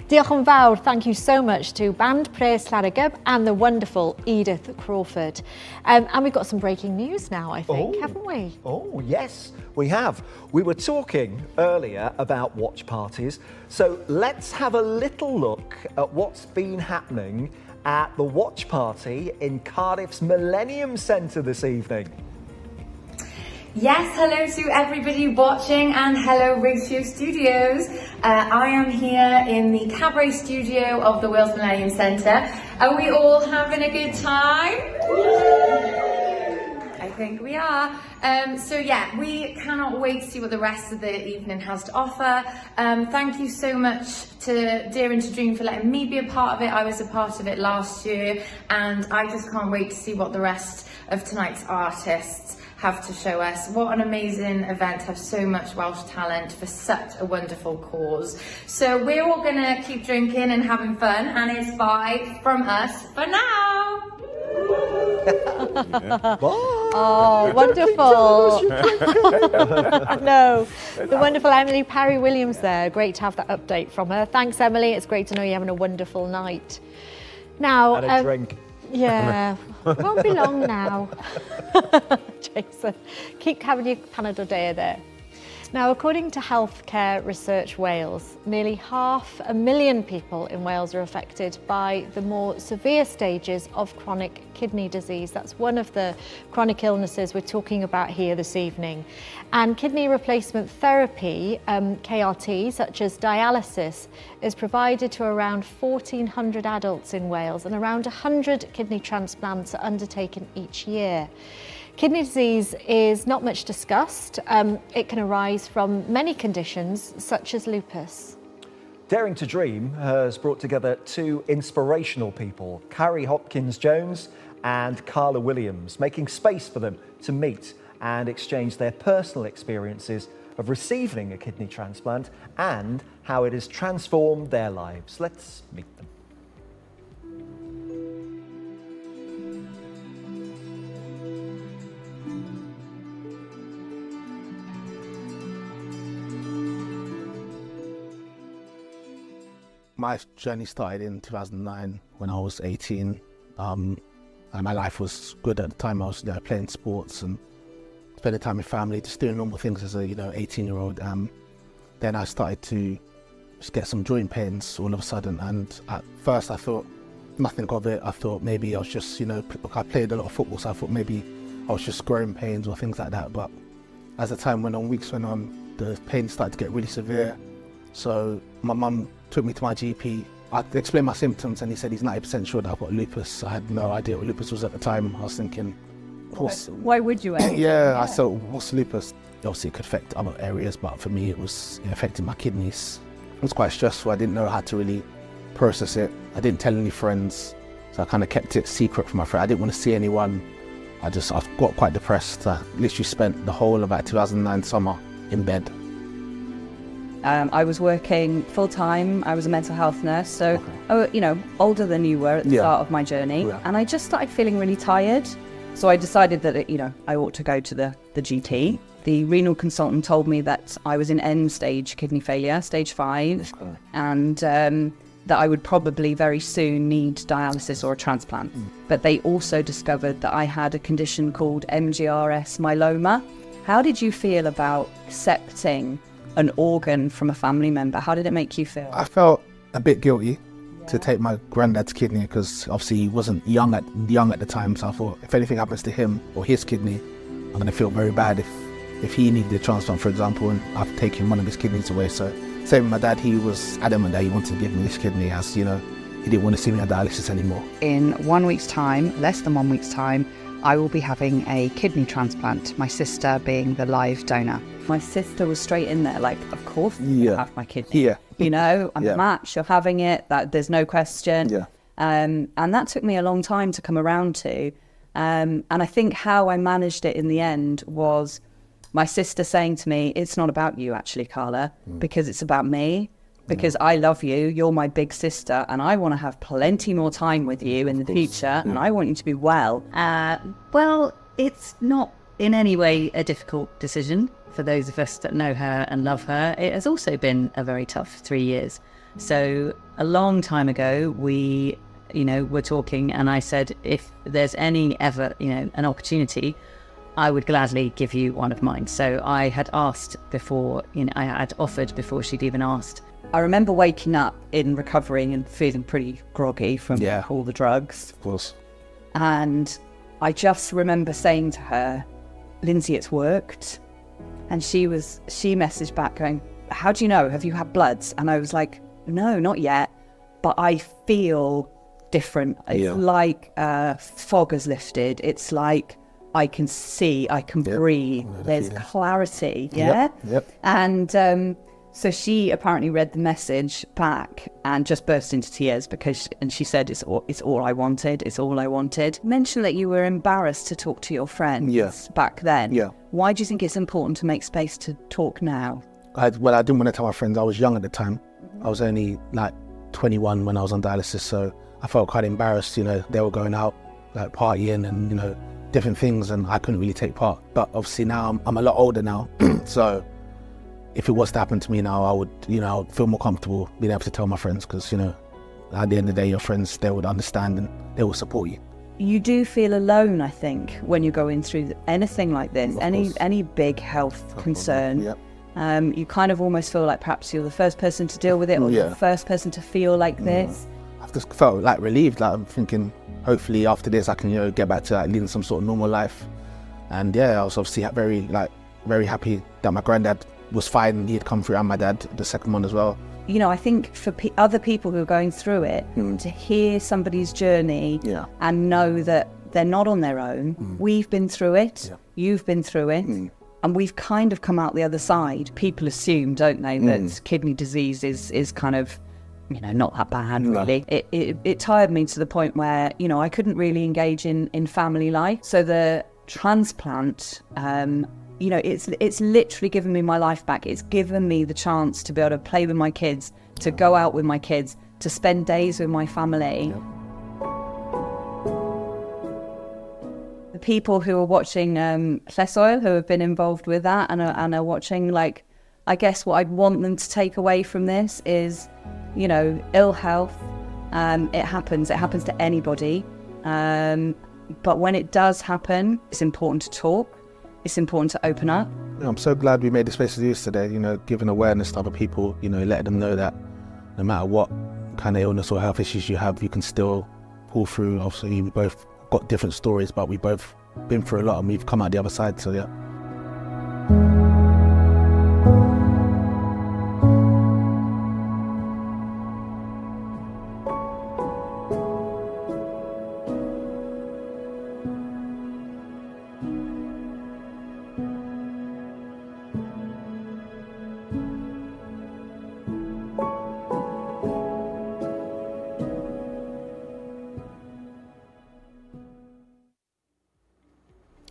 Diolch yn fawr. Thank you so much to Band Pres Llarygub and the wonderful Edith Crawford. And we've got some breaking news now, I think, haven't we? Oh, yes, we have. We were talking earlier about watch parties, so let's have a little look at what's been happening at the watch party in Cardiff's Millennium Centre this evening. Yes, hello to everybody watching and hello Ratio Studios. I am here in the cabaret studio of the Wales Millennium Centre. Are we all having a good time? I think we are. So yeah, we cannot wait to see what the rest of the evening has to offer. Thank you so much to Daring to Dream for letting me be a part of it. I was a part of it last year and I just can't wait to see what the rest of tonight's artists have to show us. What an amazing event, have so much Welsh talent for such a wonderful cause. So we're all gonna keep drinking and having fun, and it's bye from us for now. Oh, wonderful. No, the wonderful Emily Parry-Williams there. Great to have that update from her. Thanks, Emily. It's great to know you're having a wonderful night. Now, And a drink. Yeah, won't be long now. Jason, keep having your Panadol Day there. Now, according to Healthcare Research Wales, nearly 500,000 people in Wales are affected by the more severe stages of chronic kidney disease. That's one of the chronic illnesses we're talking about here this evening. And kidney replacement therapy, KRT, such as dialysis, is provided to around 1,400 adults in Wales, and around 100 kidney transplants are undertaken each year. Kidney disease is not much discussed. It can arise from many conditions, such as lupus. Daring to Dream has brought together two inspirational people, Carrie Hopkins-Jones and Carla Williams, making space for them to meet and exchange their personal experiences of receiving a kidney transplant and how it has transformed their lives. Let's meet them. My journey started in 2009 when I was 18, and my life was good at the time. I was playing sports and spending time with family, just doing normal things as a 18-year-old. Then I started to just get some joint pains all of a sudden, and at first I thought nothing of it. I thought maybe I was just, I played a lot of football, so I thought maybe I was just growing pains or things like that. But as the time went on, weeks went on, the pain started to get really severe. So my mum took me to my GP. I explained my symptoms and he said he's 90% sure that I've got lupus. I had no idea what lupus was at the time. I was thinking, why would you? Yeah, I thought, what's lupus? Obviously it could affect other areas, but for me it was affecting my kidneys. It was quite stressful. I didn't know how to really process it. I didn't tell any friends, so I kind of kept it secret from my friend. I didn't want to see anyone. I got quite depressed. I literally spent the whole of 2009 summer in bed. I was working full-time. I was a mental health nurse, so older than you were at the start of my journey, and I just started feeling really tired. So I decided that I ought to go to the GP. The renal consultant told me that I was in end-stage kidney failure, stage 5, and that I would probably very soon need dialysis or a transplant. But they also discovered that I had a condition called MGRS myeloma. How did you feel about accepting an organ from a family member? How did it make you feel? I felt a bit guilty to take my granddad's kidney, because obviously he wasn't young at the time, so I thought if anything happens to him or his kidney, I'm going to feel very bad if he needed a transplant, for example, and I've taken one of his kidneys away. So same with my dad, he was adamant that he wanted to give me this kidney, as he didn't want to see me on dialysis anymore. In 1 week's time, less than 1 week's time, I will be having a kidney transplant, my sister being the live donor. My sister was straight in there, like, of course you have my kidney. Yeah. I'm a match, you're having it, that there's no question. Yeah. And that took me a long time to come around to. And I think how I managed it in the end was my sister saying to me, it's not about you actually, Carla, because it's about me. Because I love you, you're my big sister, and I want to have plenty more time with you in the future, and I want you to be well. Well, it's not in any way a difficult decision for those of us that know her and love her. It has also been a very tough 3 years. So a long time ago, we, were talking, and I said, if there's ever, an opportunity, I would gladly give you one of mine. So I had asked before, I had offered before she'd even asked. I remember waking up in recovery and feeling pretty groggy from all the drugs. Of course. And I just remember saying to her, Lindsay, it's worked. And she messaged back going, how do you know? Have you had bloods? And I was like, no, not yet. But I feel different. It's like fog has lifted. It's like I can see, I can breathe. There's clarity. Yeah. Yep. And so she apparently read the message back and just burst into tears and she said, it's all I wanted. It's all I wanted. Mention that you were embarrassed to talk to your friends back then. Yeah. Why do you think it's important to make space to talk now? I didn't want to tell my friends. I was young at the time. I was only like 21 when I was on dialysis, so I felt quite embarrassed. They were going out, like partying and, different things, and I couldn't really take part. But obviously now I'm a lot older now, so if it was to happen to me now, I would feel more comfortable being able to tell my friends, because, at the end of the day, your friends, they would understand and they will support you. You do feel alone, I think, when you're going through anything like this, any big health concern. Yep. You kind of almost feel like perhaps you're the first person to deal with it, or the first person to feel like this. I've just felt like relieved. Like I'm thinking, hopefully after this, I can get back to leading some sort of normal life. And I was obviously very happy that my granddad was fine. He had come through, and my dad, the second one as well. I think for other people who are going through it, to hear somebody's journey and know that they're not on their own. We've been through it. You've been through it. And we've kind of come out the other side. People assume, don't they, that kidney disease is kind of, not that bad, really. It tired me to the point where, I couldn't really engage in family life. So the transplant, it's literally given me my life back. It's given me the chance to be able to play with my kids, to go out with my kids, to spend days with my family. The people who are watching Leswell, who have been involved with that and are watching, I guess what I'd want them to take away from this is, ill health. It happens to anybody. But when it does happen, it's important to talk. It's important to open up. I'm so glad we made the space to do this today, giving awareness to other people, letting them know that no matter what kind of illness or health issues you have, you can still pull through. Obviously, we both got different stories, but we've both been through a lot and we've come out the other side, so yeah.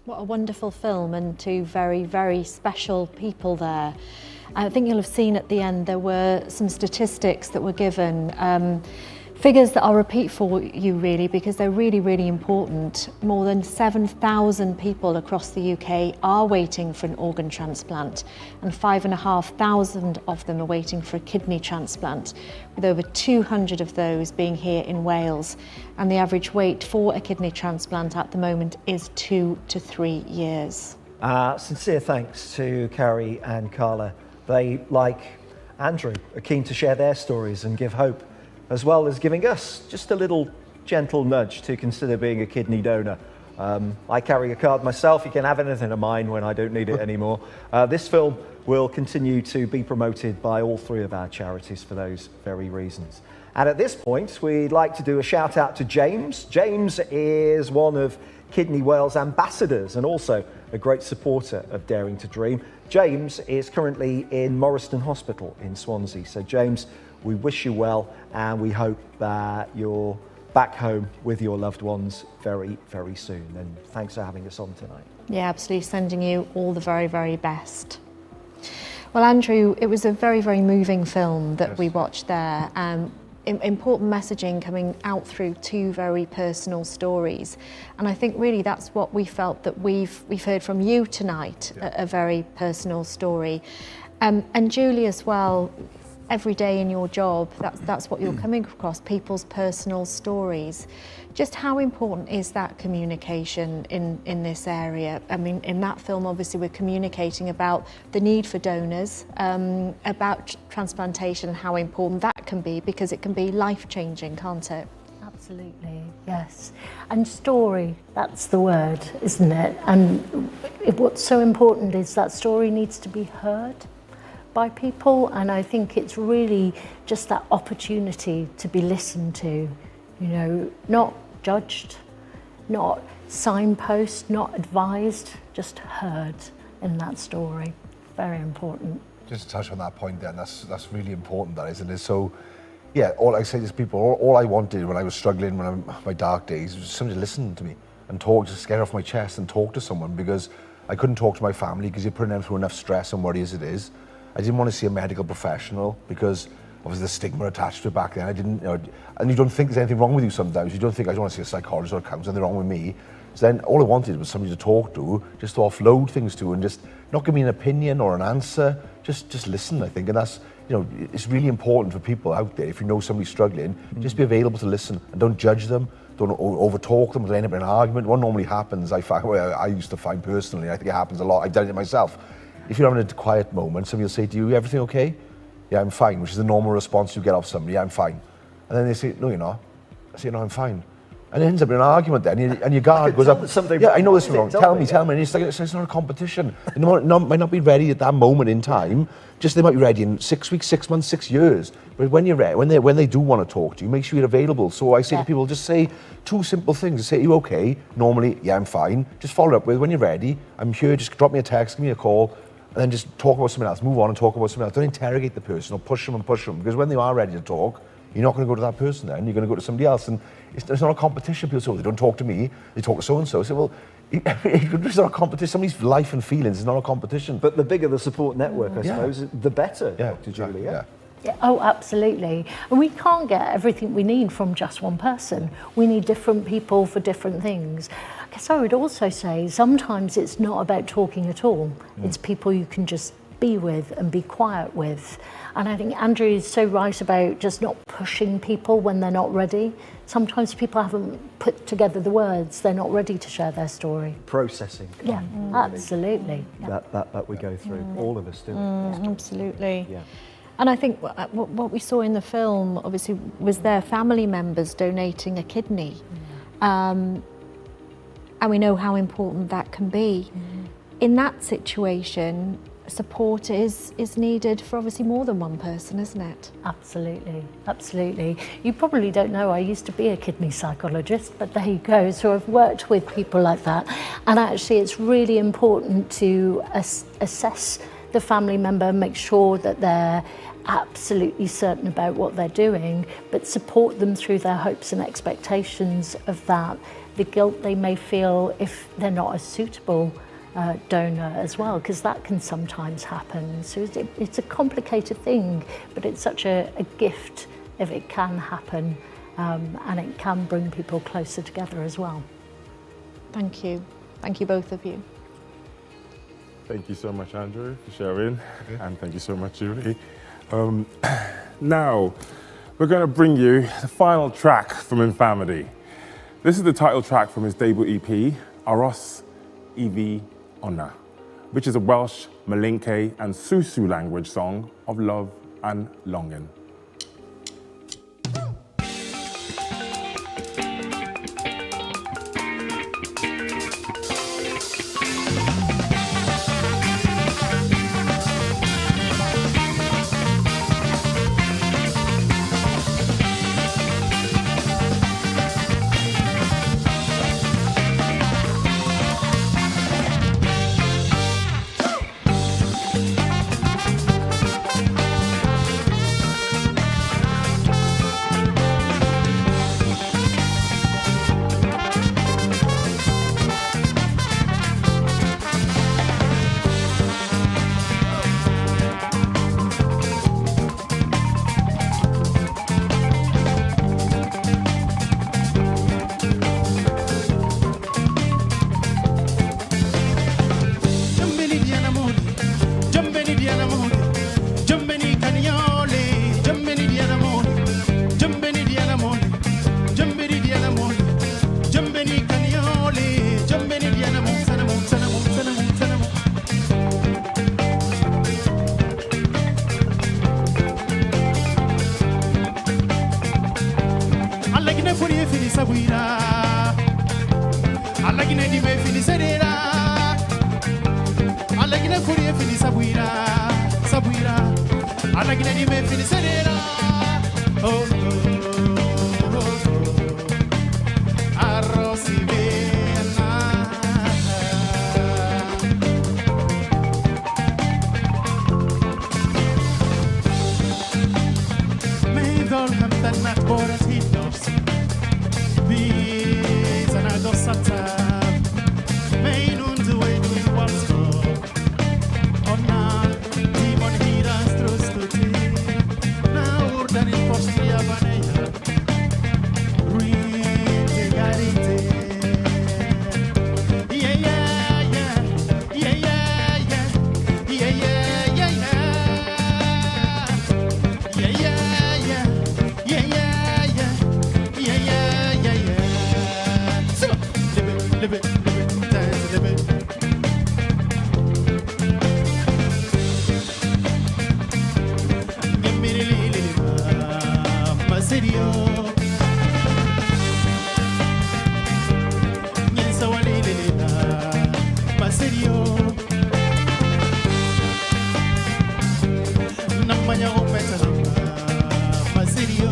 What a wonderful film, and two very, very special people there. I think you'll have seen at the end there were some statistics that were given, figures that I'll repeat for you really because they're really, really important. More than 7,000 people across the UK are waiting for an organ transplant, and 5,500 of them are waiting for a kidney transplant, with over 200 of those being here in Wales. And the average wait for a kidney transplant at the moment is 2 to 3 years. Sincere thanks to Carrie and Carla. They, like Andrew, are keen to share their stories and give hope, as well as giving us just a little gentle nudge to consider being a kidney donor. I carry a card myself. You can have anything of mine when I don't need it anymore. This film will continue to be promoted by all three of our charities for those very reasons. And at this point, we'd like to do a shout out to James. James is one of Kidney Wales ambassadors and also a great supporter of Daring to Dream. James is currently in Morriston Hospital in Swansea. So James, we wish you well, and we hope that you're back home with your loved ones very, very soon. And thanks for having us on tonight. Yeah, absolutely. Sending you all the very, very best. Well, Andrew, it was a very, very moving film that we watched there. important messaging coming out through two very personal stories. And I think really that's what we felt that we've heard from you tonight, a very personal story. And Julie as well, every day in your job, that's what you're coming across, people's personal stories. Just how important is that communication in this area? I mean, in that film, obviously, we're communicating about the need for donors, about transplantation, how important that can be, because it can be life-changing, can't it? Absolutely, yes. And story, that's the word, isn't it? And what's so important is that story needs to be heard by people, and I think it's really just that opportunity to be listened to, you know, not judged, not signpost, not advised, just heard in that story. Very important. Just to touch on that point then, that's really important, that is, and it's so, yeah, all I say to people, all I wanted when I was struggling, my dark days, was somebody to listen to me and talk, just get off my chest and talk to someone, because I couldn't talk to my family because you're putting them through enough stress and worry as it is. I didn't want to see a medical professional because obviously the stigma attached to it back then. I didn't, you know, and you don't think there's anything wrong with you sometimes. You don't think, I don't want to see a psychologist or a counselor, something wrong with me. So then all I wanted was somebody to talk to, just to offload things to, and just not give me an opinion or an answer, just listen, I think. And that's, you know, it's really important for people out there, if you know somebody's struggling, just be available to listen and don't judge them. Don't over-talk them, or end up in an argument. What normally happens, I used to find personally, I think it happens a lot, I've done it myself. If you're having a quiet moment, somebody will say to you, everything okay? Yeah, I'm fine, which is the normal response you get off somebody, yeah, I'm fine. And then they say, no, you're not. I say, no, I'm fine. And it ends up in an argument then, and your guard goes up. Yeah, I know this is wrong, tell me. And it's like, it's not a competition. And they might not be ready at that moment in time, just they might be ready in 6 weeks, 6 months, 6 years. But when you're ready, when they do want to talk to you, make sure you're available. So I say to people, just say 2 simple things. Say, are you okay? Normally, yeah, I'm fine. Just follow up with, when you're ready, I'm here, just drop me a text, give me a call, and then just talk about something else, move on and talk about something else. Don't interrogate the person or push them, because when they are ready to talk, you're not going to go to that person then, you're going to go to somebody else. And it's not a competition. People say, they don't talk to me, they talk to so-and-so. I say, well, it's not a competition. Somebody's life and feelings is not a competition. But the bigger the support network, I suppose, the better, Dr. Julie. Yeah, oh, absolutely. And we can't get everything we need from just one person. We need different people for different things. I guess I would also say sometimes it's not about talking at all. It's people you can just be with and be quiet with. And I think Andrew is so right about just not pushing people when they're not ready. Sometimes people haven't put together the words, they're not ready to share their story. Processing. Yeah, absolutely. That we go through, all of us do. Absolutely. Yeah. And I think what we saw in the film, obviously, was their family members donating a kidney. And we know how important that can be. In that situation, support is needed for obviously more than one person, isn't it? Absolutely, absolutely. You probably don't know, I used to be a kidney psychologist, but there you go. So I've worked with people like that. And actually it's really important to assess the family member, make sure that they're absolutely certain about what they're doing, but support them through their hopes and expectations of that, the guilt they may feel if they're not a suitable donor as well, because that can sometimes happen. So it's a complicated thing, but it's such a gift if it can happen, and it can bring people closer together as well. Thank you. Thank you, both of you. Thank you so much, Andrew, for sharing, and thank you so much, Julie. Now, we're going to bring you the final track from Infamity. This is the title track from his debut EP, Aros Evi Onna, which is a Welsh, Malinke and Susu language song of love and longing. di me fini serera Alagina furia fini sabuira Sabuira Alagina di me fini serera Oh oh oh oh Arrosi vena Meidol hamdan nakborat hitos Biz anago satab Mainun duwe duwe walsko Onna timon hiras trustuti Na urdan in postria baneya Ruite garite Yeah yeah yeah Yeah yeah yeah Yeah yeah yeah yeah Yeah yeah yeah Yeah yeah yeah Yeah yeah yeah yeah So live it, dance, live it Serio Niensa walilila Maserio Namanya umeta Maserio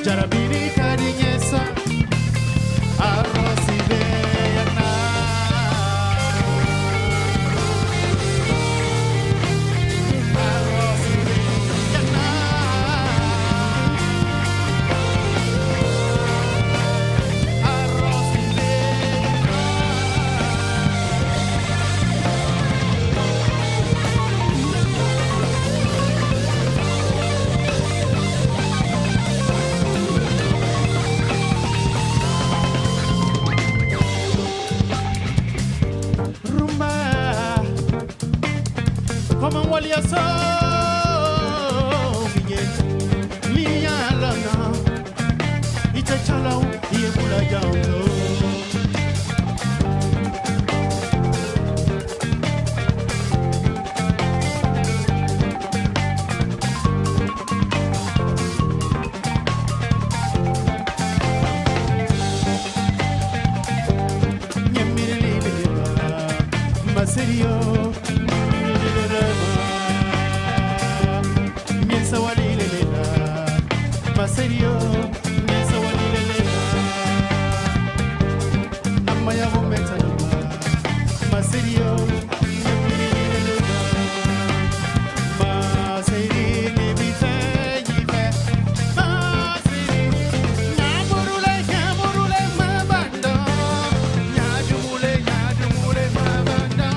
Jarabini kadinyesa Arrosi vena Arrosi vena Arrosi Rumba Como walia so Miya lana Ita chalau Iye kula jauto Serio Miensa walilela Maserio Miensa walilela Namaya vometa nama Maserio Maseri nebite yife Maseri Nyamurule nyamurule mabando Nyadumule nyadumule mabando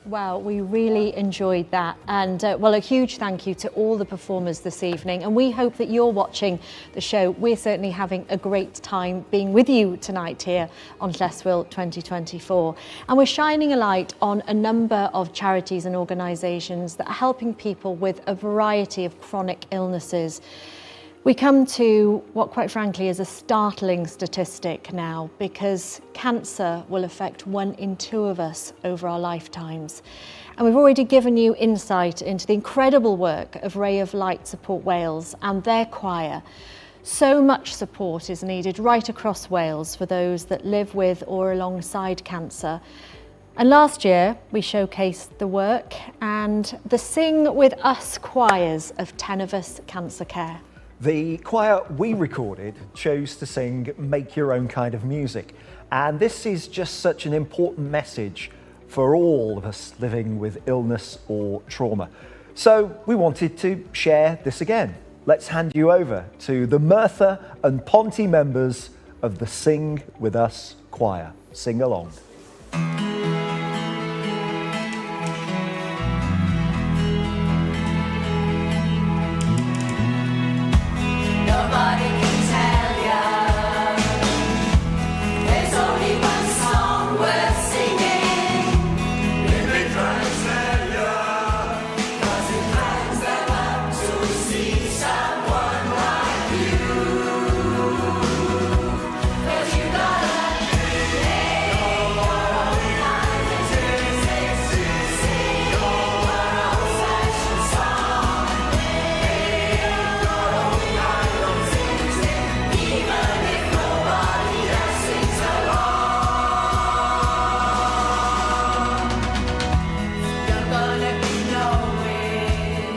Well, we really enjoyed that, and well, a huge thank you to all the performers this evening, and we hope that you're watching the show. We're certainly having a great time being with you tonight here on Lleswyl 2024, and we're shining a light on a number of charities and organisations that are helping people with a variety of chronic illnesses. We come to what, quite frankly, is a startling statistic now, because cancer will affect 1 in 2 of us over our lifetimes. And we've already given you insight into the incredible work of Ray of Light Support Wales and their choir. So much support is needed right across Wales for those that live with or alongside cancer. And last year we showcased the work and the Sing With Us choirs of Tenovus Cancer Care. The choir we recorded chose to sing Make Your Own Kind of Music, and this is just such an important message for all of us living with illness or trauma. So we wanted to share this again. Let's hand you over to the Merthyr and Ponty members of the Sing With Us choir. Sing along. Nobody can tell ya. There's only one song worth singing. If they try to sell ya, 'cause it brings them up to see someone like you. 'Cause you gotta make your own kind of music, sing your own special song, make your own kind of music, even if nobody else sings along. You're gonna be knowing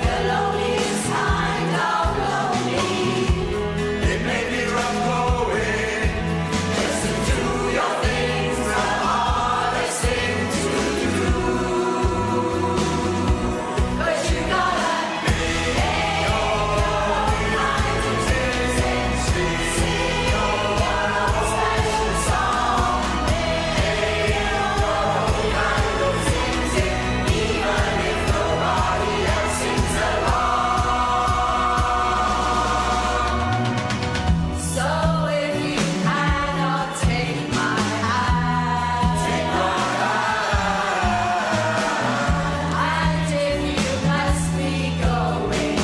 the loneliest kind of lonely. It may be rough going just to do your things, the hardest thing to do. But you gotta make your own kind of music, sing your own special song, make your own kind of music, even if nobody else sings along. So if you cannot take my hand, and if you must be going,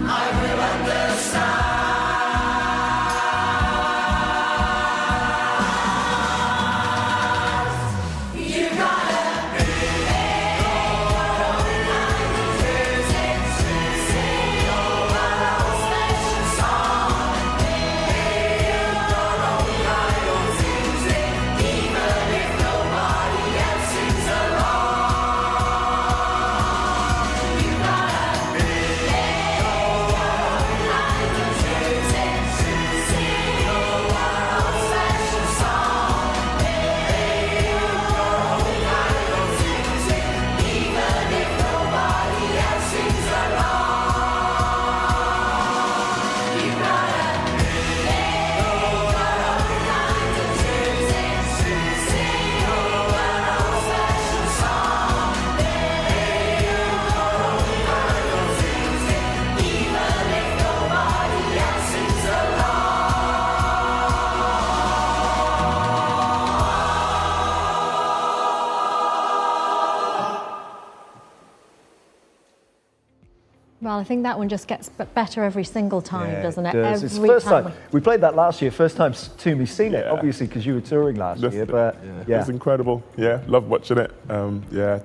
I will understand. You gotta make your own kind of music, sing your own special song, make your own kind of music, even if nobody else sings along. You gotta make your own kind of music, sing your own special song, make your own kind of music, even if nobody else sings along. You gotta make your own kind of music, sing your own special song, make your own kind of music, even if nobody else sings along. Well, I think that one just gets better every single time, doesn't it? does. It's the Every first time. time. We played that last year, first time Toomey's seen it, obviously because you were touring last year, but It was incredible. Yeah, love watching it.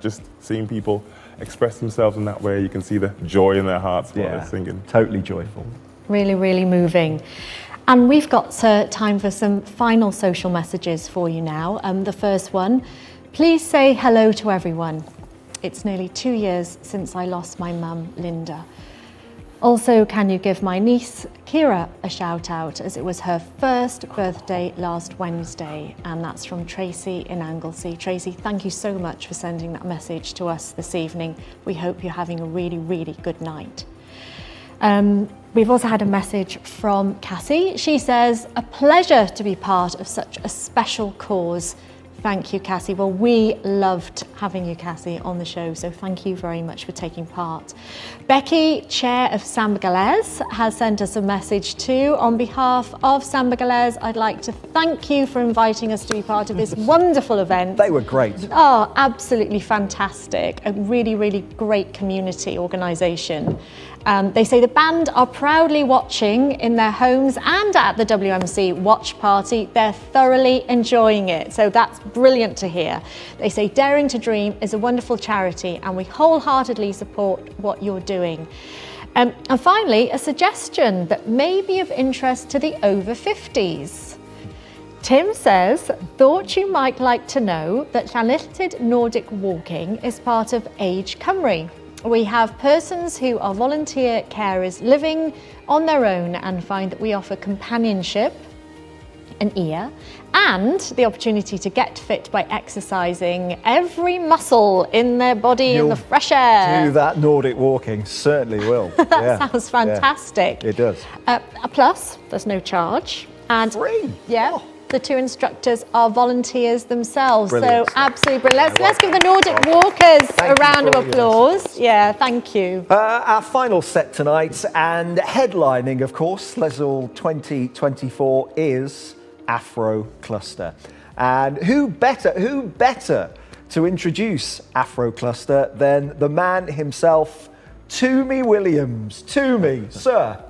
Just seeing people express themselves in that way. You can see the joy in their hearts while they're singing. Totally joyful. Really, really moving. And we've got time for some final social messages for you now. The first one, please say hello to everyone. It's nearly 2 years since I lost my mum, Linda. Also, can you give my niece, Kira, a shout out as it was her first birthday last Wednesday, and that's from Tracy in Anglesey. Tracy, thank you so much for sending that message to us this evening. We hope you're having a really, really good night. We've also had a message from Cassie. She says, a pleasure to be part of such a special cause. Thank you, Cassie. Well, we loved having you, Cassie, on the show, so thank you very much for taking part. Becky, Chair of Samba Galles, has sent us a message too. On behalf of Samba Galles, I'd like to thank you for inviting us to be part of this wonderful event. They were great. Oh, absolutely fantastic. A really, really great community organisation. They say the band are proudly watching in their homes and at the WMC watch party. They're thoroughly enjoying it. So that's brilliant to hear. They say Daring to Dream is a wonderful charity and we wholeheartedly support what you're doing. And finally, a suggestion that may be of interest to the over 50s. Tim says, thought you might like to know that Llanilltid Nordic Walking is part of Age Cymru. We have persons who are volunteer carers living on their own and find that we offer companionship, an ear, and the opportunity to get fit by exercising every muscle in their body in the fresh air. Do that Nordic walking, certainly will. That sounds fantastic. Yeah, it does. Plus, there's no charge. And free. Yeah. The two instructors are volunteers themselves. Brilliant. So absolutely brilliant. Let's give the Nordic Walkers a round of applause. Yeah, thank you. Our final set tonight, and headlining, of course, Leswell 2024 is Afro Cluster. And who better to introduce Afro Cluster than the man himself, Toomey Williams. Toomey, sir.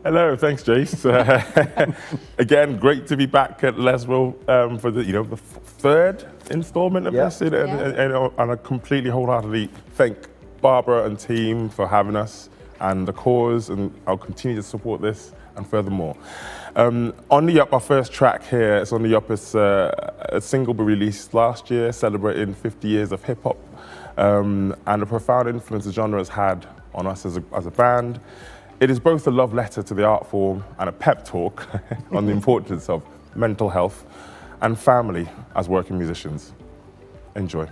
Hello, thanks, Jace. Again, great to be back at Leswell for the the third instalment of this, and I completely wholeheartedly thank Barbara and team for having us and the cause, and I'll continue to support this and furthermore. On the Up, our first track here, it's on the Up. It's a single we released last year, celebrating 50 years of hip hop, and the profound influence the genre has had on us as a band. It is both a love letter to the art form and a pep talk on the importance of mental health and family as working musicians. Enjoy.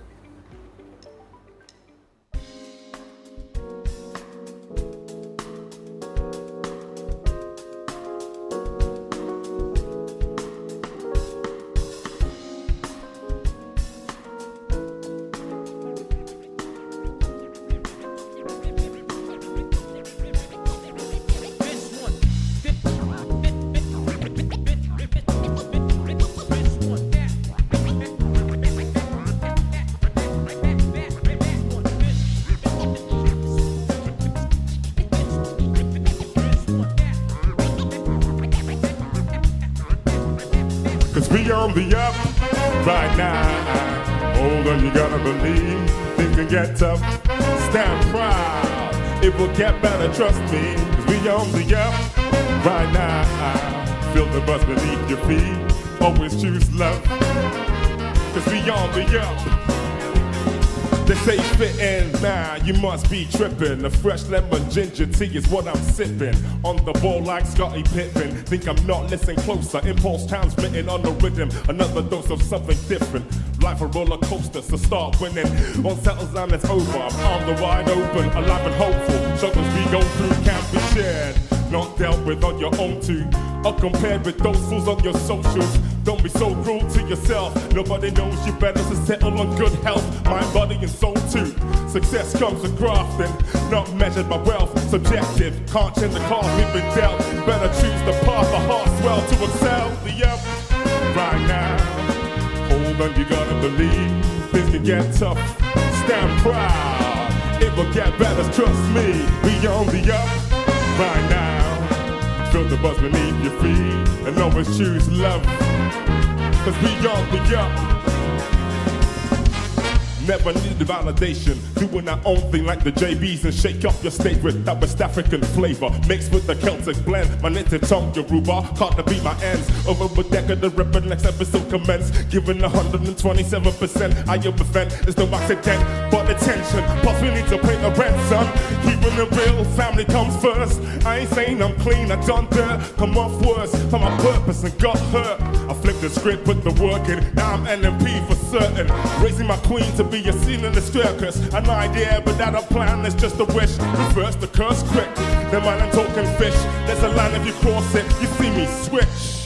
Cause we on the up right now. Hold on, you gotta believe things can get tough. Stand proud, it will get better, trust me. Cause we on the up right now. Feel the buzz beneath your feet. Always choose love. Cause we on the up. They say fitting, nah, you must be tripping. A fresh lemon ginger tea is what I'm sipping. On the ball like Scottie Pippen. Think I'm not listening closer. Impulse transmitting on the rhythm. Another dose of something different. Life a roller coaster, so start winning. Once settles down, it's over. I'm on the wide open, alive and hopeful. Struggles we go through can't be shared. Not dealt with on your own too. Or compared with those fools on your socials. Don't be so cruel to yourself. Nobody knows you better, to settle on good health, mind, body, and soul too. Success comes with grafting, not measured by wealth. Subjective, can't change the cards we've been dealt. Better choose the path the heart swell to excel. The up right now. Hold on, you gotta believe things can get tough. Stand proud, it will get better, trust me. We on the up right now. Feel the buzz beneath your feet and always choose love. Cause we on the up. Never needed validation, doing our own thing like the JBs and shake up your state with that West African flavor mixed with the Celtic blend. My native tongue, Yoruba, can't be my ends. Over a decade, the rip next episode commence. Giving 127%, I overfend. It's no accident, but attention. Plus we need to pay the rent, son. Keeping it real, family comes first. I ain't saying I'm clean, I done dirt. Come off worse, for my purpose and got hurt. I flipped the script, put the work in. Now I'm NMP for certain. Raising my queen to be a scene in the circus. An idea, but that a plan is just a wish. Reverse the curse quick. Then while I'm talking fish, there's a line if you cross it, you see me switch.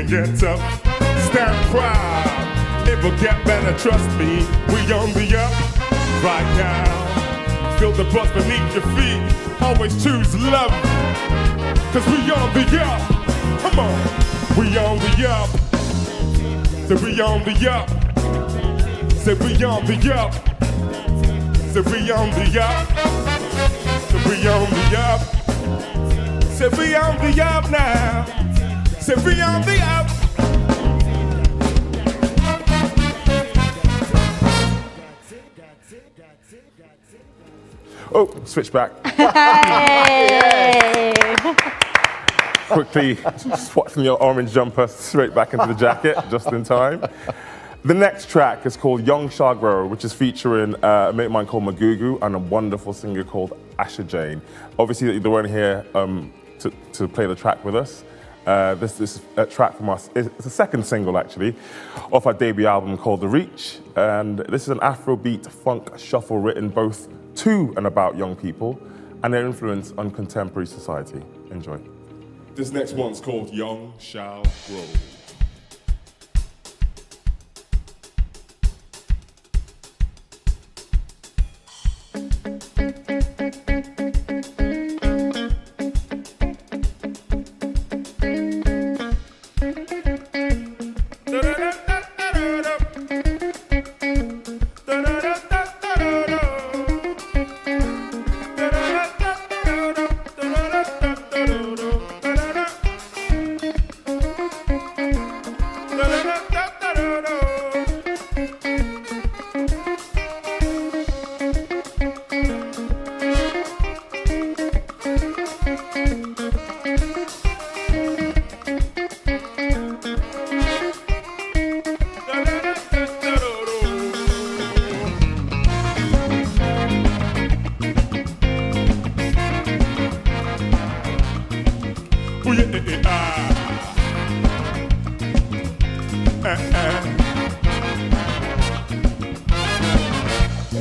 can get tough. Stand proud. It will get better, trust me. We on the up right now. Feel the buzz beneath your feet. Always choose love, cause we on the up. Come on, we on the up. Say we on the up. Say we on the up. Say we on the up. Say we on the up. Say we on the up now. Say we on the up. Oh, switch back. Quickly swap from your orange jumper straight back into the jacket, just in time. The next track is called Young Shall Grow, which is featuring a mate of mine called Magugu and a wonderful singer called Asha Jane. Obviously, they weren't here to play the track with us. This is a track from us. It's a second single, actually, off our debut album called The Reach. And this is an Afrobeat funk shuffle written both to and about young people and their influence on contemporary society. Enjoy. This next one's called Young Shall Grow.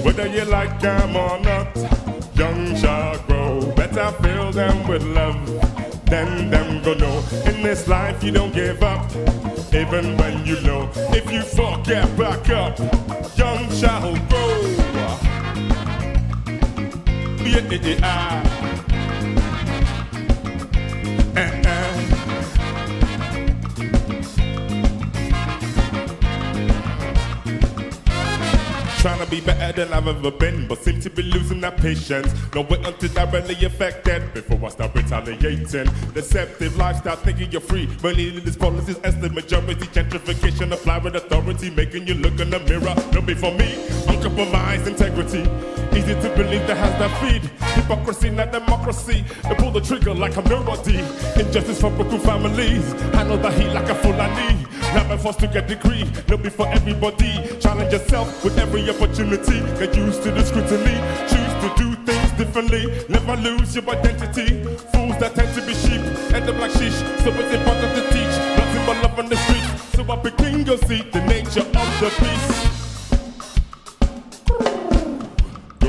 Whether you like them or not, young shall grow. Better fill them with love, then them go know. In this life you don't give up, even when you know. If you fall, get back up, young shall grow. Trying to be better than I've ever been, but seem to be losing that patience. No wait until directly affected before I start retaliating. Deceptive lifestyle, thinking you're free, but needing these policies as the majority. Gentrification apply with authority, making you look in the mirror. No be for me, uncompromised integrity. Easy to believe that has that feed. Hypocrisy, not democracy. They pull the trigger like a melody. Injustice for broken families. Handle the heat like a Fulani. Not by force to get degree. No be for everybody. Challenge yourself with every opportunity. Get used to the scrutiny. Choose to do things differently. Never lose your identity. Fools that tend to be sheep end up like sheesh. So it's important to teach. Nothing but love on the streets. So I begin your seat. The nature of the beast.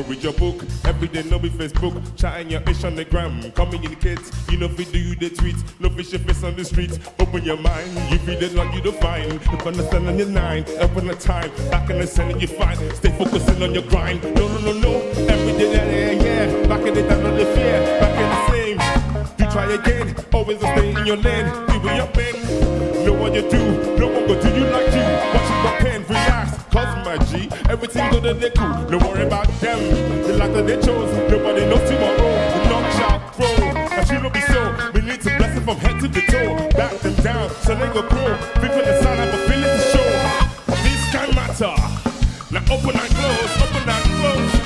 Read your book, every day no be Facebook, chatting your ish on the gram, communicate, you know if you do the tweets, no fish your face on the streets, open your mind, you feel it like you don't find, if understand on your nine, open the time, back in the center you find, stay focusing on your grind, no, every day, yeah, back in the time of the fear, back in the same, you try again, always stay in your lane, do what you're been, know what you do, no one go do you like you, watch your pen, relax, cause my G, everything good and they cool, don't worry about them, the life that they chose, nobody knows tomorrow, the long shall grow, and she will be so, we need to bless it from head to the toe, back them down, so they go grow, people the sound have a feeling to show, this can matter, now open and close, open and close.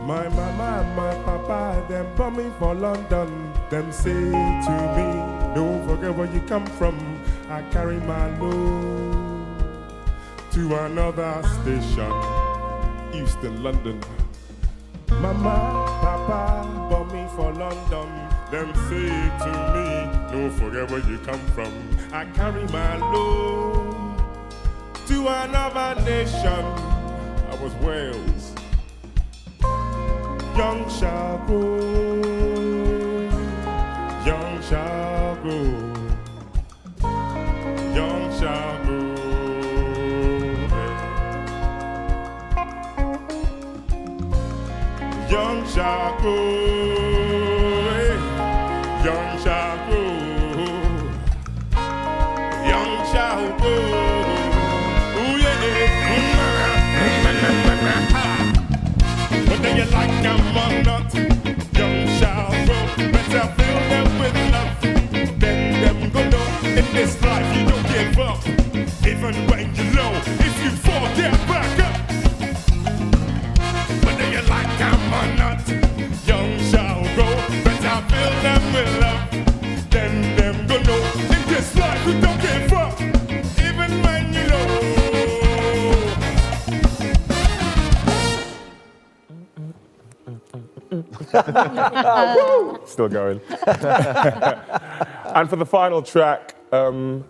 My mama and my papa, them bumming for London. Them say to me, don't forget where you come from. I carry my load to another station, Eastern London. Mama, papa, bumming for London. Them say to me, don't forget where you come from. I carry my load to another nation. I was Wales. Young shall grow, young shall grow, young shall grow. Young shall grow, young shall grow, young shall grow. Ooh, whether you like them or not, young shall grow. Better fill them with love, then them go know. In this life you don't give up, even when you're low. If you fall, get back up. Whether you like them or not, young shall grow. Better fill them with love, then them go know. In this life you don't give up, even when you're low. Still going. And for the final track, Leswell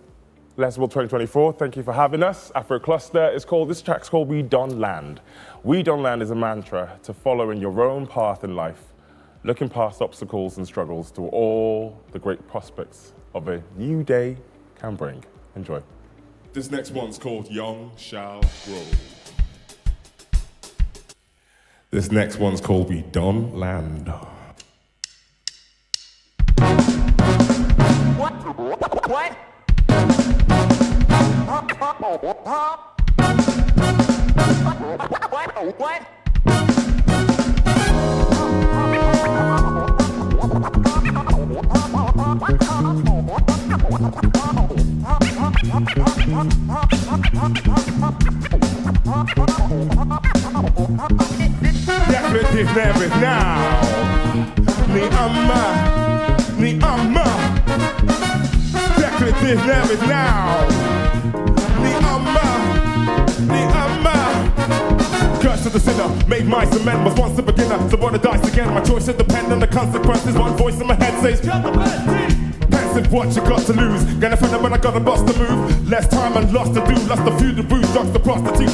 2024, thank you for having us. Afro Cluster is called, this track's called We Don't Land. We Don't Land is a mantra to follow in your own path in life, looking past obstacles and struggles to all the great prospects of a new day can bring. Enjoy. This next one's called Young Shall Grow. This next one's called We Don't Land. What? What? Definitive never now. Ni amma. Definitive never now. Ni amma. Curse to the sinner, made my cement, was once a beginner. So roll the dice again, my choice should depend on the consequences. One voice in my head says, pensive, what you got to lose? Gonna find out when I gotta bust the move. Less time and lost to do, lost the few, the booze, drugs, the prostitute.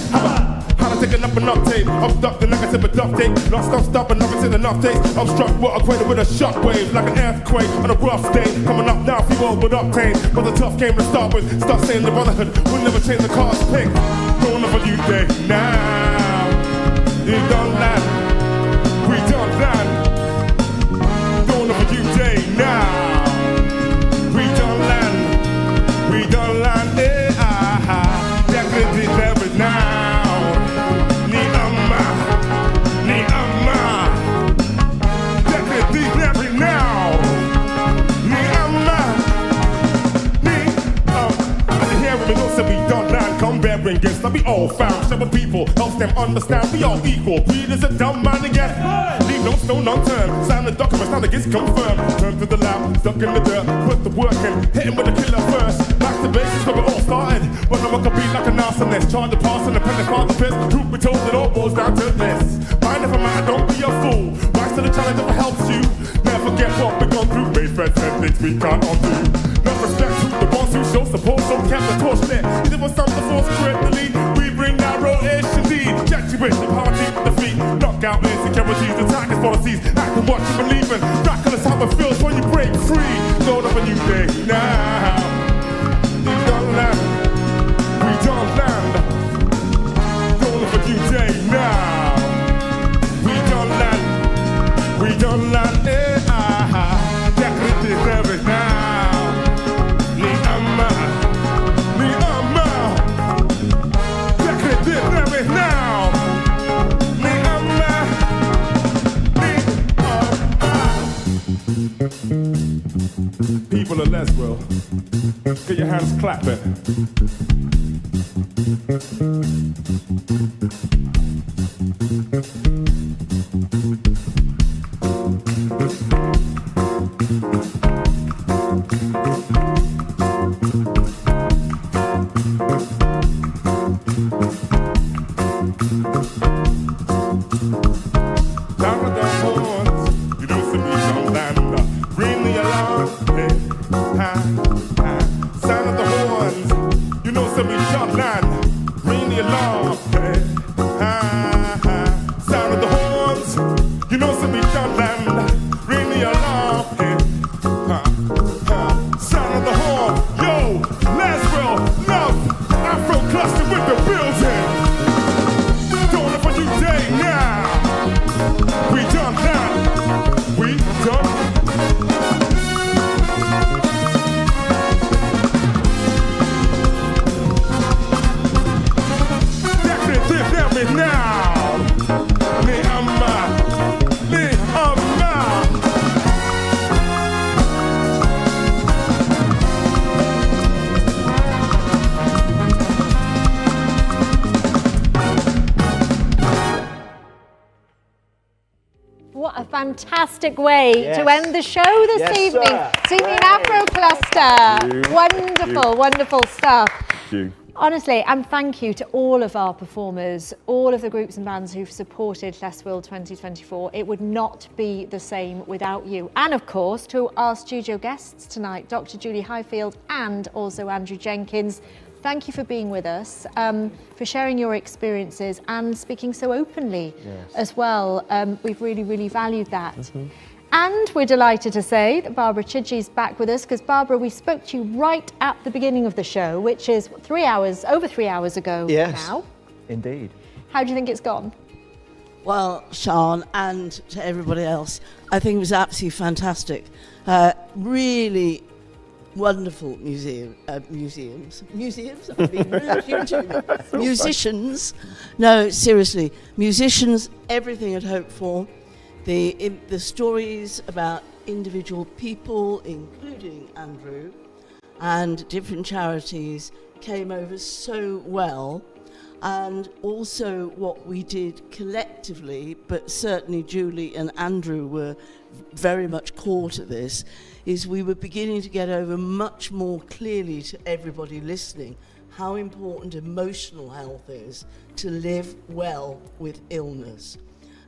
How to take it up and uptake, obstruct the negative but duct tape. Lost, I'm stopping, never seen enough taste. Obstruct what equated with a shockwave, like an earthquake on a rough day. Coming up now, few old but octane. But the tough game to start with. Start saying the brotherhood will never change the cards pick. Going up a new day now. You don't land, we don't land. Going up a new day now. We don't land, we don't land. Definitely never now. Gifts that we all found. Several people helps them understand we all equal. Greed is a dumb man again. Leave no stone unturned. Sign the documents, now it gets confirmed. Turn to the lab, stuck in the dirt. Put the work in, hit him with a killer first. Back to basics where it all started. But I'm gonna be like a arsonist. Charge the pass and the pen and father fist. Truth be told, it all boils down to this. Mind if a man, don't be a fool. Rise to the challenge if it helps you. Never forget what we've gone through. Made friends and things we can't undo. No respect to the boss who shows support, so kept the torch lit. It was some to force correctly. We bring narrow-ish indeed. Jack you with the party with the feet. Knock out insecurities, attackers, policies. Act and watch you believing. Miraculous how it feels when you break free. Going up a new day now. We don't land. We don't land. Going up a new day now. We don't land. people of Leswell, get your hands clapping. Down with the horns, you know some beach on land. Ring the alarm, hey, ha, ha. Sound of the horns, you know some beach on land. Ring the alarm, hey, ha, ha. Sound of the horns, you know some beach on land. Ring the alarm, hey, ha, ha. Sound of the horn, yo, Leswell, love, Afro Cluster with the building. Doing it for you day now. We done that. We done. That's it, me now. Me amma. Me amma. What a fantastic way Yes. to end the show this Yes, evening. sir. Seeing an Afro Cluster. Thank you. Wonderful, Thank you. wonderful stuff. Thank you. Honestly, and thank you to all of our performers, all of the groups and bands who've supported Lleswyl 2024. It would not be the same without you. And of course, to our studio guests tonight, Dr. Julie Highfield and also Andrew Jenkins. Thank you for being with us, for sharing your experiences and speaking so openly as well. We've really, really valued that. And we're delighted to say that Barbara Chidgey's back with us, because Barbara, we spoke to you right at the beginning of the show, which is over 3 hours ago now. Indeed. How do you think it's gone? Well, Sean, and to everybody else, I think it was absolutely fantastic. Really wonderful museums. I've been rude, you too. Musicians. No, seriously, musicians, everything I'd hoped for. The stories about individual people, including Andrew, and different charities came over so well. And also what we did collectively, but certainly Julie and Andrew were very much core to this, is we were beginning to get over much more clearly to everybody listening how important emotional health is to live well with illness,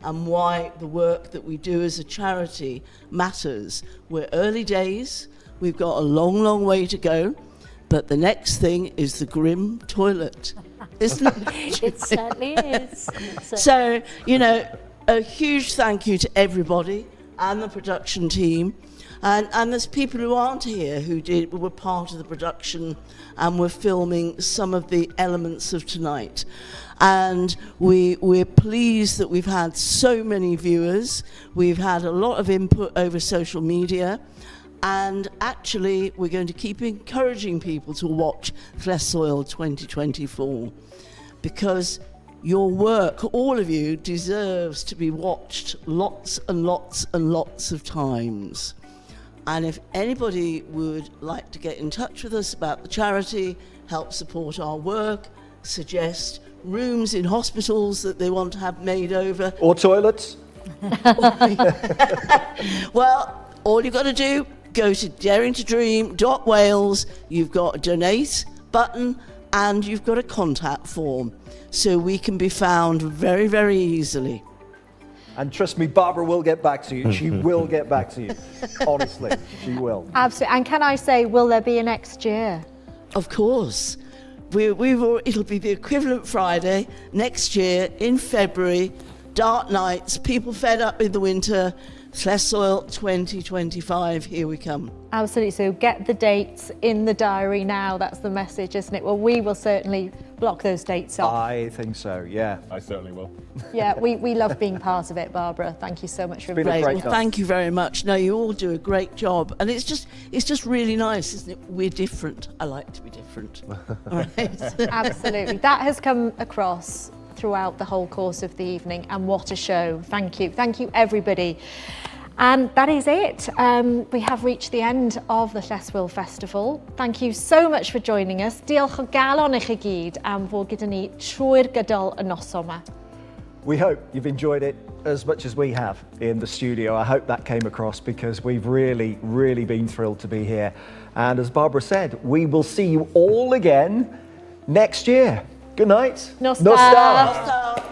and why the work that we do as a charity matters. We're early days, we've got a long, long way to go, but the next thing is the grim toilet, isn't it? It certainly is. So, you know, a huge thank you to everybody and the production team. And there's people who aren't here who were part of the production and were filming some of the elements of tonight. And we're pleased that we've had so many viewers. We've had a lot of input over social media. And actually, we're going to keep encouraging people to watch Lleswyl 2024, because your work, all of you, deserves to be watched lots and lots and lots of times. And if anybody would like to get in touch with us about the charity, help support our work, suggest rooms in hospitals that they want to have made over. Or toilets. Well, all you've got to do, go to daringtodream.wales, you've got a donate button and you've got a contact form, so we can be found very, very easily. And trust me, Barbara will get back to you. She will get back to you. Honestly, she will. Absolutely. And can I say, will there be a next year? Of course. It'll be the equivalent Friday next year in February. Dark nights, people fed up in the winter. Lleswyl 2025, here we come. Absolutely. So get the dates in the diary now. That's the message, isn't it? Well, we will certainly block those dates off. I think so, yeah. I certainly will. Yeah, we love being part of it, Barbara. Thank you so much for Great. Well, thank you very much. No, you all do a great job, and it's just really nice, isn't it? We're different. I like to be different. All right. Absolutely. That has come across throughout the whole course of the evening, and what a show. Thank you. Thank you, everybody. And that is it. We have reached the end of the Leswell Festival. Thank you so much for joining us. Diolch o galon i chi gyd am fod gyda ni trwy'r gydol y noson yma. We hope you've enjoyed it as much as we have in the studio. I hope that came across because we've really, really been thrilled to be here. And as Barbara said, we will see you all again next year. Good night. Nos da. da.